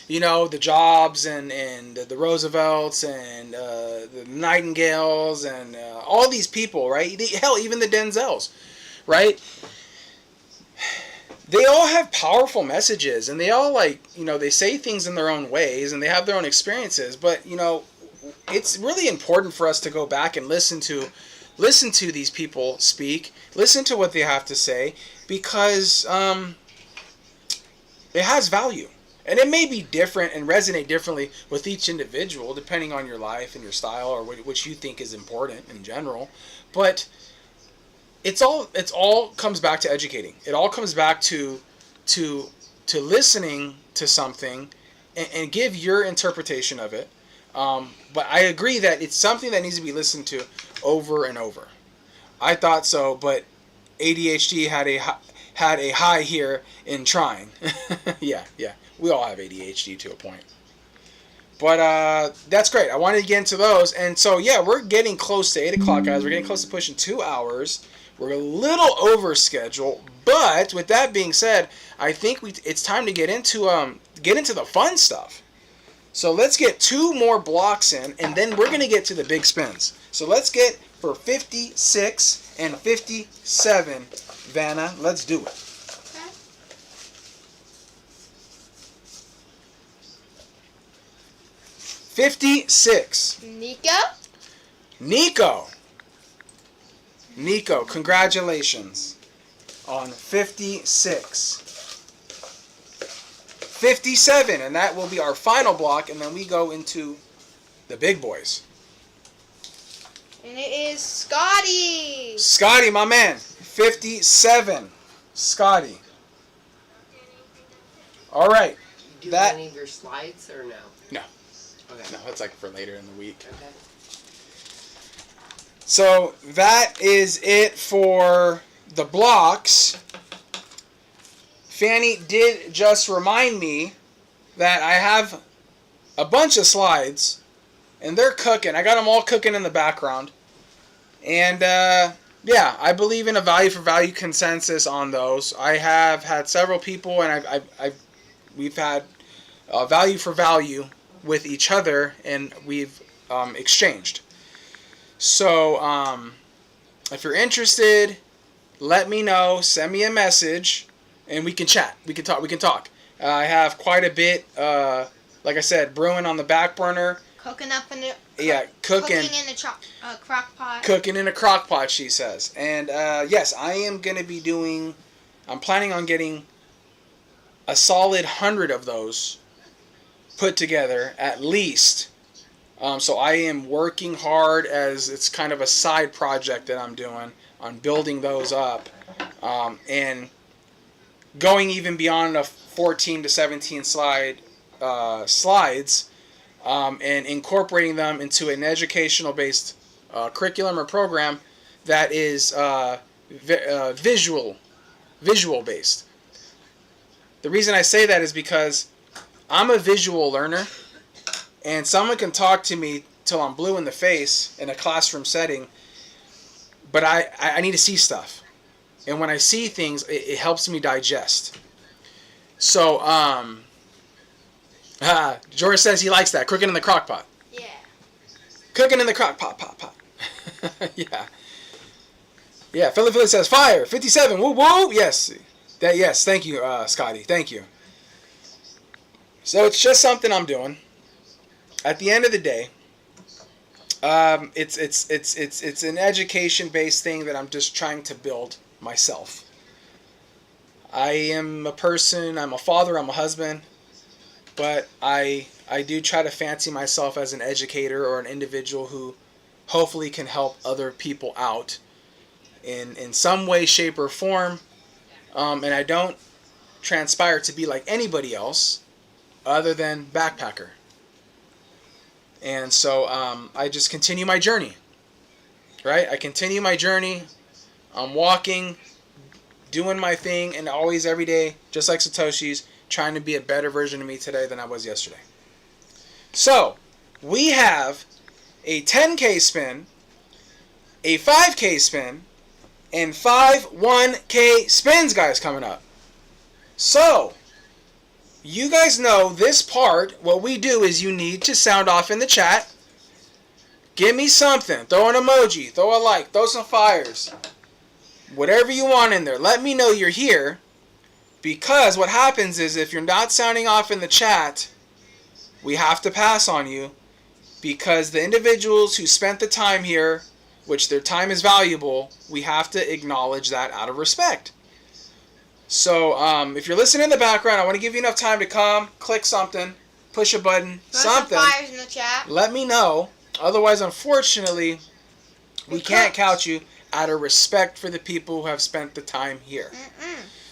the Jobs and the Roosevelts and the Nightingales and all these people, right? Hell, even the Denzels, right? They all have powerful messages, and they all they say things in their own ways, and they have their own experiences. But it's really important for us to go back and listen to these people speak, listen to what they have to say, because it has value. And it may be different and resonate differently with each individual, depending on your life and your style or what you think is important in general. But it's all comes back to educating. It all comes back to listening to something and give your interpretation of it. But I agree that it's something that needs to be listened to over and over. I thought so, but ADHD had a high here in trying. yeah. We all have ADHD to a point. But that's great. I wanted to get into those. And so, yeah, we're getting close to 8 o'clock, guys. We're getting close to pushing 2 hours. We're a little over schedule. But with that being said, I think it's time to get into the fun stuff. So let's get 2 more blocks in, and then we're going to get to the big spins. So let's get for 56 and 57, Vanna. Let's do it. 56. Nico, congratulations on 56. 57, and that will be our final block, and then we go into the big boys. And it is Scotty. Scotty, my man. 57. Scotty. All right. Do any of your slides or no? No. Okay. No, that's like for later in the week. Okay. So that is it for the blocks. Fanny did just remind me that I have a bunch of slides, and they're cooking. I got them all cooking in the background. And yeah, I believe in a value for value consensus on those. I have had several people, and we've had value for value with each other, and we've exchanged. So if you're interested, let me know. Send me a message, and we can chat. We can talk. I have quite a bit, like I said, brewing on the back burner. Cooking up in the cooking in a crock pot. Cooking in a crock pot, she says. And yes, I am gonna be doing. I'm planning on getting a solid 100 of those put together at least. So I am working hard, as it's kind of a side project that I'm doing on building those up, and going even beyond a 14 to 17 slides, and incorporating them into an educational based curriculum or program that is visual based. The reason I say that is because I'm a visual learner, and someone can talk to me till I'm blue in the face in a classroom setting, but I need to see stuff. And when I see things, it helps me digest. So George says he likes that. Cooking in the crock pot. Yeah. Cooking in the crock pot. Yeah. Yeah, Philly says fire. 57. Woo woo. Yes. Yes. Thank you, Scotty. Thank you. So it's just something I'm doing. At the end of the day, it's an education-based thing that I'm just trying to build myself. I am a person. I'm a father. I'm a husband. But I do try to fancy myself as an educator or an individual who hopefully can help other people out in some way, shape, or form. And I don't transpire to be like anybody else other than backpacker. And so I just continue my journey. Right? I continue my journey. I'm walking, doing my thing, and always every day, just like Satoshi's, trying to be a better version of me today than I was yesterday. So, we have a 10K spin, a 5K spin, and 5 1K spins, guys, coming up. So, you guys know this part, what we do is you need to sound off in the chat. Give me something. Throw an emoji, throw a like, throw some fires. Whatever you want in there. Let me know you're here. Because what happens is if you're not sounding off in the chat, we have to pass on you. Because the individuals who spent the time here, which their time is valuable, we have to acknowledge that out of respect. So if you're listening in the background, I want to give you enough time to come, click something, push a button, something. Some fires in the chat. Let me know. Otherwise, unfortunately, we can't count you out of respect for the people who have spent the time here.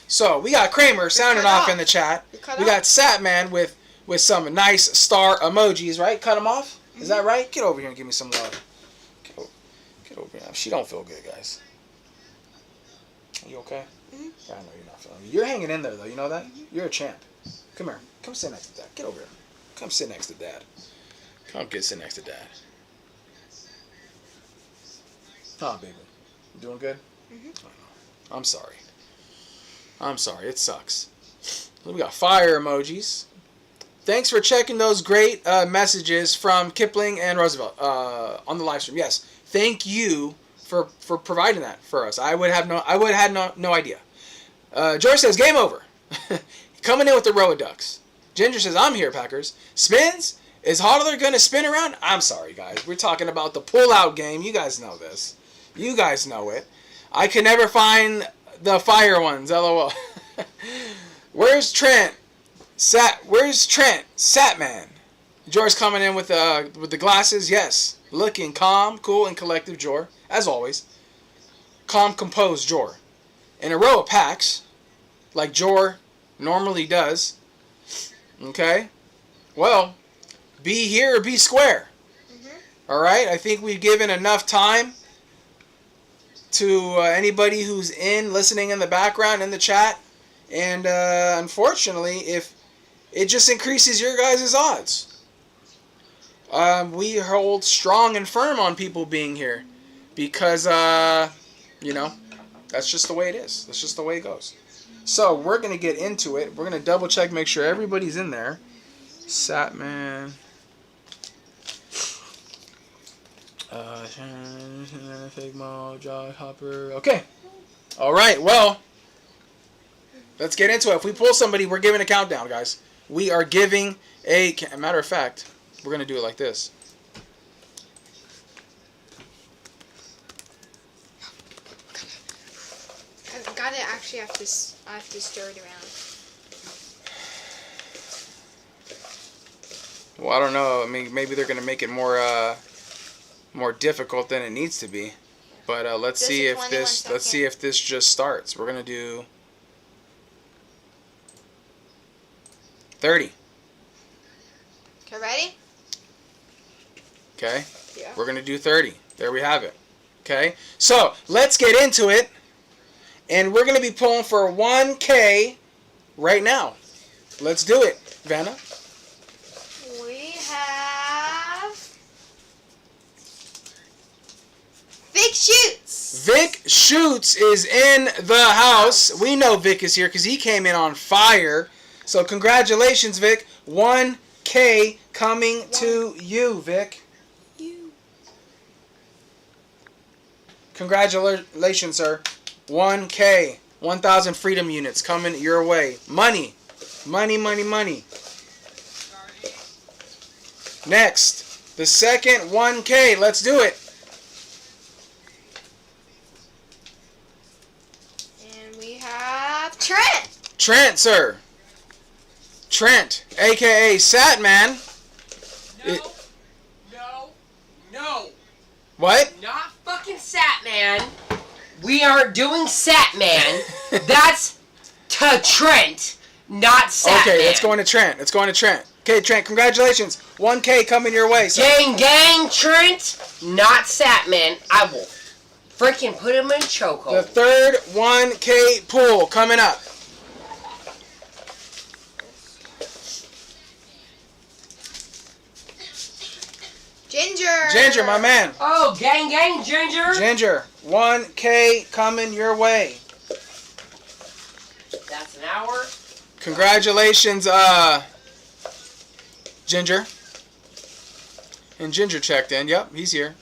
So we got Kramer sounding off in the chat. We got Satman with some nice star emojis, right? Cut them off. Is that right? Get over here and give me some love. Get over here. She don't feel good, guys. Are you okay? Yeah, I know you're not feeling good. You're hanging in there, though. You know that? You're a champ. Come here. Come sit next to Dad. Get over here. Come sit next to Dad. Come sit next to Dad. Oh, baby. You doing good? I'm sorry. I'm sorry. It sucks. We got fire emojis. Thanks for checking those great messages from Kipling and Roosevelt on the live stream. Yes, thank you for providing that for us. I would have no idea. George says game over. Coming in with the row of ducks. Ginger says I'm here, Packers. Spins. Is Hodler gonna spin around? I'm sorry, guys. We're talking about the pull-out game. You guys know this. You guys know it. I can never find the fire ones. LOL. Where's Trent? Where's Trent? Satman. George coming in with the glasses. Yes, looking calm, cool, and collective. Jor, as always. Calm, composed. Jor. In a row of packs, like Jor normally does. Okay. Well, be here or be square. All right. I think we've given enough time to anybody who's listening in the background in the chat, and unfortunately, if it just increases your guys' odds. We hold strong and firm on people being here because, you know, that's just the way it is. That's just the way it goes. So we're going to get into it. We're going to double check, make sure everybody's in there. Satman. Figmo, Josh Hopper. Okay. All right. Well, let's get into it. If we pull somebody, we're giving a countdown, guys. We are giving a matter of fact, we're going to do it like this. I've got to actually have to stir it around. Well, I don't know. I mean, maybe they're going to make it more difficult than it needs to be. But let's see if this just starts. We're going to do 30. Okay, ready? Okay. Yeah. We're going to do 30. There we have it. Okay. So, let's get into it. And we're going to be pulling for 1K right now. Let's do it, Vanna. We have Vic Shoots. Vic Shoots is in the house. We know Vic is here because he came in on fire. So congratulations, Vic. 1K 1K coming to you, Vic. Congratulations, sir. 1K. 1,000 freedom units coming your way. Money. Money, money, money. Next, the second 1K. Let's do it. And we have Trent. Trent, sir. Trent, a.k.a. Satman. No. What? Not fucking Satman. We are doing Satman. That's to Trent, not Satman. Okay, it's going to Trent. It's going to Trent. Okay, Trent, congratulations. 1K coming your way, sir. Gang, Trent, not Satman. I will freaking put him in The chokehold. third 1K pool coming up. Ginger, my man. Oh, gang, Ginger. Ginger, 1K coming your way. That's an hour. Congratulations, Ginger. And Ginger checked in. Yep, he's here.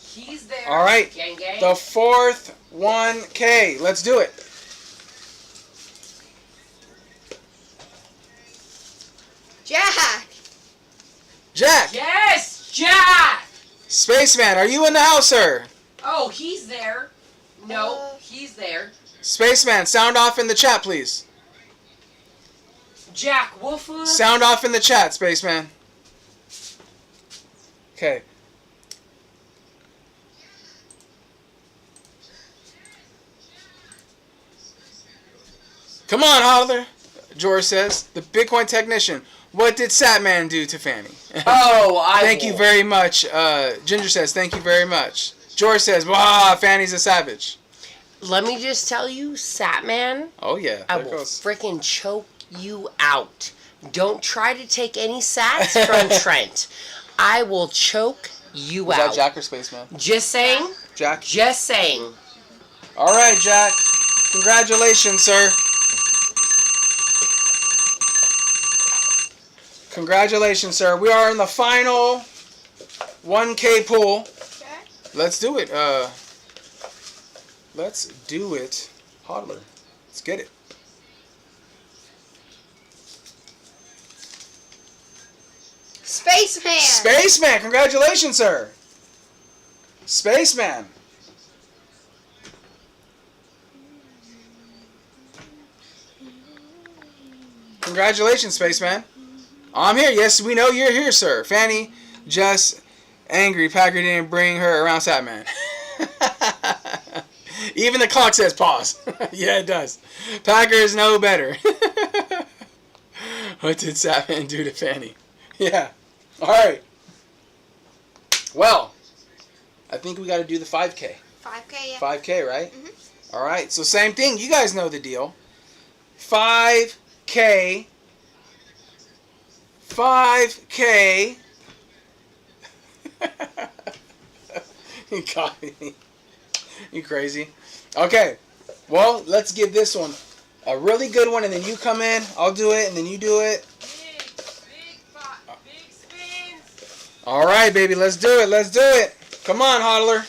He's there. All right. Gang. The fourth 1K. Let's do it. Jack. Yes, Jack. Spaceman, are you in the house, sir? Oh, he's there. No, he's there. Spaceman, sound off in the chat, please. Jack Wolfa. Sound off in the chat, Spaceman. Okay. Come on, Holler. George says. The Bitcoin technician. What did Satman do to Fanny? Oh, Thank you very much. Ginger says, thank you very much. George says, wow, Fanny's a savage. Let me just tell you, Satman. Oh, yeah. I There will goes. freaking choke you out. Don't try to take any sats from Trent. I will choke you Was out. that Jack or Spaceman? Just saying. Jack? Just saying. All right, Jack. Congratulations, sir. Congratulations, sir. We are in the final 1K pool. Okay. Let's do it. Let's do it. Hodler. Let's get it. Spaceman. Spaceman, congratulations, sir. Spaceman. Congratulations, Spaceman. I'm here. Yes, we know you're here, sir. Fanny just angry Packer didn't bring her around Satman. Even the clock says pause. Yeah, it does. Packer is no better. What did Satman do to Fanny? Yeah. All right. Well, I think we got to do the 5K. 5K, yeah. 5K, right? Mhm. All right. So same thing. You guys know the deal. 5K. 5K. You got me. You crazy. Okay. Well, let's give this one a really good one, and then you come in. I'll do it, and then you do it. Big spins. All right, baby. Let's do it. Let's do it. Come on, hodler.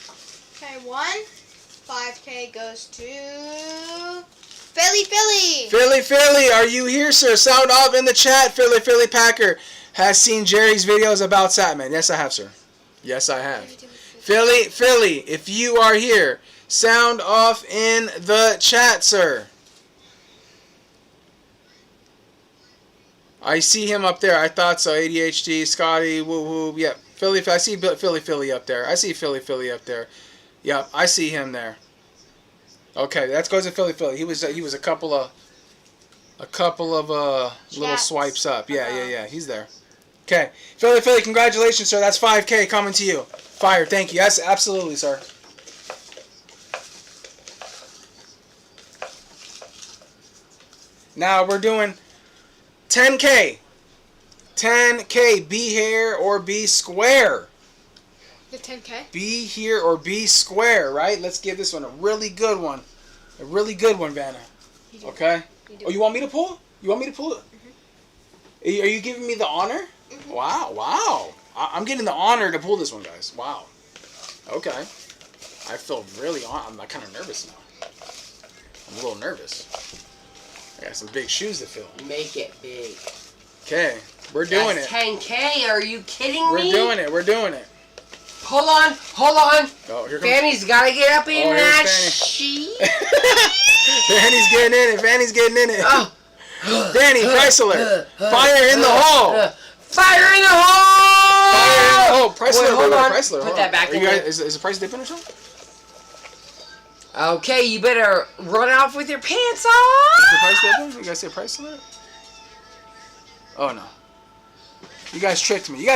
Okay, 5K goes to Philly. Philly, are you here, sir? Sound off in the chat. Philly Packer has seen Jerry's videos about Satman. Yes, I have, sir. Yes, I have. Philly, if you are here, sound off in the chat, sir. I see him up there. I thought so. ADHD, Scotty, woo. Yep. Philly, I see Philly up there. I see Philly up there. Yep, I see him there. Okay, that goes to Philly. He was a couple of little swipes up. Yeah. He's there. Okay, Philly, congratulations, sir. That's 5K coming to you. Fire, thank you. Yes, absolutely, sir. Now we're doing 10K. 10K. Be here or be square. The 10K? Be here or be square, right? Let's give this one a really good one. A really good one, Vanna. Okay? Oh, you want me to pull? You want me to pull it? Mm-hmm. Are you giving me the honor? Wow, wow. I'm getting the honor to pull this one, guys. Wow. Okay. I feel really I'm kind of nervous now. I'm a little nervous. I got some big shoes to fill. Make it big. Okay, we're doing That's it. 10K. Are you kidding We're me? doing it. We're doing it. Hold on. Oh, here comes Fanny's got to get up in here's that Fanny. sheet. Fanny's getting in it. Fanny's getting in it. Oh. Danny, price alert. Fire in the hole. Fire in the hole. Fire in the hole. Price Wait, alert. hold on. Price alert. Put Hold that on. back Are in you guys, there. is the price dipping or something? Okay, you better run off with your pants Is the on. price dipping? You guys say price alert? Oh no. You guys tricked me.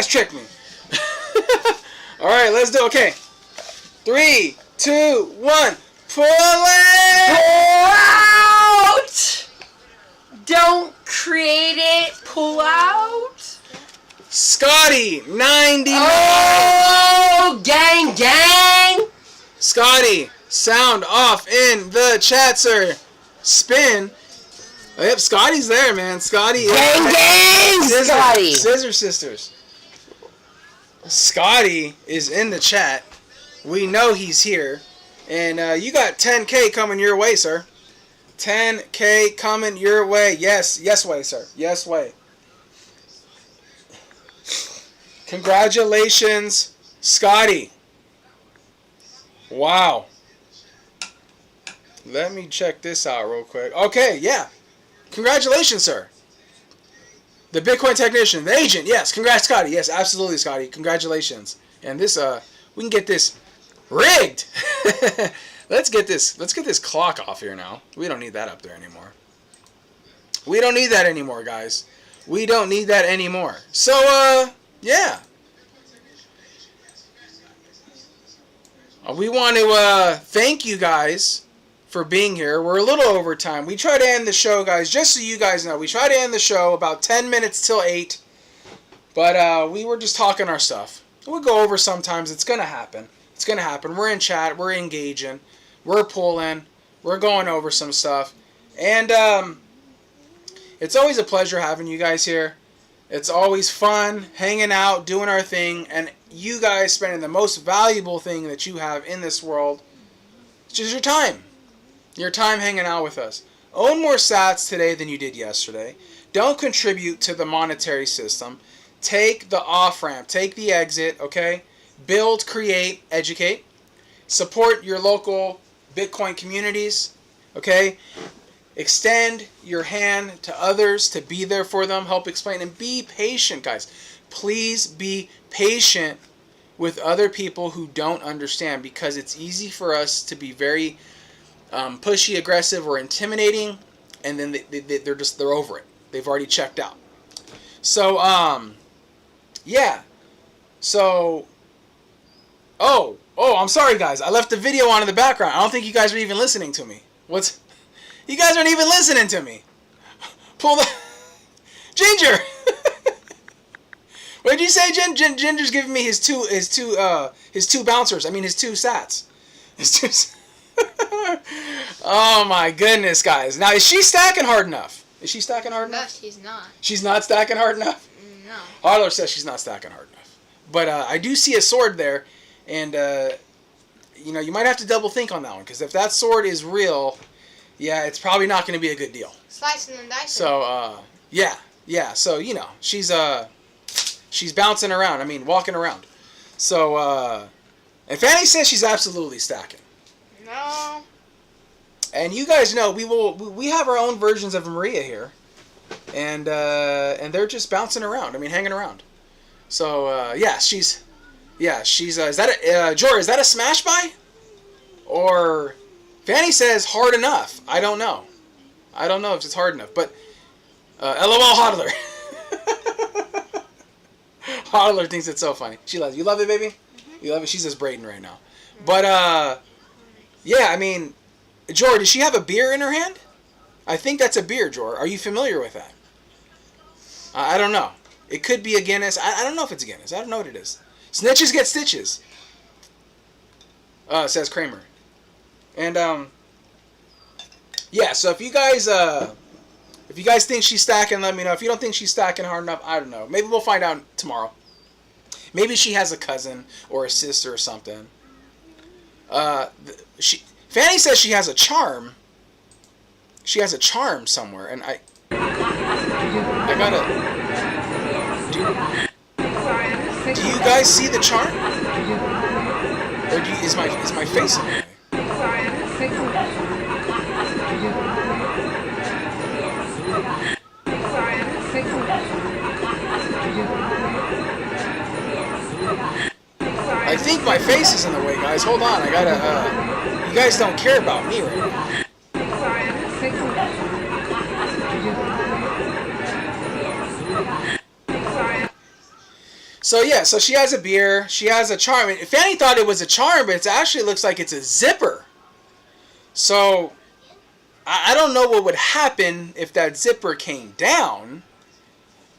All right, let's do it. Okay. 3, 2, 1. Pull it! Pull out. Don't create it. Pull out. Scotty, 99. Oh, gang. Scotty, sound off in the chat, sir. Spin. Oh, yep, Scotty's there, man. Scotty. Gang, Scotty. Scissor Sisters. Scotty is in the chat. We know he's here. And you got 10K coming your way, sir. 10K coming your way. Yes way, sir. Yes way. Congratulations, Scotty. Wow. Let me check this out real quick. Okay, yeah. Congratulations, sir. The Bitcoin technician, the agent. Yes, congrats, Scotty. Yes, absolutely, Scotty. Congratulations. And this, we can get this rigged. Let's get this clock off here now. We don't need that up there anymore. We don't need that anymore, guys. We don't need that anymore. So, yeah. We want to thank you guys for being here. We're a little over time. We try to end the show, guys, just so you guys know. We try to end the show about 10 minutes till 8. But we were just talking our stuff. We'll go over sometimes. It's going to happen. It's going to happen. We're in chat. We're engaging. We're pulling. We're going over some stuff. And it's always a pleasure having you guys here. It's always fun hanging out, doing our thing, and you guys spending the most valuable thing that you have in this world, which is your time. Your time hanging out with us. Own more sats today than you did yesterday. Don't contribute to the monetary system. Take the off-ramp. Take the exit, okay? Build, create, educate. Support your local Bitcoin communities, okay? Extend your hand to others to be there for them. Help explain. And be patient, guys. Please be patient with other people who don't understand, because it's easy for us to be very pushy, aggressive, or intimidating, and then they're over it. They've already checked out. So, yeah. So, oh, I'm sorry, guys. I left the video on in the background. I don't think you guys are even listening to me. You guys aren't even listening to me. Pull the Ginger. What did you say, Ginger's giving me his two bouncers. I mean his two sats. Oh my goodness, guys. Now, is she stacking hard enough? Is she stacking hard enough? No, she's not. She's not stacking hard enough? No. Harler says she's not stacking hard enough. But I do see a sword there, and you might have to double think on that one, because if that sword is real, yeah, it's probably not going to be a good deal. Slicing and dicing. So, yeah. So, she's bouncing around. I mean, walking around. So, and Fanny says she's absolutely stacking. No. And you guys know we have our own versions of Maria here, and they're just bouncing around. I mean, hanging around. So, she's is that a Jor? Is that a smash buy? Or Fanny says hard enough. I don't know if it's hard enough, but LOL Hodler. Hodler thinks it's so funny. She loves it. You love it, baby? Mm-hmm. You love it? She's just braiding right now. But, yeah, I mean, Jor, does she have a beer in her hand? I think that's a beer, Jor. Are you familiar with that? I don't know. It could be a Guinness. I don't know if it's a Guinness. I don't know what it is. Snitches get stitches. Says Kramer. And, yeah, so if you guys, If you guys think she's stacking, let me know. If you don't think she's stacking hard enough, I don't know. Maybe we'll find out tomorrow. Maybe she has a cousin or a sister or something. Fanny says she has a charm. She has a charm somewhere, and I gotta. Do you guys see the charm? Or is my face in the way? I think my face is in the way, guys. Hold on, I gotta. You guys don't care about me right now. So yeah, so she has a beer, she has a charm. Fanny thought it was a charm, but it actually looks like it's a zipper. So I don't know what would happen if that zipper came down,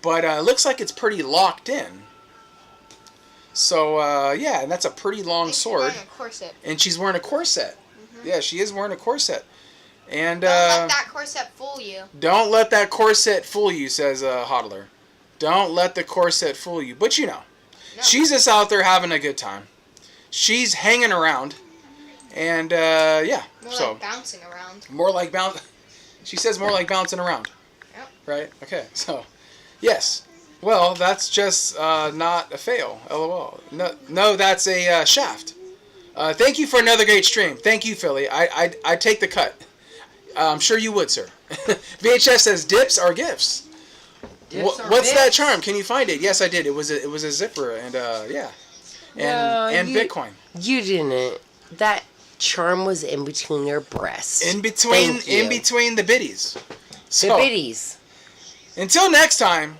but it looks like it's pretty locked in. So yeah, and that's a pretty long sword. She's wearing a corset. And she's wearing a corset. Mm-hmm. Yeah, she is wearing a corset. And don't let that corset fool you. Don't let that corset fool you, says Hodler. Don't let the corset fool you. But you know, she's just out there having a good time. She's hanging around. And, yeah. More like bouncing around. More like She says more like bouncing around. Yep. Right? Okay, so, yes. Well, that's just not a fail. LOL. No, that's a shaft. Thank you for another great stream. Thank you, Philly. I take the cut. I'm sure you would, sir. VHS says dips are gifts. What's that charm? Can you find it? Yes, I did. It was a zipper, and yeah, and Bitcoin. You didn't. That charm was in between your breasts. In between the biddies. So, the biddies. Until next time,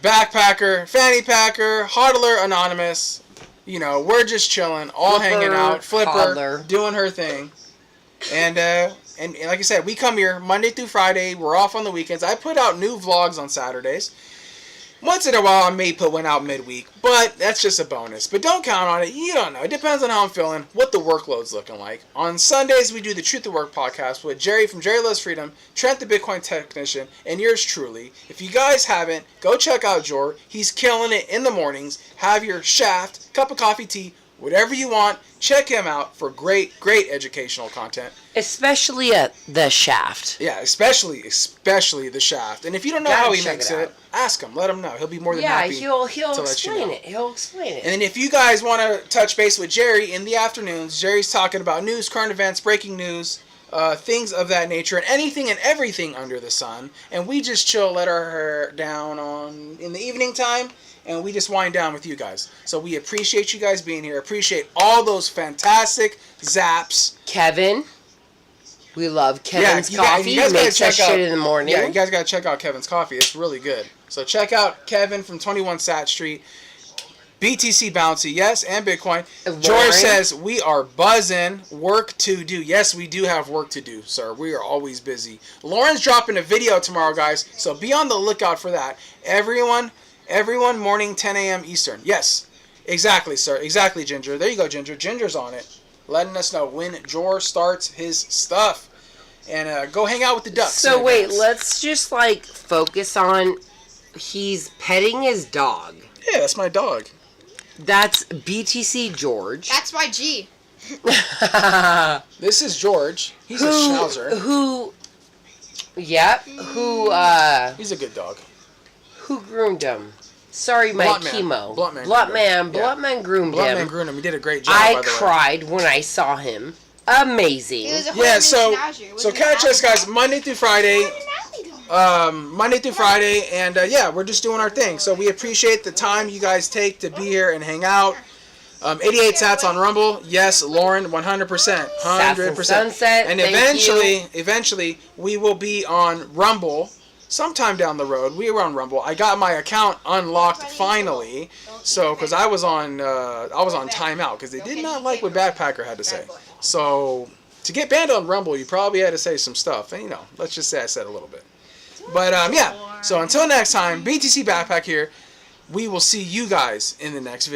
backpacker, fanny packer, hodler anonymous. You know, we're just chilling, all hanging out. Flipper hodler. Doing her thing, and like I said, we come here Monday through Friday. We're off on the weekends. I put out new vlogs on Saturdays. Once in a while, I may put one out midweek, but that's just a bonus. But don't count on it. You don't know. It depends on how I'm feeling, what the workload's looking like. On Sundays, we do the Truth of Work podcast with Jerry from Jerry Loves Freedom, Trent the Bitcoin Technician, and yours truly. If you guys haven't, go check out Jor. He's killing it in the mornings. Have your shaft, cup of coffee, tea, whatever you want. Check him out for great, great educational content. Especially at the shaft. Yeah, especially the shaft. And if you don't know how he makes it, ask him. Let him know. He'll be more than happy he'll to let explain you know. it. He'll explain it. And then if you guys want to touch base with Jerry in the afternoons, Jerry's talking about news, current events, breaking news, things of that nature, and anything and everything under the sun. And we just chill, let our hair down in the evening time. And we just wind down with you guys. So we appreciate you guys being here. Appreciate all those fantastic zaps. Kevin. We love Kevin's coffee. You guys makes that shit in the morning. Yeah, you guys got to check out Kevin's coffee. It's really good. So check out Kevin from 21 Sat Street. BTC Bouncy, yes, and Bitcoin. George says, we are buzzing. Work to do. Yes, we do have work to do, sir. We are always busy. Lauren's dropping a video tomorrow, guys. So be on the lookout for that. Everyone morning 10 a.m. Eastern. Yes, exactly, sir. Exactly, Ginger. There you go, Ginger. Ginger's on it. Letting us know when Jor starts his stuff. And go hang out with the ducks. So wait, let's just focus on he's petting his dog. Yeah, that's my dog. That's BTC George. That's my G. This is George. He's a schnauzer. He's a good dog. Who groomed him? Sorry, my chemo. Bluntman groomed him. Bluntman groomed him. He did a great job, by the way. I cried when I saw him. Amazing. It was a whole so catch us, guys, Monday through Friday. And yeah, we're just doing our thing. So we appreciate the time you guys take to be here and hang out. 88 sats on Rumble. Yes, Lauren, 100%. 100%. Sunset, and eventually, we will be on Rumble. Sometime down the road, we were on Rumble. I got my account unlocked finally, so because I was on timeout because they did not like what Backpacker had to say. So to get banned on Rumble, you probably had to say some stuff, and let's just say I said a little bit. But yeah. So until next time, BTC Backpack here. We will see you guys in the next video.